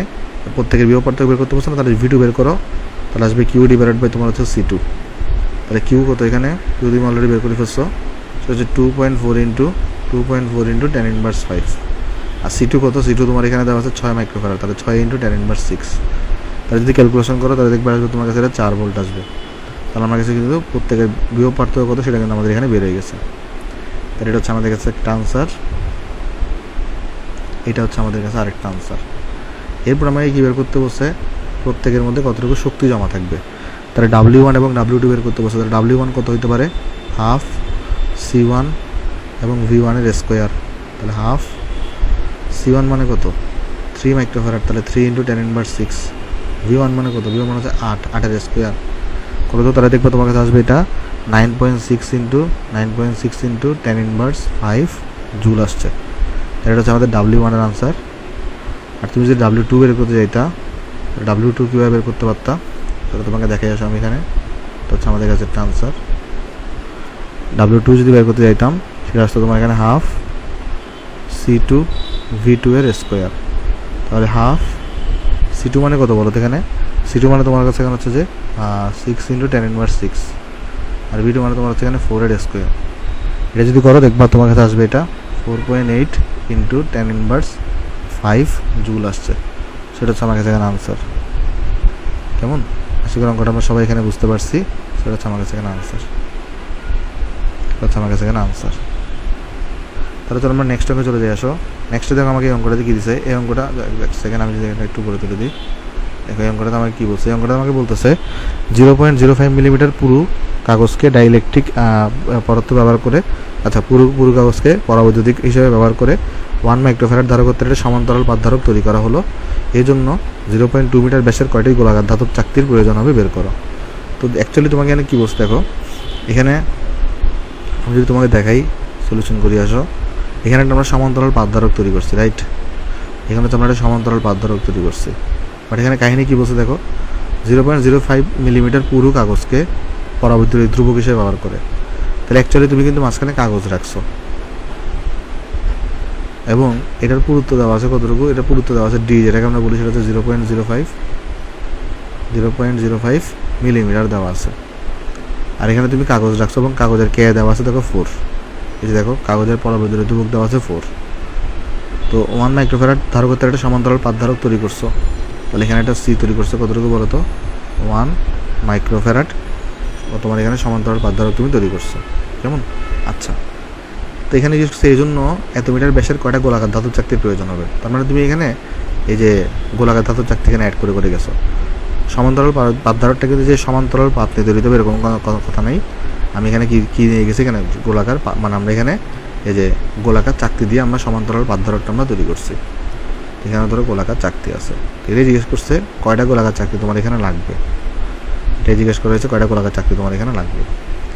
প্রত্যেকের বিভব পার্থক্য বের করতে পারছো না, তাহলে V2 বের করো, তাহলে আসবে কিউ ডিভাইডেড বাই তোমার হচ্ছে C2। তাহলে কিউ কত এখানে? কিউ তুমি অলরেডি বের করে ফেলছো, সেটা হচ্ছে 2.4 ইন্টু 10⁻⁵। আর C2 কত, C2 তোমার এখানে দেওয়া আছে 6 মাইক্রোফ্যারাড, তাহলে 6 × 10⁻⁶। তাহলে যদি ক্যালকুলেশন করো তাহলে দেখবে আসবে তোমার কাছে এটা 4 ভোল্ট আসবে। তাহলে আমার কাছে কিন্তু প্রত্যেকের বিভব পার্থক্য কত সেটা কিন্তু আমাদের এখানে বের হয়ে গেছে। তাহলে এটা হচ্ছে আমাদের কাছে একটা আনসার, এটা হচ্ছে আমাদের কাছে আরেকটা আনসার। এরপর আমাকে কী বের করতে বসে, প্রত্যেকের মধ্যে কতটুকু শক্তি জমা থাকবে। তাহলে W1 এবং W2 বের করতে বসে। তাহলে W1 কত হতে পারে, হাফ C1 এবং V1 এর স্কোয়ার। তাহলে হাফ C1 মানে কত, 3 মাইক্রোফ্যারাড, তাহলে 3 × 10⁻⁶। V1 মানে কত, V1 মানে হচ্ছে 8, 8 এর স্কোয়ার কত, তো তাহলে দেখবো তোমার কাছে আসবে এটা 9.6 × 10⁻5 জুল আসছে। এটা হচ্ছে আমাদের W1 এর আনসার। আর তুমি যদি W2 বের করতে যাইতা, W2 কীভাবে বের করতে পারতা, সেটা তোমাকে দেখাই আসো আমি এখানে। তো হচ্ছে আমাদের কাছে একটা আনসার, W2 যদি বের করতে যাইতাম সেটা আসতো তোমার এখানে হাফ C2 V2 এর স্কোয়ার। তাহলে হাফ C2 মানে কত বলো তো, এখানে C2 মানে তোমার কাছে এখানে হচ্ছে যে 6 × 10⁻⁶, আর V2 মানে তোমার হচ্ছে এখানে 4 এর স্কোয়ার। এটা যদি করো দেখবা তোমার কাছে আসবে এটা 4.8 × 10⁻5 জুল আসছে। সেটা হচ্ছে আমার কাছে এখানে আনসার। কেমন, আশা করি অঙ্কটা আমরা সবাই এখানে বুঝতে পারছি। সেটা হচ্ছে আমার কাছে এখানে আনসার, সেটা হচ্ছে আমার কাছে এখানে আনসার। তাহলে চলো আমরা নেক্সট অঙ্কে চলে যাই। আসো নেক্সটে দেখো আমাকে এই অঙ্কটা কী দিছে। এই অঙ্কটা সেকেন্ড আমি যদি একটু করে তুলে দিই, দেখো এই অঙ্কটা আমাকে কী বলছে। এই অঙ্কটা আমাকে বলতেছে 0.05 মিলিমিটার পুরু কাগজকে ডাইইলেকট্রিক পদার্থ ব্যবহার করে, আচ্ছা পুরু কাগজকে পরাবৈদ্যুতিক হিসেবে ব্যবহার করে 1 মাইক্রোফ্যারাড ধারকত্বের একটা সমান্তরাল পাতধারক তৈরি করা হলো। এই জন্য 0.2 মিটার ব্যাসের কয়টি গোলাকার ধাতব চাকতির প্রয়োজন হবে বের করো। তো অ্যাকচুয়ালি তোমাকে এখানে কী বলছে দেখো, এখানে আমি যদি তোমাকে দেখাই সলিউশন করি। আসো এখানে একটা আমরা সমান্তরাল পাতধারক তৈরি করছি, রাইট। এখানে তো আমরা একটা সমান্তরাল পাতধারক তৈরি করছি, বাট এখানে কাহিনী কী বলছে দেখো, 0.05 মিলিমিটার পুরু কাগজকে পরাবৈদ্যুতিক ধ্রুবক হিসেবে ব্যবহার করে। তাহলে অ্যাকচুয়ালি তুমি কিন্তু মাঝখানে কাগজ রাখছো এবং এটার পুরুত্ব দেওয়া আছে কতটুকু, এটা পুরুত্ব দেওয়া আছে D, যেটাকে আমরা বলি সেটা হচ্ছে 0.05 মিলিমিটার দেওয়া আছে। আর এখানে তুমি কাগজ রাখছো এবং কাগজের কে দেওয়া আছে দেখো 4। এই যে দেখো কাগজের পরাবৈদ্যুতিক ধ্রুবক দেওয়া আছে 4। তো 1 মাইক্রোফ্যারাড ধারকত্বের একটা সমান্তরাল পাতধারক তৈরি করছো। তাহলে এখানে একটা C তৈরি করছো কতটুকু বলো তো, 1 মাইক্রোফ্যারাড তোমার এখানে সমান্তরাল পাতধারক তুমি তৈরি করছো। কেমন, আচ্ছা। তো এখানে এই জন্য এত মিটার ব্যাসের কয়টা গোলাকার ধাতব চাকতির প্রয়োজন হবে। তার মানে তুমি এখানে এই যে গোলাকার ধাতব চাকতি এখানে অ্যাড করে গেছো। সমান্তরাল পাতধারকটা কিন্তু যে সমান্তরাল পাত নিয়ে তৈরি হবে এরকম কোনো কথা নেই। আমি এখানে কী নিয়ে গেছি, এখানে গোলাকার, মানে আমরা এখানে এই যে গোলাকার চাকতি দিয়ে আমরা সমান্তরাল পাতধারকটা আমরা তৈরি করছি। এখানে ধরো গোলাকার চাকতি আছে, এটাই জিজ্ঞেস করছে কয়টা গোলাকার চাকতি তোমার এখানে লাগবে। এটাই জিজ্ঞেস করা হয়েছে কয়টা গোলাকার চাকতি তোমার এখানে লাগবে।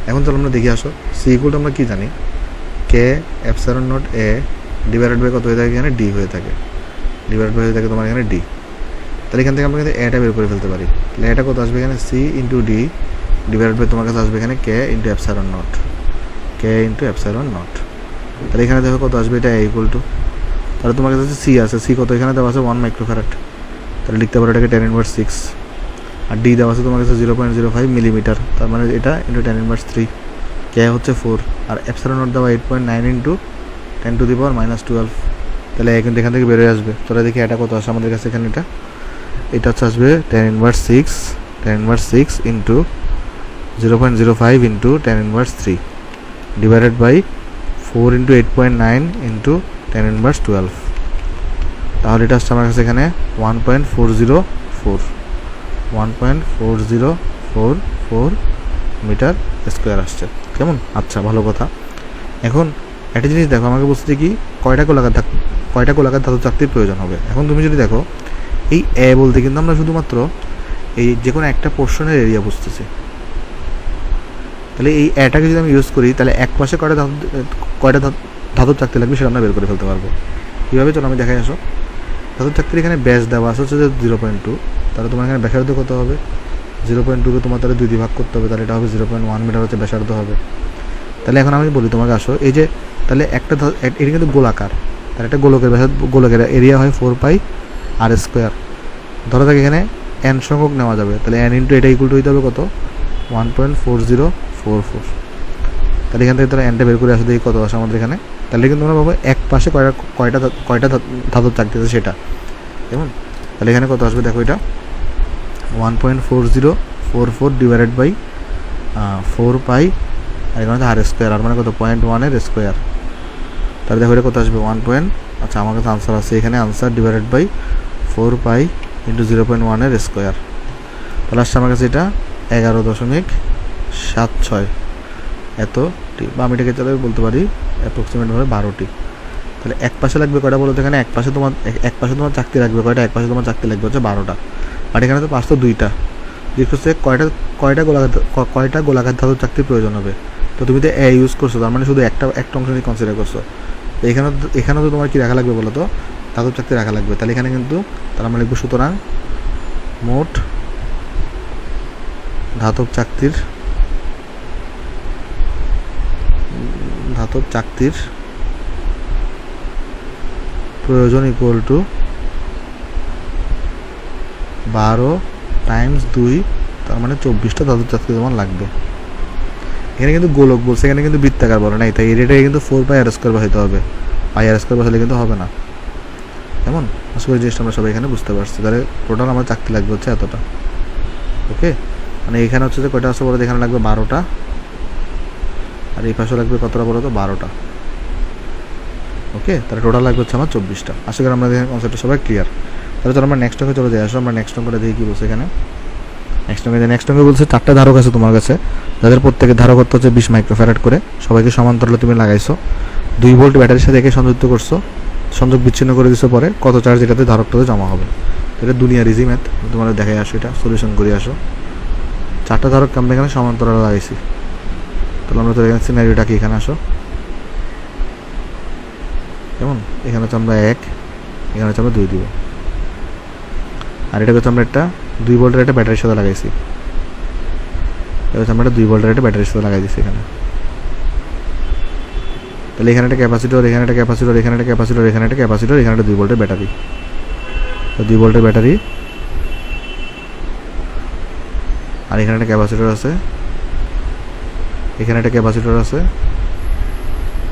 এখন চলো আমরা দেখি। আসো C = আমরা কী জানি, K∈0 A ডিভাইডেড বাই কত হয়ে থাকে, এখানে D হয়ে থাকে, ডিভাইডেড বাই হয়ে থাকে তোমার এখানে D। তাহলে এখান থেকে আমরা কিন্তু এটা বের করে ফেলতে পারি। তাহলে এটা কত আসবে, এখানে C × D ডিভাইডেড বাই তোমার কাছে আসবে এখানে K × ε0। তাহলে এখানে দেখো কত আসবে, এটা A = তাহলে তোমার কাছে C আছে, C কত এখানে দেওয়া আছে 1 মাইক্রোফ্যারাড, তাহলে লিখতে পারো এটাকে 10⁻6। আর D দেওয়া আছে তোমার কাছে 0.05 মিলিমিটার, তার মানে এটা × 10⁻3। K হচ্ছে 4 আর ε0 দেওয়া 8.9 × 10⁻−12। তাহলে কিন্তু এখান থেকে বেরোয় আসবে। তাহলে দেখি এটা কত আসে আমাদের কাছে, এখানে এটা হচ্ছে আসবে 10⁻6 × 0.05 × 10⁻3 ডিভাইডেড বাই 4 × 8.9 × 10⁻12। তাহলে এটা আসছে আমার কাছে এখানে 1.4044 মিটার স্কোয়ার আসছে। কেমন, আচ্ছা ভালো কথা। এখন একটা জিনিস দেখো, আমাকে বলছে কি কয়টা গোলাকার ধাতব চাকতির প্রয়োজন হবে। এখন তুমি যদি দেখো এই A বলতে কিন্তু আমরা শুধুমাত্র এই যে কোনো একটা পোর্শনের এরিয়া বুঝতেছি। তাহলে এই এটাকে যদি আমি ইউজ করি তাহলে এক পাশে কয়টা ধাতব চাকতি লাগবে সেটা আমরা বের করে ফেলতে পারবো। কীভাবে, চলো আমি দেখাই। আসো ধাতব চাকতির এখানে ব্যাস দেওয়া আছে হচ্ছে যে 0.2, তাহলে তোমার এখানে ব্যাসার্ধ কত হবে, 0.2কে তোমার তাহলে 2 দিয়ে ভাগ করতে হবে, তাহলে এটা হবে 0.1 মিটার হচ্ছে ব্যাসার্ধ হবে। তাহলে এখন আমি বলি তোমাকে, আসো এই যে তাহলে এটা কিন্তু গোলাকার, তাহলে একটা গোলকের এরিয়া হয় 4πr²। ধরো থাকে এখানে n সংখ্যক নেওয়া যাবে, তাহলে n × এটা = হইতে হবে কত, 1.4044। তাহলে এখান থেকে তোরা এনটা বের করে আসো, দেখি কত আসে আমাদের এখানে। তাহলে কিন্তু আমরা পাবো এক পাশে কয়টা ধাতব চাকতি আছে সেটা, কেমন। তাহলে এখানে কত আসবে দেখো, এটা 1.4044 ডিভাইডেড বাই 4 পাই, আর এখানে আর স্কোয়ার, আর মানে কত 0.1 স্কোয়ার। তাহলে দেখো এটা কত আসবে 1. আচ্ছা আমার কাছে আনসার আছে এখানে, answer divided by 4 pi into 0.1 square. তাহলে আসছে আমার কাছে এটা 11.76 এতটি, বা আমি এটাকে চলে বলতে পারি অ্যাপ্রক্সিমেটভাবে 12টি। তাহলে এক পাশে লাগবে কয়টা বলো তো, এখানে এক পাশে তোমার চাকতি লাগবে কয়টা, এক পাশে তোমার চাকতি লাগবে হচ্ছে 12টা, আর এখানে তো পাশ তো 2টা। জিজ্ঞেস করছে কয়টা গোলাকার ধাতব চাকতির প্রয়োজন হবে। তো তুমি তো এ ইউজ করছো, তার মানে শুধু একটা অংশ নিয়ে কনসিডার করছো। তো এখানেও তো তোমার কি রাখা লাগবে বলো তো, ধাতব চাকতি রাখা লাগবে। তাহলে এখানে কিন্তু তার আমরা লিখবো সুতরাং মোট ধাতব চাকতির প্রয়োজন ইকুয়াল টু 12 × 2, তার মানে 24টা ধাতব চাকতি তোমার লাগবে। এখানে কিন্তু গোলক বলছে, এখানে কিন্তু বৃত্তাকার বলে নাই, তাই এরিয়াটাকে কিন্তু 4 পাই আর স্কোয়ার বসাইতে হবে, পাই আর স্কোয়ার বসালে কিন্তু হবে না। কেমন, আশা করি জিনিসটা আমরা সবাই এখানে বুঝতে পারছি। তাহলে টোটাল আমার চাকতি লাগবে হচ্ছে এতটা। ওকে, মানে এখানে হচ্ছে যে কয়টা আছে বলো, এখানে লাগবে 12টা, আর এই পাশে লাগবে কতটা বলো তো 12টা। ওকে, তাহলে টোটাল লাগবে হচ্ছে আমার 24টা। আশা করি আমরা কনসেপ্টটা সবাই ক্লিয়ার। তাহলে চলো আমরা নেক্সট অঙ্কে চলে যাই। আসো আমরা নেক্সট অঙ্কটা দেখি কী বলছে এখানে। নেক্সট অঙ্কে বলছে 4টা ধারক আছে তোমার কাছে, যাদের প্রত্যেকের ধারকত্ব হচ্ছে 20 মাইক্রোফ্যারাড করে, সবাইকে সমান্তরালে তুমি লাগাইছো, 2 ভোল্ট ব্যাটারির সাথে একে সংযুক্ত করছো, সংযোগ বিচ্ছিন্ন করে দিছো, পরে কত চার্জ এটাতে ধারকটাতে জমা হবে। এটা দুনিয়ার ইজি ম্যাথ, তোমার দেখাই আসো, এটা সলিউশন করে আসো। 4টা ধারক আমরা এখানে সমান্তরালে লাগাইছি। তাহলে আমরা তো এখানে সিনারিওটা কি, এখানে আসো, কেমন। এখানে হচ্ছে আমরা 1, এখানে হচ্ছে আমরা 2 দিব, আর এটা হচ্ছে আমরা একটা 2 ভোল্টের একটা ব্যাটারির সাথে লাগাইছি। এটা হচ্ছে আমরা একটা 2 ভোল্টের একটা ব্যাটারির সাথে লাগাই দিচ্ছি এখানে। তাহলে এখানে একটা ক্যাপাসিটর, এখানে একটা ক্যাপাসিটর, এখানে একটা ক্যাপাসিটর, এখানে একটা ক্যাপাসিটর, এখানে একটা 2 ভোল্টের ব্যাটারি। তো 2 ভোল্টের ব্যাটারি, আর এখানে একটা ক্যাপাসিটর আছে, এখানে একটা ক্যাপাসিটর আছে,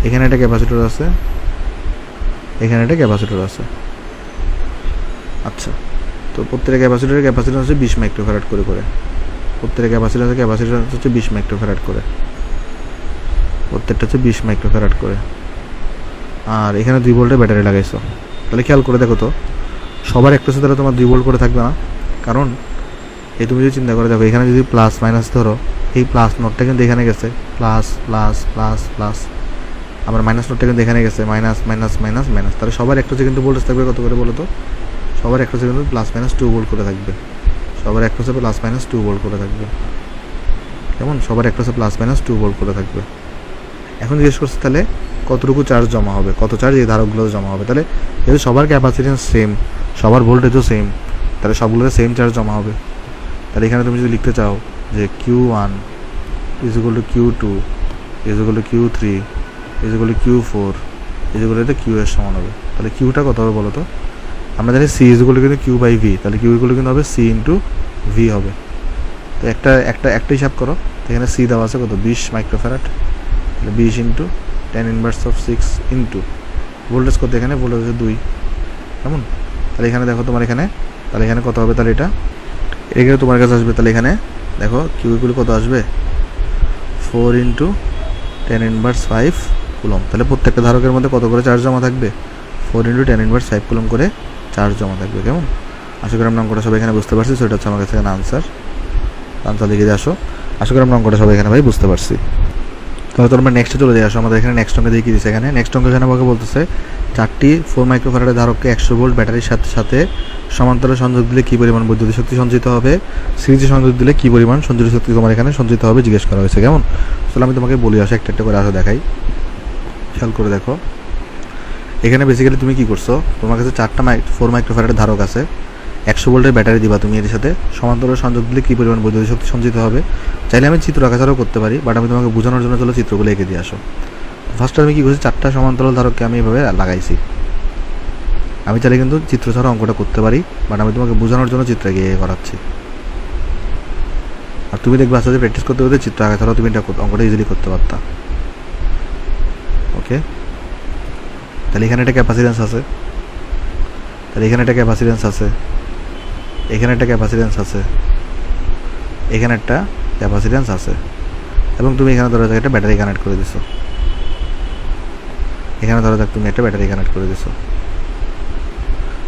এখানে একটা ক্যাপাসিটর আছে, এখানে একটা ক্যাপাসিটর আছে। আচ্ছা, তো প্রত্যেকটা ক্যাপাসিটরের ক্যাপাসিটর হচ্ছে 20 মাইক্রোফ্যারাড করে প্রত্যেকটা ক্যাপাসিটর হচ্ছে 20 মাইক্রোফ্যারাড করে, প্রত্যেকটা হচ্ছে 20 মাইক্রোফ্যারাড করে। আর এখানে 2 ভোল্টের ব্যাটারি লাগাইছো। তাহলে খেয়াল করে দেখো তো, সবার একটা সাথে তোমার 2 ভোল্ট করে থাকবে না, কারণ এই তুমি যদি চিন্তা করে দেখো, এখানে যদি প্লাস মাইনাস ধরো, এই প্লাস নোটটা কিন্তু এখানে গেছে, প্লাস প্লাস প্লাস প্লাস, আবার মাইনাস নোটটা কিন্তু এখানে গেছে, মাইনাস মাইনাস মাইনাস মাইনাস। তাহলে সবার একটা কিন্তু ভোল্টেজ থাকবে কত করে বলো তো, সবার একটা কিন্তু প্লাস মাইনাস 2 ভোল্ট করে থাকবে, সবার একটা প্লাস মাইনাস 2 ভোল্ট করে থাকবে, কেমন, সবার একটা প্লাস মাইনাস 2 ভোল্ট করে থাকবে। এখন জিজ্ঞেস করছে তাহলে কতটুকু চার্জ জমা হবে, কত চার্জ এই ধারকগুলোতে জমা হবে। তাহলে যেহেতু সবার ক্যাপাসিটেন্স সেম, সবার ভোল্টেজও সেম, তাহলে সবগুলোতে সেম চার্জ জমা হবে। তাহলে এখানে তুমি যদি লিখতে চাও যে Q1 = Q2 = Q3 = Q4 এগুলোতে Q এর সমান হবে। তাহলে Qটা কত হবে বলো তো, আমরা জানি C কিন্তু Q/V, তাহলে Q কিন্তু হবে C × V হবে। তো একটা হিসাব করো, এখানে C দেওয়া আছে কত 20 মাইক্রোফ্যারাড, তাহলে 20 × 10⁻6 ইন্টু ভোল্টেজ কত, এখানে ভোল্টেজ হচ্ছে 2, কেমন। তাহলে এখানে দেখো তোমার এখানে, তাহলে এখানে কত হবে, তাহলে এখানে তোমার কাছে আসবে। তাহলে এখানে দেখো Q কত আসবে 4 × 10⁻5 কুলম। তাহলে প্রত্যেকটা ধারকের মধ্যে কত করে চার্জ জমা থাকবে, 4 × 10⁻5 কুলম করে চার্জ জমা থাকবে, কেমন। আশা করি আমরা অঙ্কটা সবাই এখানে বুঝতে পারছি। সেটা হচ্ছে আমার কাছে এখানে আনসার লিখে দিয়ে আসো। আশা করি আমরা অঙ্কটা সবাই এখানে ভাই বুঝতে পারছি। তাহলে তো আমরা নেক্সটে চলে যাই। আসো আমাদের এখানে নেক্সট অঙ্কে দিয়ে কি দিচ্ছে, এখানে নেক্সট অঙ্কে এখানে আমাকে বলতেছে 4টি 4 মাইক্রোফ্যারাডের ধারককে 100 ভোল্ট ব্যাটারির সাথে সমান্তরালে সংযোগ দিলে কী পরিমাণ বৈদ্যুতিক শক্তি সঞ্চিত হবে, সিরিজে সংযোগ দিলে কী পরিমাণ সঞ্চিত শক্তি তোমার এখানে সঞ্চিত হবে জিজ্ঞেস করা হয়েছে, কেমন। তাহলে আমি তোমাকে বলি, আসো একটা করে আসো দেখাই, খেয়াল করে দেখো। এখানে বেসিক্যালি তুমি কী করছো, তোমার কাছে 4টা 4 মাইক্রোফ্যারাডের ধারক আছে, 100 ভোল্টের ব্যাটারি দিবা তুমি, এর সাথে সমান্তরাল সংযোগ দিলে কী পরিমাণ বৈদ্যুতিক শক্তি সঞ্চিত হবে। চাইলে আমি চিত্র আঁকা ছাড়াও করতে পারি, বাট আমি তোমাকে বোঝানোর জন্য চলো চিত্রগুলো এঁকে দিয়ে আসো। ফার্স্টে আমি কী করছি, 4টা সমান্তরাল ধারককে আমি এভাবে লাগাইছি। আমি চাইলে কিন্তু চিত্র ছাড়া অঙ্কটা করতে পারি, বাট আমি তোমাকে বোঝানোর জন্য চিত্র এঁকে করাচ্ছি। আর তুমি দেখবে আস্তে আস্তে প্র্যাকটিস করতে করতে চিত্র আঁকা ছাড়াও তুমি এটা অঙ্কটা ইজিলি করতে পারতা। ওকে, তাহলে এখানে একটা ক্যাপাসিট্যান্স আছে, তাহলে এখানে একটা ক্যাপাসিট্যান্স আছে, এখানে একটা ক্যাপাসিট্যান্স আছে, এখানে একটা ক্যাপাসিট্যান্স আছে, এবং তুমি এখানে ধরা যাক একটা ব্যাটারি কানেক্ট করে দিছো, এখানে ধরা যাক তুমি একটা ব্যাটারি কানেক্ট করে দিছো,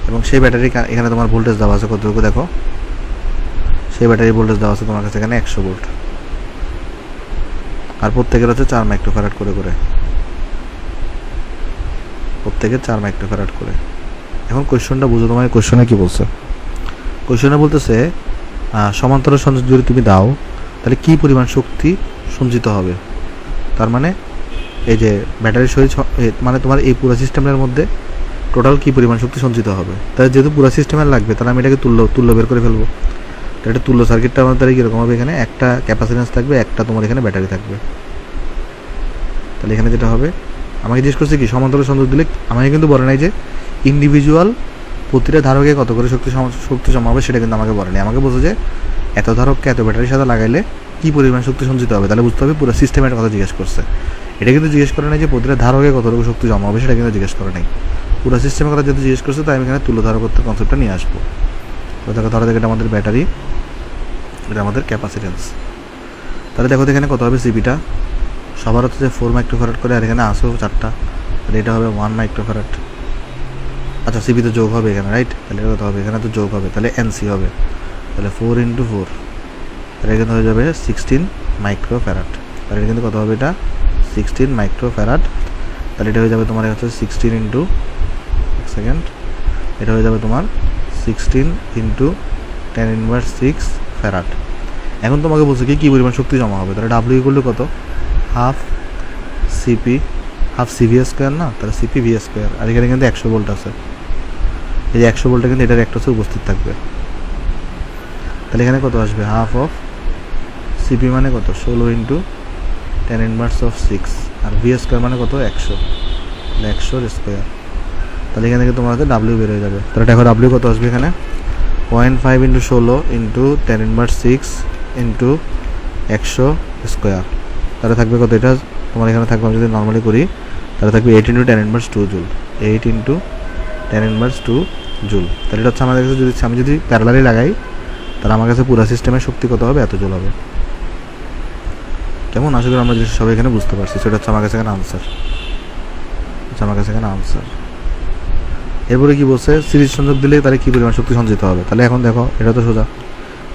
এবং সেই ব্যাটারি এখানে তোমার ভোল্টেজ দেওয়া আছে কতটুকু দেখো, সেই ব্যাটারি ভোল্টেজ দেওয়া আছে তোমার কাছে এখানে 100 ভোল্ট, আর প্রত্যেকের হচ্ছে 4 মাইক্রোফ্যারাড করে করে, প্রত্যেকের 4 মাইক্রোফ্যারাড করে। এখন কোয়েশ্চনটা বুঝো, তোমার কোয়েশ্চনে কি বলছে? কোয়েশ্চনে বলতেছে সমান্তরাল সংযোগ যদি তুমি দাও তাহলে কি পরিমাণ শক্তি সঞ্চিত হবে। তার মানে এই যে ব্যাটারির সহিত মানে তোমার এই পুরো সিস্টেমের মধ্যে টোটাল কি পরিমাণ শক্তি সঞ্চিত হবে। তাহলে যেহেতু পুরো সিস্টেমের লাগবে তাহলে আমি এটাকে তুল্য বের করে ফেলবো। এটা তুল্য সার্কিটটা আমাদের কীরকম হবে, এখানে একটা ক্যাপাসিট্যান্স থাকবে, একটা তোমার এখানে ব্যাটারি থাকবে। তাহলে এখানে যেটা হবে, আমাকে জিজ্ঞেস করছে কি সমান্তরাল সংযোগ দিলে, আমাকে কিন্তু বলে নাই যে ইন্ডিভিজুয়াল প্রতিটা ধারকে কত করে শক্তি জমা হবে, সেটা কিন্তু আমাকে বলে নাই। আমাকে বলছে যে এত ধারককে এত ব্যাটারির সাথে লাগাইলে কী পরিমাণ শক্তি সঞ্চিত হবে। তাহলে বুঝতে হবে পুরো সিস্টেমের কথা জিজ্ঞেস করছে। এটা কিন্তু জিজ্ঞেস করে নাই যে প্রতিটা ধারকে কতটুকু শক্তি জমা হবে, সেটা কিন্তু জিজ্ঞেস করে নাই। পুরো সিস্টেমের কথা যেহেতু জিজ্ঞেস করছে তাই আমি এখানে তুল্য ধারকত্বের কনসেপ্টটা নিয়ে আসবো। তো দেখো ধরো এটা আমাদের ব্যাটারি, এটা আমাদের ক্যাপাসিটেন্স। তাহলে দেখো এখানে কত হবে, সিপিটা সবার হচ্ছে 4 মাইক্রোফ্যারাড করে, আর এখানে আসেও 4টা, তাহলে এটা হবে 1 মাইক্রোফ্যারাড। আচ্ছা সিপি তো যোগ হবে এখানে, রাইট? তাহলে কত হবে, এখানে তো যোগ হবে, তাহলে এনসি হবে, তাহলে 4 × 4, তাহলে এখানে হয়ে যাবে 16 মাইক্রোফ্যারাড। তাহলে এটা কিন্তু কত হবে, এটা 16 মাইক্রোফ্যারাড। তাহলে এটা হয়ে যাবে তোমার হচ্ছে 16 × এক সেকেন্ড, এটা হয়ে যাবে তোমার 16 × 10⁻⁶ ফ্যারাড। এখন তোমাকে বলছে কি পরিমাণ শক্তি জমা হবে। তাহলে ডাব্লিউ ইকুয়াল কত, half CP, half CV square না, তাহলে সিপি ভি স্কোয়ার। আর এখানে কিন্তু 100 ভোল্ট আছে, এই যে 100 ভোল্টটা কিন্তু এটার একটা হচ্ছে উপস্থিত থাকবে। তাহলে এখানে কত আসবে, হাফ অফ সিপি মানে কত, 16 × 10⁻⁶, আর ভি স্কোয়ার মানে কত, 100, 100 স্কোয়ার। তাহলে এখানে থেকে তোমার হাতে ডাব্লিউ বের হয়ে যাবে। তাহলে দেখো ডাব্লিউ কত আসবে এখানে, 0.5 × 16 × 10⁻⁶ × 100 স্কোয়ার। তাহলে থাকবে কত, এটা তোমার এখানে থাকবে, আমি যদি নর্মালি করি তাহলে থাকবে 8 × 10⁻² জুল, 8 × 10⁻² জুল। তাহলে এটা হচ্ছে আমাদের কাছে, যদি আমি যদি প্যারালালি লাগাই তাহলে আমার কাছে পুরো সিস্টেমের শক্তি কত হবে, এত জুল হবে। কেমন, আশা করি আমরা যদি সবাই এখানে বুঝতে পারছি। সেটা হচ্ছে আমার কাছে এখানে আনসার, আমার কাছে এখানে আনসার। এরপরে কি বলছে, সিরিজ সংযোগ দিলে তাহলে কী পরিমাণ শক্তি সঞ্চিত হবে। তাহলে এখন দেখো এটা তো সোজা,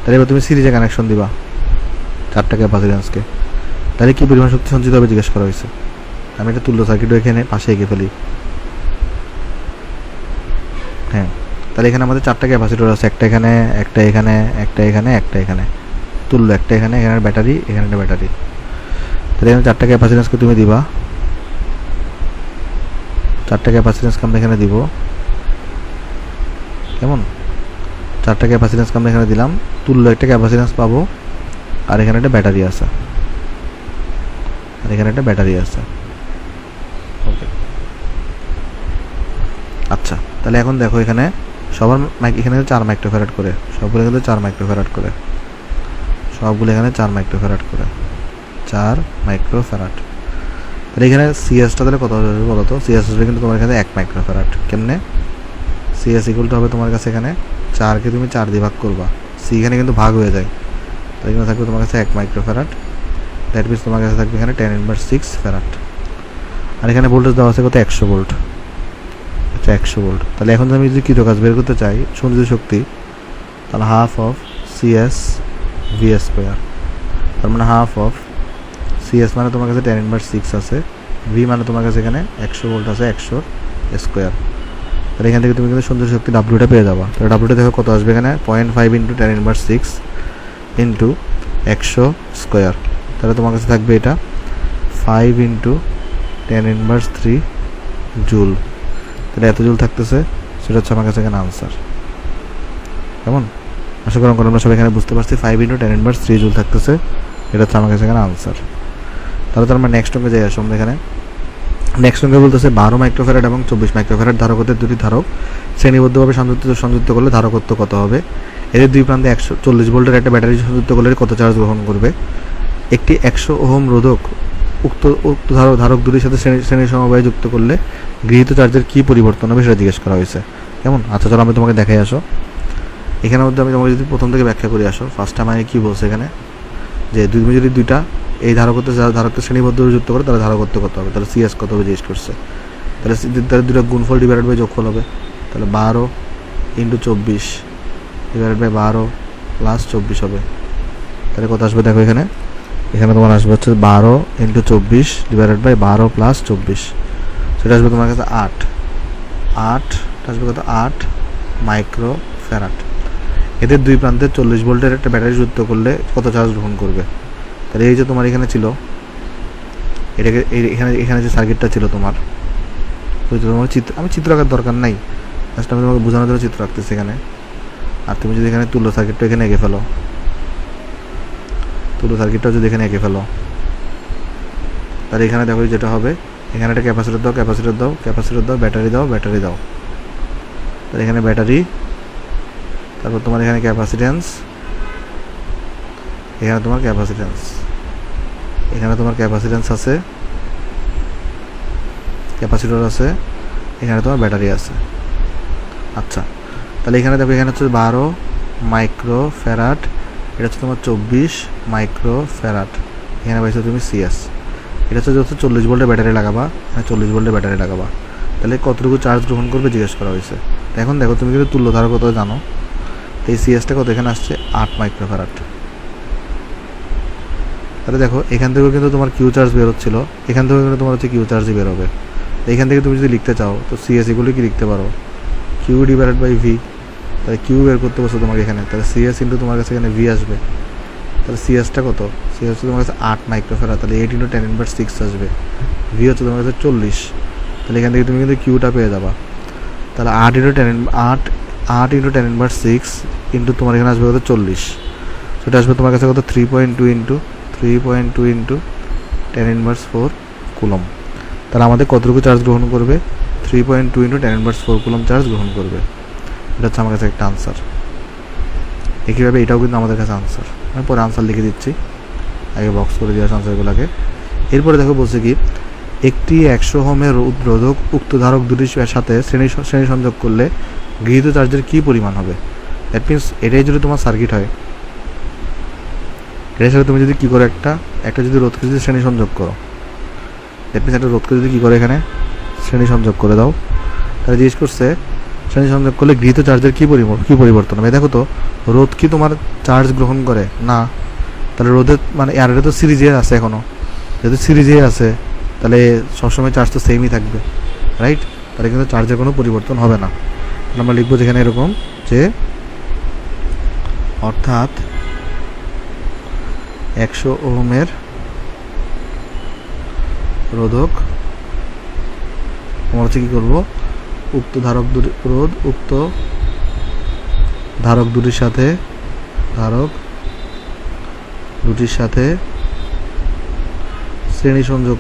তাহলে এবার তুমি সিরিজে কানেকশন দিবা 4টা ক্যাপাসিট্যান্সকে, তাহলে কী পরিমাণ শক্তি সঞ্চিত হবে জিজ্ঞেস করা হয়েছে। আমি এটা তুল্য সার্কিটও এখানে পাশে এঁকে ফেলি। হ্যাঁ, তাহলে এখানে আমাদের 4টা ক্যাপাসিটর আছে, একটা এখানে, একটা এখানে, একটা এখানে, একটা এখানে, তুল্য একটা এখানে, এখানে ব্যাটারি, এখানে একটা ব্যাটারি। তাহলে এখানে 4টা ক্যাপাসিট্যান্সকে তুমি দিবা, 4টা ক্যাপাসিট্যান্সকে আমরা এখানে দিব। কেমন, 4টা ক্যাপাসিট্যান্সকে আমরা এখানে দিলাম, তুল্য একটা ক্যাপাসিট্যান্স পাবো, আর এখানে একটা ব্যাটারি আছে, আর এখানে একটা ব্যাটারি আছে। ওকে, আচ্ছা তাহলে এখন দেখো এখানে সবার এখানে 4 মাইক্রোফ্যারাড করে, সবগুলো কিন্তু 4 মাইক্রোফ্যারাড করে, সবগুলো এখানে 4 মাইক্রোফ্যারাড করে, 4 মাইক্রোফ্যারাড। তাহলে এখানে সিএসটা তাহলে কত হবে বলো তো, সিএস আসবে কিন্তু তোমার এখানে 1 মাইক্রোফ্যারাড। কেমনে, সিএস ইকুয়াল টু হবে তোমার কাছে এখানে 4কে তুমি 4 দিয়ে ভাগ করবা, সি এখানে কিন্তু ভাগ হয়ে যায়, তাই এখানে থাকবে তোমার কাছে 1 মাইক্রোফ্যারাড। দ্যাট মিনস তোমার কাছে থাকবে এখানে 10⁻⁶ ফ্যারাড। আর এখানে ভোল্টেজ দেওয়া আছে কত, 100 ভোল্ট। আচ্ছা 100 ভোল্ট। তাহলে এখন আমি যদি কৃত কাজ বের করতে চাই সঞ্চিত শক্তি, তাহলে half of CS V square, তার মানে হাফ অফ সিএস মানে তোমার কাছে 10⁻⁶ আছে, ভি মানে তোমার কাছে এখানে 100 ভোল্ট আছে, 100 স্কোয়ার। তাহলে এখান থেকে তুমি কিন্তু সঞ্চিত শক্তি ডাব্লিউটা পেয়ে যাবা। তাহলে ডাব্লিউটা দেখো কত আসবে এখানে, 0.5 × 10⁻⁶ × 100 স্কোয়ার। তাহলে তোমার কাছে থাকবে এটা 5 × 10⁻³ জুল। তাহলে এত জুল থাকতেছে, সেটা হচ্ছে আমার কাছে এখানে আনসার। কেমন, আশা করি আমরা সবাই এখানে বুঝতে পারছি। 5 × 10⁻³ জুল থাকতেছে, এটা হচ্ছে আমার কাছে এখানে আনসার। তাহলে তো আমরা নেক্সট অঙ্কে যাই। আসলে এখানে নেক্সট অঙ্কে বলতেছে 12 মাইক্রোফ্যারাড এবং 24 মাইক্রোফ্যারাড ধারকত্বের দুটি ধারক শ্রেণীবদ্ধভাবে সংযুক্ত করলে ধারকত্ব কত হবে। এদের দুই প্রান্তে 140 ভোল্টের একটা ব্যাটারি সংযুক্ত করলে কত চার্জ গ্রহণ করবে। একটি 100 ওহম রোধক উক্ত উক্ত ধারক দুটির সাথে শ্রেণী সমবায় যুক্ত করলে গৃহীত চার্জের কী পরিবর্তন হবে সেটা জিজ্ঞেস করা হয়েছে। কেমন? আচ্ছা চলো আমি তোমাকে দেখাই আসো। এখানের মধ্যে আমি তোমাকে যদি প্রথম থেকে ব্যাখ্যা করে আসো, ফার্স্ট টাইম আমি কী বলছে এখানে, যে তুমি যদি দুইটা এই ধারকত্ব শ্রেণীবদ্ধ যুক্ত করে তাহলে ধারকত্ব কত হবে, তাহলে সিএস কত হবে জিজ্ঞেস করছে। তাহলে দুটো গুণফল ডিভাইডেড বাই যোগফল হবে, তাহলে 12 ইন্টু 24 ডিভাইডেড বাই 12 প্লাস 24 হবে। তাহলে কত আসবে দেখো এখানে, এখানে তোমার আসবে হচ্ছে 12 ইন্টু 24 ডিভাইডেড বাই 12 প্লাস 24, সেটা আসবে তোমার কাছে 8 আসবে কত 8 মাইক্রো ফ্যারাড। এদের দুই প্রান্তে 40 ভোল্টের একটা ব্যাটারি যুক্ত করলে কত চার্জ গ্রহণ করবে। তাহলে এই যে তোমার এখানে ছিল, এটাকে এখানে যে সার্কিটটা ছিল তোমার, তোমার আমি চিত্র আঁকার দরকার নাই, জাস্ট আমি তোমাকে বোঝানোর জন্য চিত্র আঁকতেছি এখানে। আর তুমি যদি এখানে তুল্য সার্কিটটা এখানে এঁকে ফেলো, যদি এখানে এঁকে ফেলো, তাহলে এখানে দেখো যেটা হবে, এখানে একটা ক্যাপাসিটর দাও, ব্যাটারি দাও, তাহলে এখানে ব্যাটারি, তারপর তোমার এখানে ক্যাপাসিট্যান্স, এখানে তোমার ক্যাপাসিট্যান্স আছে, ক্যাপাসিটর আছে, এখানে তোমার ব্যাটারি আছে। আচ্ছা তাহলে এখানে দেখো, এখানে হচ্ছে 12 মাইক্রো ফ্যারাড, এটা হচ্ছে তোমার 24 মাইক্রো ফ্যারাড, এখানে পাইছো তুমি সিএস। এটা হচ্ছে 40 ভোল্টের ব্যাটারি লাগাবা, এখানে 40 ভোল্টের ব্যাটারি লাগাবা, তাহলে কতটুকু চার্জ গ্রহণ করবে জিজ্ঞেস করা হয়েছে। এখন দেখো তুমি কিন্তু তুল্য ধারক কত জানো, এই সিএসটা কত এখানে আসছে 8 মাইক্রো ফ্যারাড। তাহলে দেখো এখান থেকেও কিন্তু তোমার কিউ চার্জ বেরোচ্ছিল, এখান থেকেও কিন্তু তোমার হচ্ছে কিউ চার্জই বেরোবে। এখান থেকে তুমি যদি লিখতে চাও তো সিএস এগুলো কি লিখতে পারো, কিউ ডিভাইডেড বাই ভি, তাহলে কিউ বের করতে বসো তোমাকে এখানে, তাহলে সিএস ইন্টু তোমার কাছে এখানে ভি আসবে। তাহলে সিএসটা কত, সিএস হচ্ছে তোমার কাছে 8 মাইক্রো ফ্যারাড, তাহলে 8 ইন্টু 10⁻6 আসবে, ভি হচ্ছে তোমার কাছে 40, তাহলে এখান থেকে তুমি কিন্তু কিউটা পেয়ে যাবা। তাহলে 8 ইন্টু 10⁻6 ইন্টু তোমার এখানে আসবে কত 40, সেটা আসবে তোমার কাছে কত 3.2 ইন্টু 10⁻4 কুলম। তাহলে আমাদের কতটুকু চার্জ গ্রহণ করবে, 3.2 ইন্টু 10⁻4 কুলম চার্জ গ্রহণ করবে। এটা হচ্ছে আমার কাছে একটা আনসার। একইভাবে এটাও কিন্তু আমাদের কাছে আনসার, আমি পরে আনসার লিখে দিচ্ছি, আগে বক্স করে দিয়ে আসে আনসারগুলোকে। এরপরে দেখো বলছে কি, একটি 100 ওহমের রোধক উক্ত ধারক দুটির সাথে শ্রেণী সংযোগ করলে গৃহীত চার্জের কী পরিমাণ হবে। দ্যাট মিনস এটাই যদি তোমার সার্কিট হয়, এটার সাথে তুমি যদি কী করো, একটা যদি রোধকে যদি শ্রেণী সংযোগ করো, দ্যাট মিনস একটা রোধকে যদি কী করে এখানে শ্রেণী সংযোগ করে দাও, তাহলে জিজ্ঞেস করছে শ্রেণী সংযোগ করলে গৃহীত চার্জের কী পরিবর্তন হবে। দেখো তো রোধ কি তোমার চার্জ গ্রহণ করে না, তাহলে রোধের মানে আর এটা তো সিরিজে আছে, এখনও যেহেতু সিরিজে আছে তাহলে সবসময় চার্জ তো সেমই থাকবে, রাইট। তাহলে কিন্তু চার্জের কোনো পরিবর্তন হবে না। আমরা লিখবো যেখানে এরকম যে অর্থাৎ 100 ওহমের রোধক আমরা হচ্ছে কী করবো, উক্ত ধারক দুটির সাথে শ্রেণী সংযোগ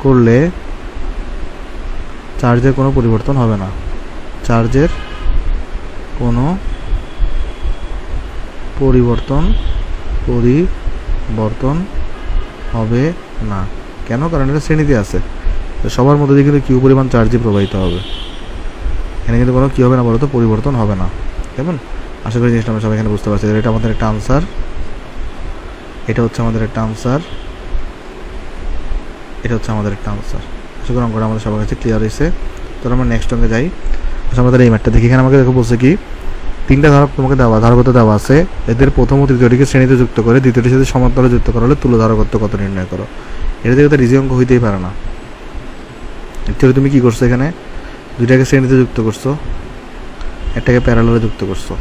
করলে চার্জের কোনো পরিবর্তন হবে না, হবে না। কেন? কারণ এটা শ্রেণীতে আছে, সবার মধ্যে দিয়ে কিন্তু কিউ পরিমাণ চার্জই প্রবাহিত হবে, এখানে কিন্তু কোনো কী হবে না বলতো, পরিবর্তন হবে না। কেমন? আশা করি জিনিসটা আমরা সবাই এখানে বুঝতে পারছি। এটা আমাদের একটা আনসার, এটা হচ্ছে আমাদের একটা আনসার, আশা করি অঙ্কটা আমাদের সবার কাছে ক্লিয়ার হয়েছে। তো আমরা নেক্সট অঙ্কে যাই। আচ্ছা আমাদের এই ম্যাটটা দেখি। এখানে আমাকে দেখো বলছে কি, 3টা ধারক তোমাকে ধারকত্ব দেওয়া আছে, এদের প্রথম ও তৃতীয়টিকে শ্রেণীতে যুক্ত করে দ্বিতীয়টির সাথে সমান্তরালে যুক্ত করা হলে তুল্য ধারকত্ব কত নির্ণয় করো। এটা থেকে তো ইজি অঙ্ক হইতেই পারে না। অ্যাকচুয়ালি তুমি কী করছো, এখানে দুইটাকে শ্রেণীতে যুক্ত করছো, একটাকে প্যারালালে যুক্ত করছো,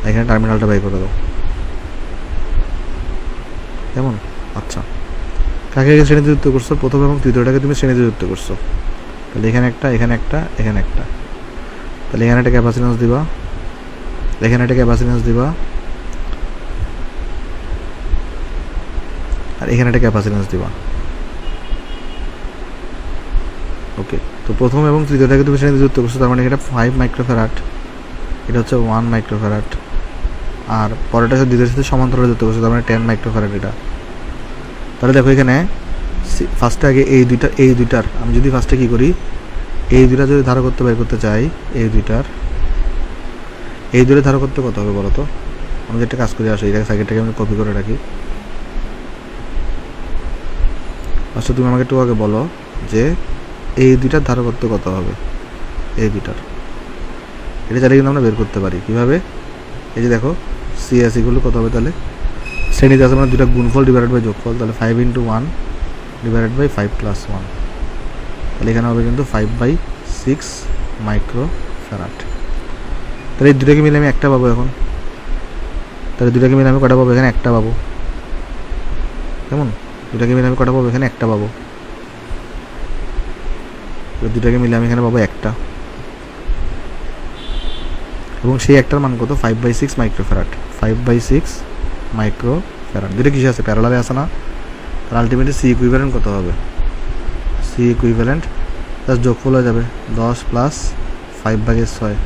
এখানে টার্মিনালটা বাই করে দাও। কেমন? আচ্ছা, কাকে শ্রেণীতে যুক্ত করছো, প্রথম এবং তৃতীয়টাকে তুমি শ্রেণীতে যুক্ত করছো, তাহলে এখানে একটা, এখানে একটা, এখানে একটা, তাহলে এখানে একটা ক্যাপাসিট্যান্স দিবা, এখানে একটা ক্যাপাসিট্যান্স দিবা, আর এখানে একটা ক্যাপাসিট্যান্স দিবা। ওকে, তো প্রথম এবং তৃতীয়টাকে তুমি শ্রেণীতে যুক্ত করছো, তার মানে এটা 5 মাইক্রোফ্যারাড, এটা হচ্ছে 1 মাইক্রোফ্যারাড, আর পরেরটা হচ্ছে দ্বিতীয় সাথে সমান্তরালে যুক্ত করছে, তার মানে 10 মাইক্রোফ্যারাড এটা। তাহলে দেখো এখানে ফার্স্টে আগে এই দুইটার আমি যদি ফার্স্টে কী করি, এই দুইটা যদি ধারকত্ব বের করতে চাই, এই দুইটা ধারকত্ব কত হবে বলো তো? আমি যে একটা কাজ করে আসো, এটাকে সার্কিটটাকে আমি কপি করে রাখি। আচ্ছা তুমি আমাকে একটু আগে বলো যে এই দুইটার ধারকত্ব কত হবে, এই দুইটার। এটা চাইলে কিন্তু আমরা বের করতে পারি কীভাবে? এই যে দেখো সিএস এগুলো কত হবে, তাহলে শ্রেণীতে আছে মানে দুটা গুণফল ডিভাইডেড বাই যোগফল, তাহলে 5 × 1 ডিভাইডেড বাই 5 + 1, তাহলে এখানে হবে কিন্তু 5/6 মাইক্রোফ্যারাড। তাহলে এই দুটাকে মিলে আমি একটা পাবো এখন, তাহলে দুটাকে মিলে আমি কটা পাবো? এখানে একটা পাবো। কেমন? দুটাকে মিলে আমি কটা পাবো? এখানে একটা পাবো। দুটাকে মিলে আমি এখানে পাবো একটা, এবং সেই একটার মান কত? 5/6 মাইক্রোফ্যারাড। 5/6 মাইক্রোফ্যারাড। দুটো কিসে আছে? প্যারালালে আছে না? তাহলে আলটিমেটলি সি ইকুইভ্যালেন্ট কত হবে? সি ইকুইভ্যালেন্ট প্লাস যোগফল হয়ে যাবে 10 + 5/6।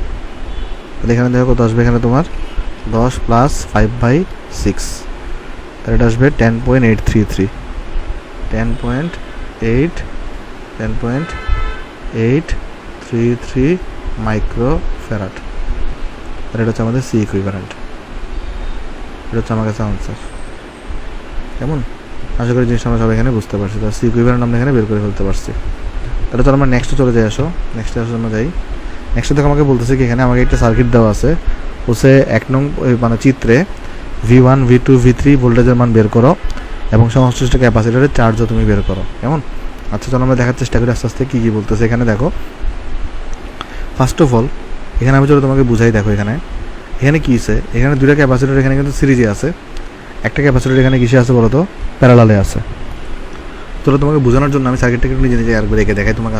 তাহলে এখানে দেখো কত আসবে? এখানে তোমার 10 + 5/6, তাহলে এটা আসবে 10.833 10.833 মাইক্রোফ্যারাড। তাহলে এটা হচ্ছে আমাদের সি ইকুইভ্যালেন্ট। এটা হচ্ছে আমার কাছে আনসার। কেমন? আশা করি জিনিসটা আমরা সবাই এখানে বুঝতে পারছি। তাহলে সি ইকুইভ্যালেন্ট আমরা এখানে বের করে ফেলতে পারছি। তাহলে চলো আমরা নেক্সটে চলে যাই। নেক্সটে আমরা যাই। নেক্সটে দেখো আমাকে বলতেছে কি, এখানে আমাকে একটা সার্কিট দেওয়া আছে, হচ্ছে 1 নং মানে চিত্রে V1 V2 V3 ভোল্টেজের মান বের করো এবং সংশ্লিষ্ট ক্যাপাসিটরের চার্জও তুমি বের করো। কেমন? আচ্ছা চলো আমরা দেখার চেষ্টা করি আস্তে আস্তে কী বলতেছে। এখানে দেখো ফার্স্ট অফ অল এখানে আমি চলো তোমাকে বুঝাই। দেখো এখানে কী আছে, এখানে দুইটা ক্যাপাসিটর এখানে কিন্তু সিরিজে আছে, একটা ক্যাপাসিটর এখানে কিসে আছে বলো তো? প্যারালালে আছে। চলো তোমাকে বোঝানোর জন্য আমি সার্কিটটাকে নিজে নিজে আরেকবার রেখে দেখাই। তোমাকে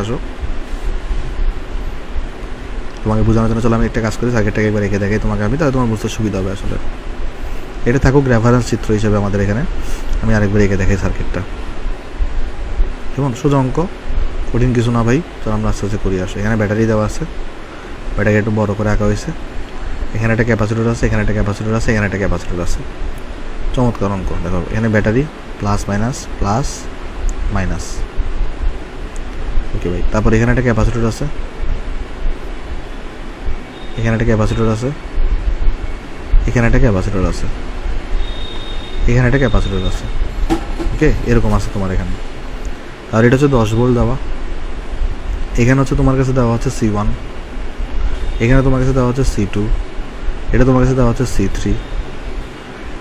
তোমাকে বোঝানোর জন্য চলো আমি একটা কাজ করি, সার্কিটটাকে একবার রেখে দেখাই তোমাকে আমি, তাহলে তোমার বুঝতে সুবিধা হবে। আসলে এটা থাকুক রেফারেন্স চিত্র হিসেবে আমাদের এখানে। আমি আরেকবার রেখে দেখাই সার্কিটটা। কেমন? সোজা অঙ্ক, কঠিন কিছু না ভাই। চলো আমরা আস্তে আস্তে করি। এখানে ব্যাটারি দেওয়া আছে, ব্যাটারি একটু বড় করে আঁকা হয়েছে। এখানে একটা ক্যাপাসিটর আছে, এখানে একটা ক্যাপাসিটর আছে, এখানে একটা ক্যাপাসিটর আছে। চমৎকার অঙ্ক। দেখো এখানে ব্যাটারি প্লাস মাইনাস। ওকে ভাই। তারপর এখানে একটা ক্যাপাসিটর আছে, এখানে একটা ক্যাপাসিটর আছে, এখানে একটা ক্যাপাসিটর আছে, এখানে একটা ক্যাপাসিটর আছে। ওকে, এরকম আছে তোমার এখানে। আর এটা হচ্ছে 10 ভোল্ট দেওয়া। এখানে হচ্ছে তোমার কাছে দেওয়া হচ্ছে C1, এখানে তোমার কাছে দেওয়া হচ্ছে C2, এটা তোমার কাছে দেওয়া হচ্ছে C3,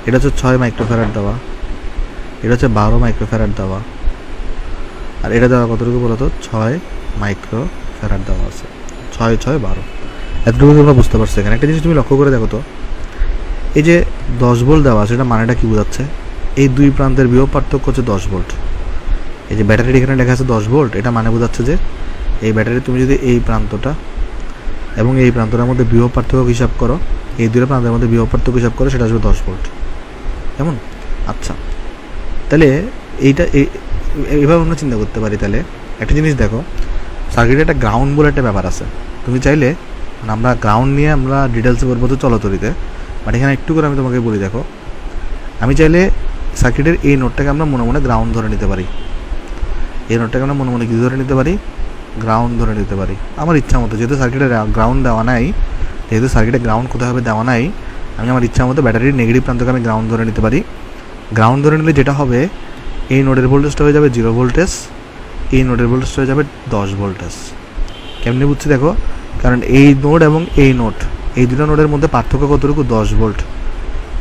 এটা হচ্ছে 6 মাইক্রোফ্যারাড দেওয়া, এটা হচ্ছে 12 মাইক্রোফ্যারাড দেওয়া, আর এটা দেওয়া কতটুকু বলো তো? 6 মাইক্রোফ্যারাড দেওয়া আছে। 6 6 12, এতটুকু তোমরা বুঝতে পারছো। এখানে একটা জিনিস তুমি লক্ষ্য করে দেখো তো, এই যে 10 ভোল্ট দেওয়া আছে, এটা মানেটা কী বোঝাচ্ছে? এই দুই প্রান্তের বিভব পার্থক্য হচ্ছে 10 ভোল্ট। এই যে ব্যাটারির এখানে লেখা আছে 10 ভোল্ট, এটা মানে বোঝাচ্ছে যে এই ব্যাটারি তুমি যদি এই প্রান্তটা এবং এই প্রান্তটার মধ্যে বিভব পার্থক্য হিসাব করো, এই দুটো প্রান্তের মধ্যে বিভব পার্থক্য হিসাব করো, সেটা আসবে 10 ভোল্ট। কেমন? আচ্ছা, তাহলে এইটা এইভাবে আমরা চিন্তা করতে পারি। তাহলে একটা জিনিস দেখো, সার্কিটে একটা গ্রাউন্ড বলে একটা ব্যাপার আছে। তুমি চাইলে মানে আমরা গ্রাউন্ড নিয়ে আমরা ডিটেলসে বলবো তো চলতরিতে, বাট এখানে একটু করে আমি তোমাকে বলি। দেখো আমি চাইলে সার্কিটের এই নোটটাকে আমরা মনে মনে গ্রাউন্ড ধরে নিতে পারি। এই নোটটাকে আমরা মনে মনে কী ধরে নিতে পারি? গ্রাউন্ড ধরে নিতে পারি আমার ইচ্ছা মতো। যেহেতু সার্কিটে গ্রাউন্ড দেওয়া নাই, যেহেতু সার্কিটে গ্রাউন্ড কোথায় হবে দেওয়া নাই, আমি আমার ইচ্ছা মতো ব্যাটারির নেগেটিভ প্রান্তকে আমি গ্রাউন্ড ধরে নিতে পারি। গ্রাউন্ড ধরে নিলে যেটা হবে, এই নোডের ভোল্টেজটা হয়ে যাবে 0 ভোল্টেজ, এই নোডের ভোল্টেজটা হয়ে যাবে 10 ভোল্টেজ। কেমনি বুঝছি দেখো, কারণ এই নোড এবং এই নোড, এই দুটো নোডের মধ্যে পার্থক্য কতটুকু? 10 ভোল্ট।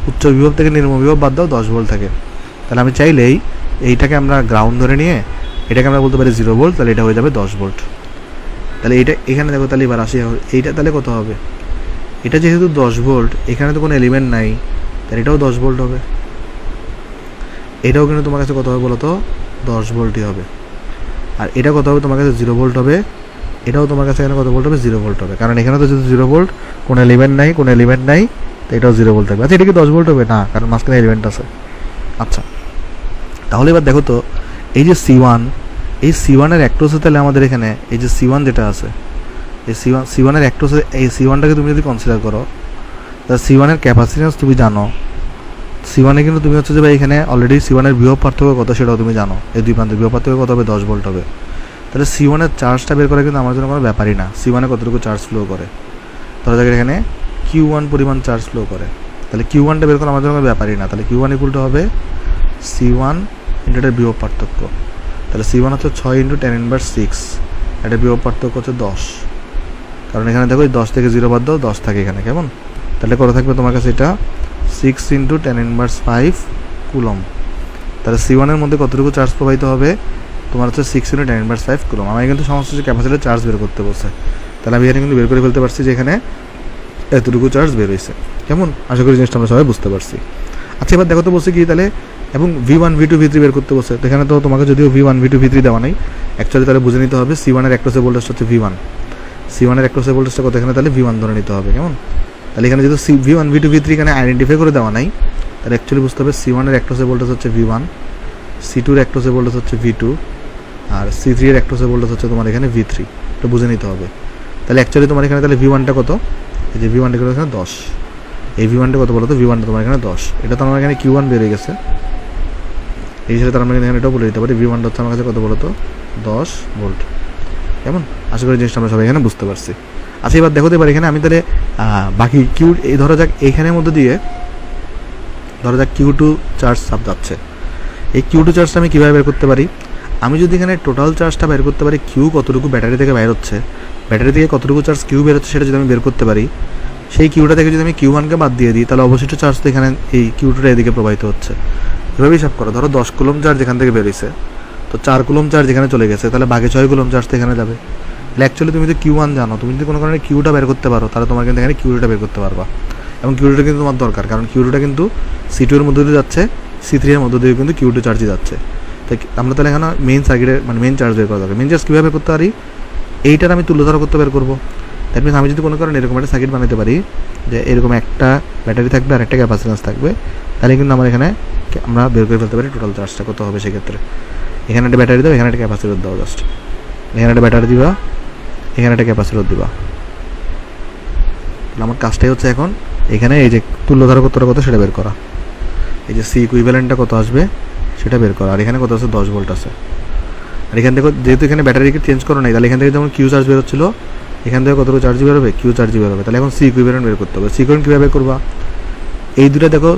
উচ্চ বিভব থেকে নিম্ন বিভব বাদ দাও, 10 ভোল্ট থাকে। তাহলে আমি চাইলেই এইটাকে আমরা গ্রাউন্ড ধরে নিয়ে এটাকে আমরা বলতে পারি 0 ভোল্ট, তাহলে এটা হয়ে যাবে 10 ভোল্ট। তাহলে এটা এখানে দেখো, তাহলে এবার আসি এইটা, তাহলে কত হবে? এটা যেহেতু 10 ভোল্ট, এখানে তো কোনো এলিমেন্ট নাই, তাহলে এটাও 10 ভোল্ট হবে। এটাও কিন্তু তোমার কাছে কত হবে বলো তো? 10 ভোল্টই হবে। আর এটা কত হবে তোমার কাছে? 0 ভোল্ট হবে। এটাও তোমার কাছে এখানে কত ভোল্ট হবে? 0 ভোল্ট হবে। কারণ এখানে তো যেহেতু 0 ভোল্ট, কোনো এলিমেন্ট নাই, তো এটাও 0 ভোল্ট থাকবে। আচ্ছা, এটা কি 10 ভোল্ট হবে? না, কারণ মাঝখানে এলিমেন্ট আছে। আচ্ছা, তাহলে এবার দেখো তো, এই যে C1, এই C1 এর অ্যাক্রোসে তাহলে আমাদের এখানে এই যে C1 যেটা আছে, এই C1 এর অ্যাক্টোসে এই C1টাকে তুমি যদি কনসিডার করো, তাহলে C1 এর ক্যাপাসিট্যান্স তুমি জানো। C1 এ কিন্তু তুমি হচ্ছে যে ভাই এখানে অলরেডি C1 এর বিভব পার্থক্য কত সেটাও তুমি জানো। এই দুই প্রান্তের বিভব পার্থক্য কত হবে? 10 ভোল্ট হবে। তাহলে C1 এর চার্জটা বের করা কিন্তু আমার জন্য কোনো ব্যাপারই না। C1 এ কতটুকু চার্জ ফ্লো করে, ধরা যাক এখানে Q1 পরিমাণ চার্জ ফ্লো করে, তাহলে Q1টা বের করা আমার জন্য কোনো ব্যাপারই না। তাহলে Q1 ইকুয়াল টু হবে C1 ইন্টু এটার বিভব পার্থক্য। তাহলে C1 হচ্ছে 6 ইন্টু 10⁻6, এটার বিভব পার্থক্য হচ্ছে 10। কারণ এখানে দেখো 10 থেকে 0 বাদ দাও, 10 থাকে এখানে, কেমন? তাহলে কত থাকবে তোমার কাছে? এটা 6 ইন্টু 10⁻5 কুলম। তাহলে C1 এর মধ্যে কতটুকু চার্জ প্রবাহিত হবে? তোমার হচ্ছে 6 ইন্টু 10⁻5 কুলম। আমি কিন্তু সমস্ত ক্যাপাসিটর চার্জ বের করতে বলছে, তাহলে আমি এখানে কিন্তু বের করে ফেলতে পারছি যে এখানে এতটুকু চার্জ বের হয়েছে, কেমন? আশা করি জিনিসটা আমরা সবাই বুঝতে পারছি। আচ্ছা, এবার দেখো তো বলছে কি তাহলে, এবং V1 V2 V3 বের করতে বলছে। তো এখানে তো তোমাকে যদিও V1 V2 V3 দেওয়া নাই, অ্যাকচুয়ালি তাহলে বুঝে নিতে হবে C1 এর অ্যাক্রোসের ভোল্টেজ হচ্ছে V1, C1 এর অ্যাক্রোসের ভোল্টেজটা কত এখানে, তাহলে V1 ধরে নিতে হবে, কেমন? তাহলে এখানে যেহেতু V1 V2 V3 এখানে আইডেন্টিফাই করে দেওয়া নাই, তাহলে অ্যাকচুয়ালি বুঝতে হবে C1 এর অ্যাক্রোসের ভোল্টেজ হচ্ছে V1, C2 এর অ্যাক্রোসের ভোল্টেজ হচ্ছে V2, আর C3 এর অ্যাক্রোসের ভোল্টেজ হচ্ছে তোমার এখানে V3। এটা বুঝে নিতে হবে। তাহলে অ্যাকচুয়ালি তোমার এখানে তাহলে V1টা কত? এই যে V1টা কত এখানে 10। এই V1টা কত বলো তো? V1টা তোমার এখানে 10। এটা তো আমার এখানে Q1 বেরিয়ে গেছে, এই হিসেবে তার আমরা এখানে এটাও বলে দিতে পারি V1টা হচ্ছে আমার কাছে কত বলো তো? 10 ভোল্ট, কেমন? আশা করি জিনিসটা আমরা সবাই এখানে বুঝতে পারছি। আচ্ছা, এবার দেখো তো, এবার এখানে আমি তাহলে বাকি এই ধরা যাক এইখানের মধ্যে দিয়ে ধরা যাক Q2 চার্জ সাব যাচ্ছে। এই Q2 চার্জটা আমি কীভাবে বের করতে পারি? আমি যদি এখানে টোটাল চার্জটা বের করতে পারি, Q কতটুকু ব্যাটারি থেকে বের হচ্ছে, ব্যাটারি থেকে কতটুকু চার্জ Q বের হচ্ছে, সেটা যদি আমি বের করতে পারি, সেই Q2 থেকে যদি আমি Q1কে বাদ দিয়ে দিই, তাহলে অবশিষ্ট চার্জ তো এখানে এই Q2টা এদিকে প্রবাহিত হচ্ছে। এভাবে হিসাব করো, ধরো 10 কুলম চার্জ এখান থেকে বেরিয়েছে, তো 4 কুলম চার্জ এখানে চলে গেছে, তাহলে বাকি 6 কুলম চার্জ তো এখানে যাবে। তাহলে অ্যাকচুয়ালি তুমি যদি Q1 জানো, তুমি যদি কোনো কারণে Qটা বের করতে পারো, তাহলে তোমার কিন্তু এখানে Q2টা বের করতে পারবা। এবং Q2টা কিন্তু তোমার দরকার, কারণ Q2টা কিন্তু C2 এর মধ্যে দিয়ে যাচ্ছে, C3 এর মধ্যে দিয়ে কিন্তু Q2 চার্জই যাচ্ছে। তাই আমরা তাহলে এখানে মেইন সার্কিটের মানে মেইন চার্জ বের করা দরকার। মেইন চার্জ কীভাবে বের করতে পারি? এইটার আমি তুল্যধারা করতে বের করবো। দ্যাট মিনস আমি যদি কোনো কারণে এরকম একটা সার্কিট বানাতে পারি যে এরকম একটা ব্যাটারি থাকবে আর একটা ক্যাপাসিট্যান্স থাকবে, তাহলে কিন্তু আমার এখানে আমরা বের করে ফেলতে পারি টোটাল চার্জটা কত হবে। সেক্ষেত্রে এখানে একটা ব্যাটারি দাও, এখানে একটা ক্যাপাসিটর দাও, জাস্ট এখানে একটা ব্যাটারি দিবা, এখানে একটা ক্যাপাসিটর দিবা। তাহলে আমার কাজটাই হচ্ছে এখন এখানে এই যে তুল্যধারা কতটা কত সেটা বের করা, এই যে C ইকুইভ্যালেন্টটা কত আসবে সেটা বের করা। আর এখানে কত আছে? 10 ভোল্ট আছে। আর এখান থেকে যেহেতু এখানে ব্যাটারিকে চেঞ্জ করো নাই, তাহলে এখান থেকে যেমন Q চার্জ বেরোচ্ছিল, এখান থেকে কতটুকু চার্জ বেরোবে? Q চার্জ বেরোবে। তাহলে এখন C ইকুইভ্যালেন্ট বের করতে হবে। C ইকুইভ্যালেন্ট কীভাবে করবা? এই দুটো দেখো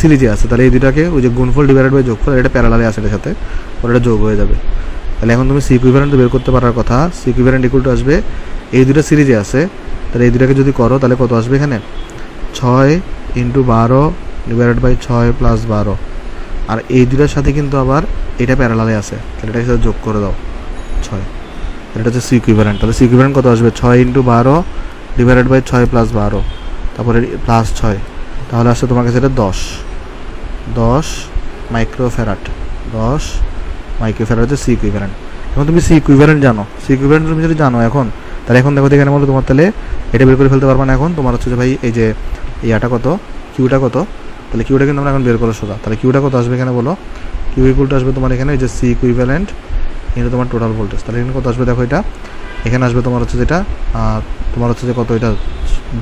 সিরিজে আছে, তাহলে এই দুটাকে ওই যে গুণফল ডিভাইডেড বাই যোগফল, এটা প্যারালালে আছে এটার সাথে, পরে এটা যোগ হয়ে যাবে। তাহলে এখন তুমি C ইকুইভ্যালেন্ট বের করতে পারার কথা। C ইকুইভ্যালেন্ট ইকুয়াল টু আসবে, এই দুটো সিরিজে আছে, তাহলে এই দুটাকে যদি করো তাহলে কত আসবে? এখানে 6 ইন্টু 12 ডিভাইডেড বাই 6 প্লাস 12। আর এই দুটার সাথে কিন্তু আবার এটা প্যারালালে আছে, তাহলে এটার সাথে যোগ করে দাও 6। এটা হচ্ছে C ইকুইভ্যালেন্ট। তাহলে C ইকুইভ্যালেন্ট কত আসবে? 6 ইন্টু 12 ডিভাইডেড বাই 6 প্লাস 12, তারপরে প্লাস 6, তাহলে আসছে তোমার কাছে এটা 10 মাইক্রোফ্যারাড। 10 মাইক্রোফ্যারাড হচ্ছে C ইকুইভ্যালেন্ট। এখন তুমি C ইকুইভ্যালেন্ট জানো, C ইকুইভ্যালেন্ট তুমি যদি জানো এখন, তাহলে এখন দেখো এখানে বলো তোমার তাহলে এটা বের করে ফেলতে পারবা না। এখন তোমার হচ্ছে যে ভাই এই যে ইয়াটা কত, Qটা কত, তাহলে Qটা কিন্তু আমরা এখন বের করো সোজা। তাহলে Qটা কত আসবে এখানে বলো? Q ইকুয়াল টু আসবে তোমার এখানে এই যে C ইকুইভ্যালেন্ট এটা তোমার টোটাল ভোল্টেজ। তাহলে এখানে কত আসবে দেখো, এটা এখানে আসবে তোমার হচ্ছে যেটা তোমার হচ্ছে যে কত, এটা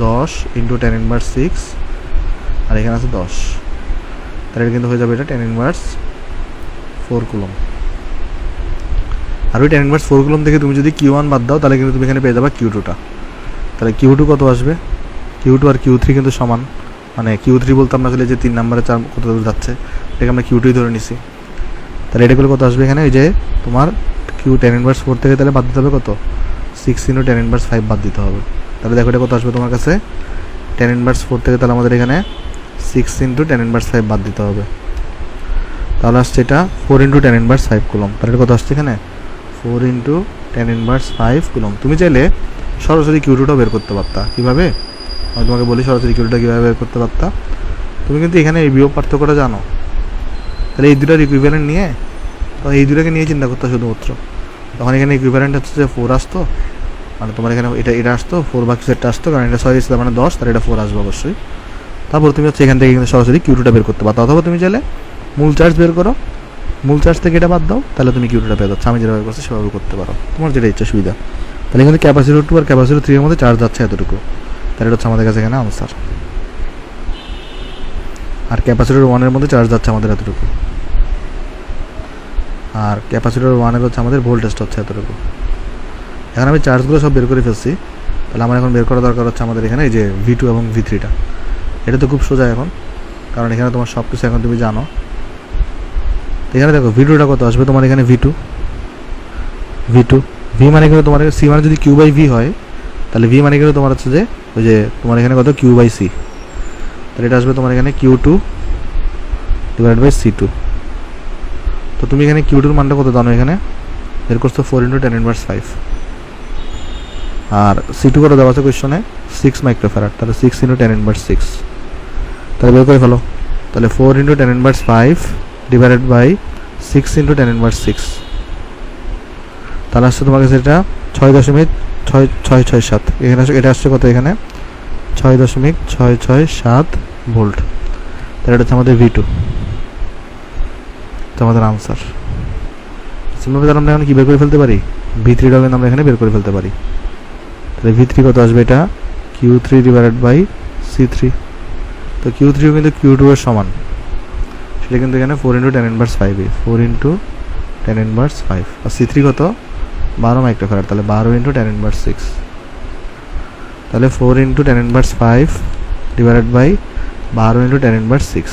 10 ইন্টু 10⁻6, আর এখানে আছে 10, তাহলে এটা কিন্তু হয়ে যাবে এটা 10⁻4 কুলম। আর ওই 10⁻4 কুলম থেকে তুমি যদি Q1 বাদ দাও, তাহলে কিন্তু তুমি এখানে পেয়ে যাবে Q2টা। তাহলে Q2 কত আসবে? Q2 আর Q3 কিন্তু সমান, মানে Q3 বলতে আমরা আসলে যে 3 নম্বরে 4 কত দূর যাচ্ছে এটাকে আমরা Q2ই ধরে নিছি। তাহলে এটা কত আসবে এখানে? এই যে তোমার Q 10⁻4 থেকে তাহলে বাদ দিতে হবে কত? 6 ইন্টু 10⁻5 বাদ দিতে হবে। তাহলে দেখো এটা কত আসবে তোমার কাছে? 10⁻4 থেকে তাহলে আমাদের এখানে 6 ইন্টু 10⁻5 বাদ দিতে হবে, তাহলে আসছে এটা 4 ইন্টু 10⁻5 কুলম। তাহলে এটা কত আসছে এখানে? 4 ইন্টু 10⁻5 কুলম। তুমি চাইলে সরাসরি Q2টাও বের করতে পারতা। কীভাবে? আমি তোমাকে বলি সরাসরি Q2টা কীভাবে বের করতে পারতা। তুমি কিন্তু এখানে এই বিয়োগ পার্থক্যটা জানো, তাহলে এই দুটার ইকুইভ্যালেন্ট নিয়ে, তো এই দুটাকে নিয়ে চিন্তা করতে শুধুমাত্র, তখন এখানে ইকুইভ্যালেন্ট হচ্ছে যে 4 আসতো, মানে তোমার এখানে এটা আসতো 4 বাকি সেটটা আসতো, কারণ এটা 6 ছিল মানে 10, তাহলে এটা 4 আসবে অবশ্যই। তারপর তুমি হচ্ছে এখান থেকে কিন্তু সরাসরি Q2টা বের করতে পারতো, অথবা তুমি চাইলে মূল চার্জ বের করো, মূল চার্জ থেকে এটা বাদ দাও, তাহলে তুমি Q2টা পেয়ে যাচ্ছ। আমি যেভাবে করছি সেভাবে করতে পারো, তোমার যেটা ইচ্ছা সুবিধা। তাহলে কিন্তু ক্যাপাসিটর 2 আর ক্যাপাসিটর 3 এর মধ্যে চার্জ যাচ্ছে এতটুকু, তাহলে এটা হচ্ছে আমাদের কাছে এখানে আনসার। আর ক্যাপাসিটর 1 এর মধ্যে চার্জ যাচ্ছে আমাদের এতটুকু, আর ক্যাপাসিটর 1 এর হচ্ছে আমাদের ভোল্টেজটা হচ্ছে এতটুকু। এখন আমি চার্জগুলো সব বের করে ফেলছি, তাহলে আমার এখন বের করা দরকার হচ্ছে আমাদের এখানে এই যে V2 এবং V3টা। এটা তো খুব সোজা এখন, কারণ এখানে তোমার সব কিছু এখন তুমি জানো। এখানে দেখো V2টা কত আসবে তোমার এখানে, V2 V মানে কিন্তু তোমার C মানে যদি Q/V হয়, তাহলে V মানে কিন্তু তোমার হচ্ছে যে ওই যে তোমার এখানে কত Q/C, তাহলে এটা আসবে তোমার এখানে Q2 ডিভাইডেড বাই C2। তো তুমি এখানে Q2 এর মানটা কত জানো, এখানে বের করছো 4 × 10⁻5, আর C2 কত দেওয়া আছে কোয়েশ্চনে 6 মাইক্রোফ্যারাড, তাহলে 6 × 10⁻6, তাহলে বের করে ফেলো। তাহলে 4 × 10⁻5 ডিভাইডেড বাই 6 × 10⁻6, তাহলে আসছে তোমার কাছে এটা 6.667। এখানে এটা আসছে কত, এখানে 6.667 ভোল্ট। তাহলে এটা হচ্ছে আমাদের V2, এটা আমাদের আনসার। সিম্পলি তাহলে আমরা এখানে কি বের করে ফেলতে পারি, V3টাও কিন্তু আমরা এখানে বের করে ফেলতে পারি। তাহলে V3 কত আসবে, এটা Q3 ডিভাইডেড বাই C3। তো Q3ও কিন্তু Q2 এর সমান, সেটা কিন্তু এখানে 4 × 10⁻5, 4 × 10⁻5, আর C3 কত 12 মাইক্রোফ্যারাড, তাহলে 12 × 10⁻6, তাহলে 4 × 10⁻5 ডিভাইডেড বাই 12 × 10⁻6,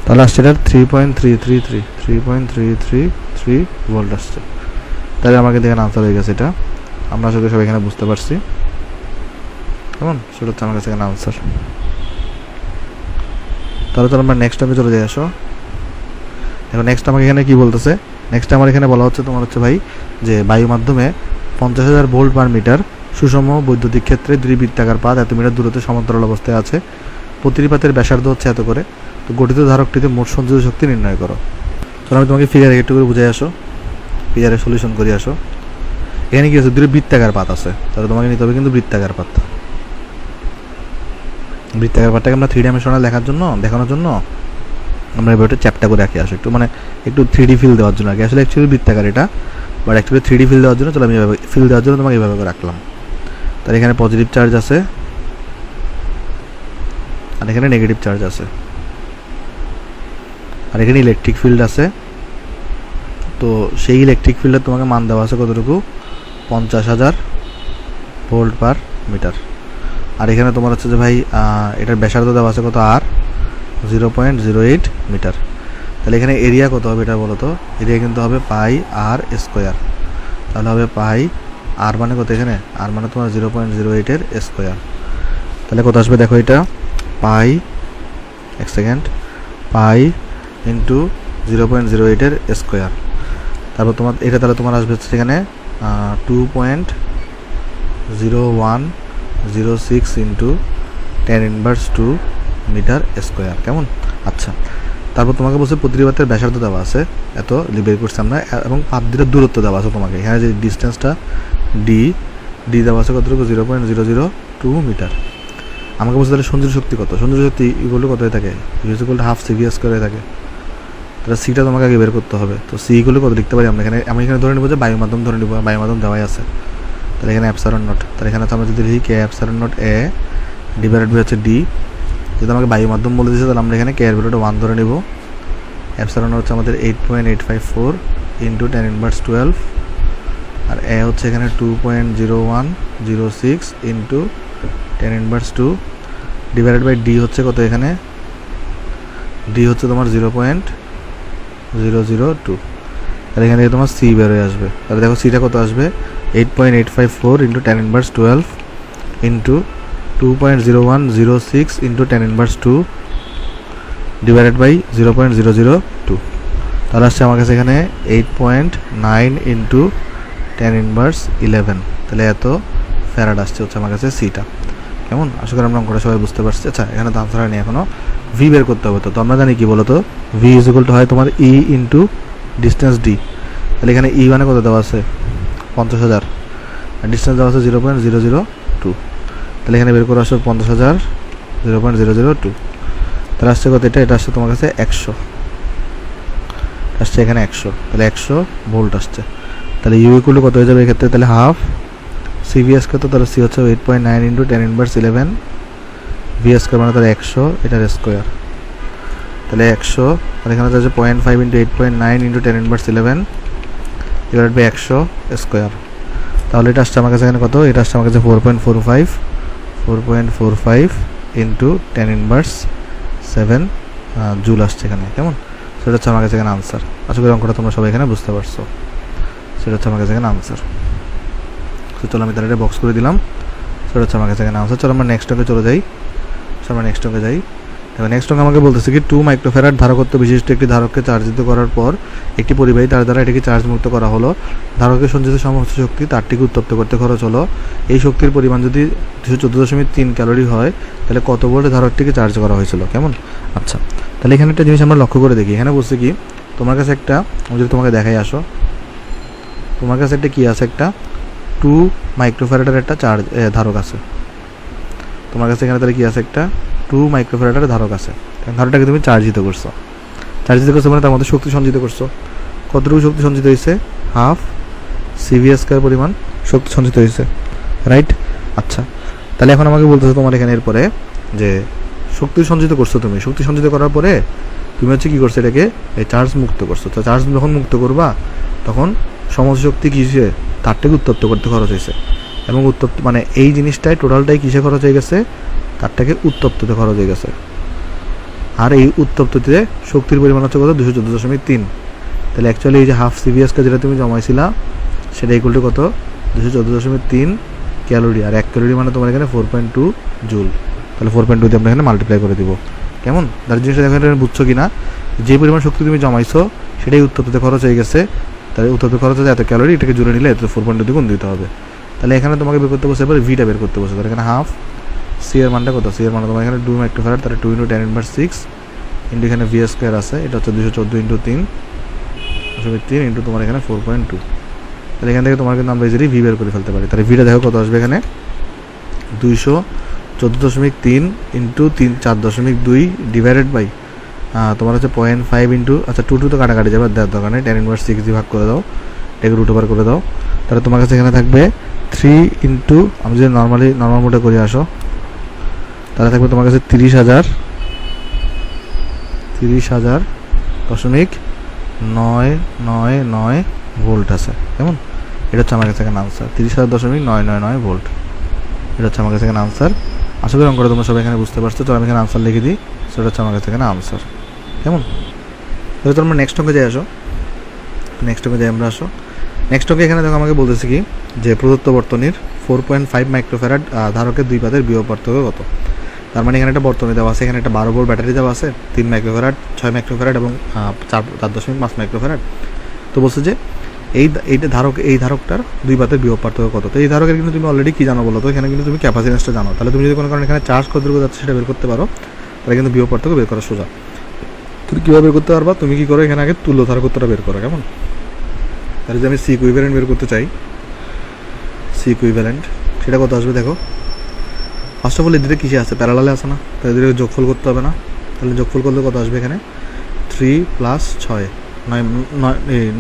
তাহলে আসছে এটা 3.333 ভোল্ট আসছে। তাহলে আমাকে দেখেন আনসার হয়ে গেছে এটা, আমরা আসলে সব এখানে বুঝতে পারছি কেমন, সেটা হচ্ছে আমার কাছে এখানে আনসার। তাহলে তো আমরা নেক্সট টাইমে চলে যাই। আসো এখন নেক্সট আমাকে এখানে কি বলতেছে, নেক্সট আমার এখানে বলা হচ্ছে তোমার হচ্ছে ভাই যে বায়ু মাধ্যমে 50,000 ভোল্ট/মিটার সুষম বৈদ্যুতিক ক্ষেত্রে 2 বৃত্তাকার পাত এত মিটার দূরত্বে সমান্তরাল অবস্থায় আছে, প্রতিটি পাতের ব্যাসার্ধ হচ্ছে এত করে, তো গঠিত ধারকটিতে মোট সঞ্চিত শক্তি নির্ণয় করো। তাহলে আমি তোমাকে ফিগারে একটু করে বুঝাই আসো, ফিগারে সলিউশন করি আসো। এখানে কি আছে, 2 বৃত্তাকার পাত আছে, তাহলে তোমাকে নিতে হবে কিন্তু বৃত্তাকার পাত। বৃত্তাকার পাতটাকে আমরা 3 ডাইমেনশনাল দেখানোর জন্য আমরা এবার চ্যাপ্টা করে রাখি আসো, একটু মানে একটু 3D ফিল দেওয়ার জন্য আগে। আসলে অ্যাকচুয়ালি বৃত্তাকার এটা, বাট অ্যাকচুয়ালি 3D ফিল দেওয়ার জন্য চলো আমি এভাবে ফিল দেওয়ার জন্য তোমাকে এইভাবে করে রাখলাম। তাহলে এখানে পজিটিভ চার্জ আছে আর এখানে নেগেটিভ চার্জ আছে, আর এখানে ইলেকট্রিক ফিল্ড আছে। তো সেই ইলেকট্রিক ফিল্ডের তোমাকে মান দেওয়া আছে কতটুকু, 50,000 ভোল্ট/মিটার। আর এখানে তোমার হচ্ছে যে ভাই এটার ব্যাসার্ধ দেওয়া আছে কত, আর 0.08 মিটার। তাহলে এখানে এরিয়া কত হবে এটা বলো তো, এরিয়া কিন্তু হবে πr², তাহলে হবে আর মানে কত, এখানে আর মানে তোমার 0.08 এর স্কোয়ার। তাহলে কত আসবে দেখো, এটা এক সেকেন্ড, পাই ইন্টু 0.08 এর স্কোয়ার। তারপর তোমার এটা তাহলে তোমার আসবে হচ্ছে এখানে 2.0106 ইন্টু 10⁻² মিটার স্কোয়ার, কেমন। আচ্ছা, তারপর তোমাকে বলছে প্রতিটি পাতের ব্যাসার্ধ দেওয়া আছে এত, বের করছি আমরা, এবং পাত দুটোর দূরত্ব দেওয়া আছে তোমাকে। এখানে যে ডিস্টেন্সটা ডি দেওয়া আছে কতটুকু, 0.002 মিটার। আমাকে বলছে তাহলে সঞ্চিত শক্তি কত, সঞ্চিত শক্তি ইকুয়াল টু কত হয়ে থাকে, ½ CV² হয়ে থাকে। তাহলে সিটা তোমাকে আগে বের করতে হবে। তো সি ইকুয়াল টু কত লিখতে পারি আমরা, আমি এখানে ধরে নেবো যে বায়ু মাধ্যম ধরে নেবো, বায়ু মাধ্যম দেওয়াই আছে। তাহলে এখানে ε0, তাহলে এখানে তো আমরা যদি লিখি K ε0 ডিভাইডেড বাই হচ্ছে ডি, যদি আমাকে বায়ু মাধ্যম বলে দিয়েছে তাহলে আমরা এখানে কে এর ভ্যালুটা 1 ধরে নেব। ε0 হচ্ছে আমাদের 8.854 ইন্টু 10⁻12, আর এ হচ্ছে এখানে 2.0106 ইন্টু 10⁻² ডিভাইডেড বাই ডি হচ্ছে কত, এখানে ডি হচ্ছে তোমার 0.002। তাহলে এখানে তোমার সি বের হয়ে আসবে। তাহলে দেখো সিটা কত আসবে, 8.854 into 10⁻12 into 2.0106 into 10⁻² divided by 0.002। তাহলে আসছে আমার কাছে এখানে 8.9 ইন্টু 10⁻11, তাহলে এত ফ্যারাড আসছে হচ্ছে আমার কাছে সিটা, কেমন। আশা করি আমরা অঙ্কটা সবাই বুঝতে পারছি। আচ্ছা, এখানে তো আনসার নেই এখনো, ভি বের করতে হবে। তো আমরা জানি কি বলো তো, ভি ইজ ইকুয়াল টু হয় তোমার ই ইন্টু ডিস্টেন্স ডি। তাহলে এখানে ই মানে কত দেওয়া আছে, 50,000, আর ডিস্টেন্স দেওয়া আছে 0.002। তাহলে এখানে বের করে আসবে 50,000 0.002। তাহলে আসছে কত, এটা আসছে তোমার কাছে 100, আসছে এখানে 100, তাহলে 100 ভোল্ট আসছে। তাহলে ইউ ইকুয়াল টু কত হয়ে যাবে এক্ষেত্রে, তাহলে ½ সিভি স্কোয়ার, তো তাহলে সি হচ্ছে 8.9 ইন্টু 10^11 ভি স্কোয়ার মানে তাহলে 100 এটার স্কোয়ার, তাহলে 100 আর এখানে হচ্ছে 0.5 into 8.9 into 10^11 divided by 100 square. তাহলে এটা আসছে আমার কাছে এখানে কত? এটা আসছে আমার কাছে 4.45 ইন্টু 10^7 জুল আসছে এখানে, কেমন? সেটা হচ্ছে আমার কাছে এখানে আনসার। আশা করি অঙ্কটা তোমরা সবাই এখানে বুঝতে পারছো। সেটা হচ্ছে আমার কাছে এখানে আনসার। তো চলো আমি তাহলে এটা বক্স করে দিলাম। সেটা হচ্ছে আমার কাছে এখানে আনসার। চলো আমরা নেক্সট অঙ্কে চলে যাই। দেখো নেক্সট অঙ্কে আমাকে বলতেছে কি 2 মাইক্রোফ্যারাড ধারকত্ব বিশিষ্ট একটি ধারককে চার্জিত করার পর একটি পরিবাহী তার দ্বারা এটিকে চার্জ মুক্ত করা হলো। ধারকের সঞ্চিত সমস্ত শক্তি তারটিকে উত্তপ্ত করতে খরচ হলো। এই শক্তির পরিমাণ যদি 214.3 ক্যালোরি হয় তাহলে কত ভোল্টে ধারকটিকে চার্জ করা হয়েছিল, কেমন? আচ্ছা, তাহলে এখানে একটা জিনিস আমরা লক্ষ্য করে দেখি। এখানে বলছে কি তোমার কাছে একটা, আমি যদি তোমাকে দেখাই আসো, তোমার কাছে একটা কি আছে, একটা 2 মাইক্রোফ্যারাডের একটা ধারক আছে তোমার কাছে। এখানে তাহলে কি আছে? একটা 2 মাইক্রোফ্যারাডের ধারক আছে। ধারকটাকে তুমি চার্জিত করছো মানে তার মধ্যে শক্তি সঞ্চিত করছো। কতটুকু শক্তি সঞ্চিত হয়েছে? হাফ সিভি স্কয়ার পরিমাণ শক্তি সঞ্চিত হয়েছে, রাইট? আচ্ছা, তাহলে এখন আমাকে বলতেছে তোমার এখানে এরপরে যে শক্তি সঞ্চিত করছো তুমি, শক্তি সঞ্চিত করার পরে তুমি হচ্ছে কী করছো? এটাকে এই চার্জ মুক্ত করছো। তো চার্জ যখন মুক্ত করবা তখন সমস্ত শক্তি কিসে? তারটাকে উত্তপ্ত করতে খরচ হয়েছে। এবং উত্তপ্ত মানে এই জিনিসটাই টোটালটাই কিসে খরচ হয়ে গেছে? তারটাকে উত্তপ্ততে খরচ হয়ে গেছে। আর এই উত্তপ্ততে শক্তির পরিমাণ হচ্ছে কত? 214.3। তাহলে অ্যাকচুয়ালি এই যে হাফ সিভিএসকে যেটা তুমি জমাইছিলা সেটা ইকুয়াল টু কত? 214.3 ক্যালোরি। আর 1 ক্যালোরি মানে তোমার এখানে 4.2 জুল। তাহলে 4.2 দিয়ে আমরা এখানে মাল্টিপ্লাই করে দিব, কেমন? তার জিনিসটা দেখো এটা বুঝছো কি না? যে পরিমাণ শক্তি তুমি জমাইছো সেটাই উত্তপ্ততে খরচ হয়ে গেছে। তাহলে উত্তপ্ত খরচ হচ্ছে এত ক্যালোরি, এটাকে জুড়ে নিলে এত 4.2 দিয়ে গুণ দিতে হবে। তাহলে এখানে তোমাকে বের করতে বসে, এবার ভিটা বের করতে বসে। তাহলে এখানে হাফ সি এর মানটা কত? সি এর মান তোমার এখানে 2 মাইক্রোফ্যারাড, তাহলে 2 ইন্টু 10^6 ইন্টু এখানে ভি স্কোয়ার আছে, এটা হচ্ছে 214 ইন্টু 3 ইন্টু তোমার এখানে 4.2। তাহলে এখান থেকে তোমার কিন্তু আমরা ইজিলি ভি বের করে ফেলতে পারি। তাহলে ভিটা দেখো কত আসবে এখানে? 214.3 ইন্টু 4.2 ডিভাইডেড বাই তোমার হচ্ছে 0.5 ইন্টু, আচ্ছা 2 তো কাটাকাটি যাবে, দেওয়ার দরকার নেই, 10^6 দিয়ে ভাগ করে দাও, এটাকে রুট ওভার করে দাও। তাহলে তোমার কাছে এখানে থাকবে 3 ইন্টু, আমি যদি নর্মাল মোডে করে আসো তাহলে থাকবে তোমার কাছে 30,000.999 ভোল্ট আছে, কেমন? এটা হচ্ছে আমার কাছে এখানে আনসার, 30,000.999 ভোল্ট। এটা হচ্ছে আমার কাছে এখানে আনসার। আশা করি অঙ্কটা তোমরা সবাই এখানে বুঝতে পারছো। তো আমি এখানে আনসার লিখে দিই, সেটা হচ্ছে আমার কাছে এখানে আনসার, কেমন? তাহলে তোমরা নেক্সট অঙ্কে যাই আসো। নেক্সট অঙ্কে এখানে দেখো আমাকে বলতেছে কি যে প্রদত্ত বর্তনীর 4.5 মাইক্রোফ্যারাড ধারকের দুই পাতের বিভব পার্থক্য কত? তার মানে এখানে একটা বর্তনী দেওয়া আছে, এখানে একটা 12 ভোল্ট ব্যাটারি দেওয়া আছে, 3 মাইক্রোফ্যারাড, 6 মাইক্রোফ্যারাড এবং 4.5 মাইক্রোফ্যারাড। তো বলছে যে এই ধারকটার দুই পাতের বিভব পার্থক্য কত? তো এই ধারকের কিন্তু তুমি অলরেডি কী জানো বলো তো? এখানে কিন্তু তুমি ক্যাপাসিটেন্সটা জানো। তাহলে তুমি যদি কোনো কারণে এখানে চার্জ কতটুকু যাচ্ছে সেটা বের করতে পারো, তাহলে কিন্তু বিভব পার্থক্য বের করা সোজা। তুমি কীভাবে বের করতে পারবা? তুমি কী করো? এখানে আগে তুল্য ধারকত্বটা বের করো, কেমন? তাহলে যদি আমি সি ইকুইভ্যালেন্ট বের করতে চাই, সি ইকুইভ্যালেন্ট সেটা কত আসবে দেখো। ফার্স্ট অফ অল এদিকে কিসে আছে? প্যারালালে আছে না? তাহলে এদিকে যোগফল করতে হবে না? তাহলে যোগফল করলে কত আসবে এখানে? 3 + 6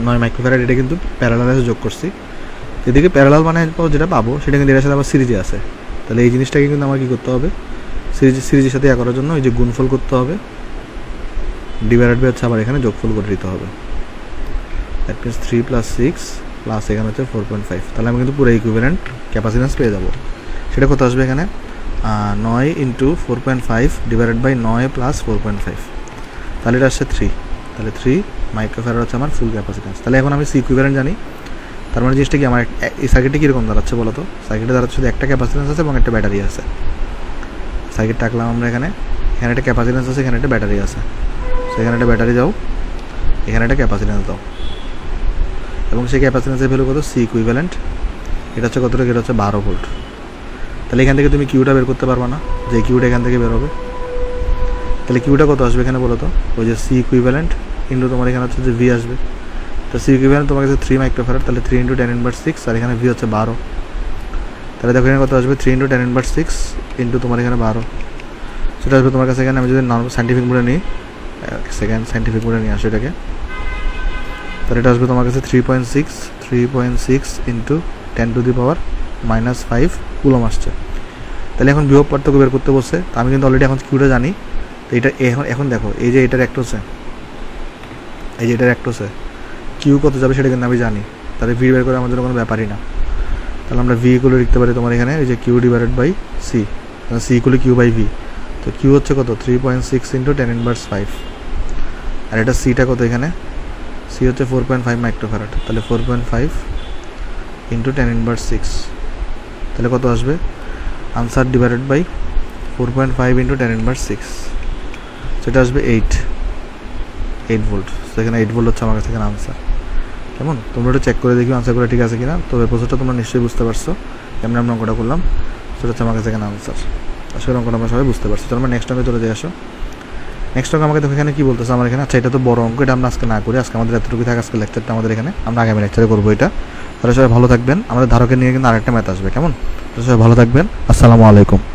9 মাইক্রোফ্যারাড। এটা কিন্তু প্যারালালে যোগ করছি। এদিকে প্যারালাল মানে যেটা পাবো সেটা কিন্তু এটার সাথে আবার সিরিজে আছে। তাহলে এই জিনিসটাকে কিন্তু আমার কী করতে হবে? সিরিজের সাথে করার জন্য এই যে গুণফল করতে হবে, ডিভাইডেড বাই হচ্ছে আবার এখানে যোগফল করে দিতে হবে। দ্যাট মিনস 3 + 6 প্লাস এখানে হচ্ছে 4.5। তাহলে আমি কিন্তু পুরো ইকুইভ্যালেন্ট ক্যাপাসিটেন্স পেয়ে যাবো। সেটা কত আসবে এখানে? 9 ইন্টু 4.5 ডিভাইডেড বাই 9 + 4.5, তাহলে এটা আসছে 3। তাহলে 3 মাইক্রোফ্যারাড হচ্ছে আমার ফুল ক্যাপাসিটেন্স। তাহলে এখন আমি সি ইকুইভ্যালেন্ট জানি। তার মানে জিনিসটা কি, আমার এই সার্কিটটা কীরকম দাঁড়াচ্ছে বলো তো? সার্কিটে দাঁড়াচ্ছে শুধু একটা ক্যাপাসিটেন্স আছে এবং একটা ব্যাটারি আছে। সার্কিটটা আঁকলাম আমরা এখানে একটা ক্যাপাসিটেন্স আছে, এখানে একটা ব্যাটারি আছে। সেখানে একটা ব্যাটারি দাও, এখানে একটা ক্যাপাসিটেন্স দাও, এবং সেই ক্যাপাসিটেন্সের ভ্যালু কত? সি ইকুইভ্যালেন্ট এটা হচ্ছে কতটুকু? এটা হচ্ছে 12 ভোল্ট। তাহলে এখান থেকে তুমি কিউটা বের করতে পারবা না, যে কিউটা এখান থেকে বের হবে। তাহলে কিউটা কত আসবে এখানে বলো তো? ওই যে সি ইকুইভ্যালেন্ট ইন্টু তোমার এখানে হচ্ছে যে ভি আসবে। তো সি ইকুইভ্যালেন্ট তোমার কাছে 3 মাইক্রোফ্যারাড, তাহলে 3 × 10^6, আর এখানে ভি হচ্ছে 12। তাহলে দেখো এখানে কত আসবে? 3 × 10^6 ইন্টু তোমার এখানে 12, সেটা আসবে তোমার কাছে এখানে। আমি যদি নর্মাল সাইন্টিফিক মোডে নিই, সেকেন্ড সাইন্টিফিক মোডে নিয়ে আসো এটাকে, তাহলে এটা আসবে তোমার কাছে 3.6 ইন্টু 10^6 -5 কুলম আসছে। তাহলে এখন বিভব পার্থক্য বের করতে বসে, তো আমি কিন্তু অলরেডি এখন কিউটা জানি। তো এটা এখন দেখো, এই যে এটার অ্যাক্টোসে, এই যে এটার অ্যাক্টোসে কিউ কত যাবে সেটা কিন্তু আমি জানি। তাহলে ভি বের করে আমাদের কোনো ব্যাপারই না। তাহলে আমরা ভি ইকুয়াল লিখতে পারি তোমার এখানে এই যে Q divided by C, C equal Q by V. তো কিউ হচ্ছে কত 3.6 × 10⁻⁵, আর এটা সিটা কত এখানে, সি হচ্ছে 4.5 মাইক্রোফ্যারাড। তাহলে 4.5 × 10⁻⁶, তাহলে কত আসবে আনসার ডিভাইডেড বাই 4.5 × 10⁻⁶, সেটা আসবে 8 ভোল্ট। তো এখানে 8 ভোল্ট হচ্ছে আমার কাছে এখানে আনসার। কেমন, তোমরা একটু চেক করে দেখি আনসার করে ঠিক আছে কিনা। তবে প্রসেসটা তোমরা নিশ্চয়ই বুঝতে পারছো, কেমন আমরা অঙ্কটা করলাম, সেটা হচ্ছে আমার কাছে এখানে আনসার। আসলে অঙ্কটা আমরা সবাই বুঝতে পারছি। চলো আমরা নেক্সট অঙ্কে চলে যাই। আসো নেক্সট অঙ্ক আমাকে দেখো এখানে কী বলতেছে আমার এখানে। আচ্ছা, এটা তো বড় অঙ্ক, এটা আমরা আজকে না করি, আজকে আমাদের এতটুকু থাকে। আজকে লেকচারটা আমাদের এখানে, আমরা আগামী লেকচারে করবো এটা। তাহলে সবাই ভালো থাকবেন। আমাদের ধারকের নিয়ে কিন্তু আরেকটা ম্যাথ আসবে, কেমন? সবাই ভালো থাকবেন। আসসালামু আলাইকুম।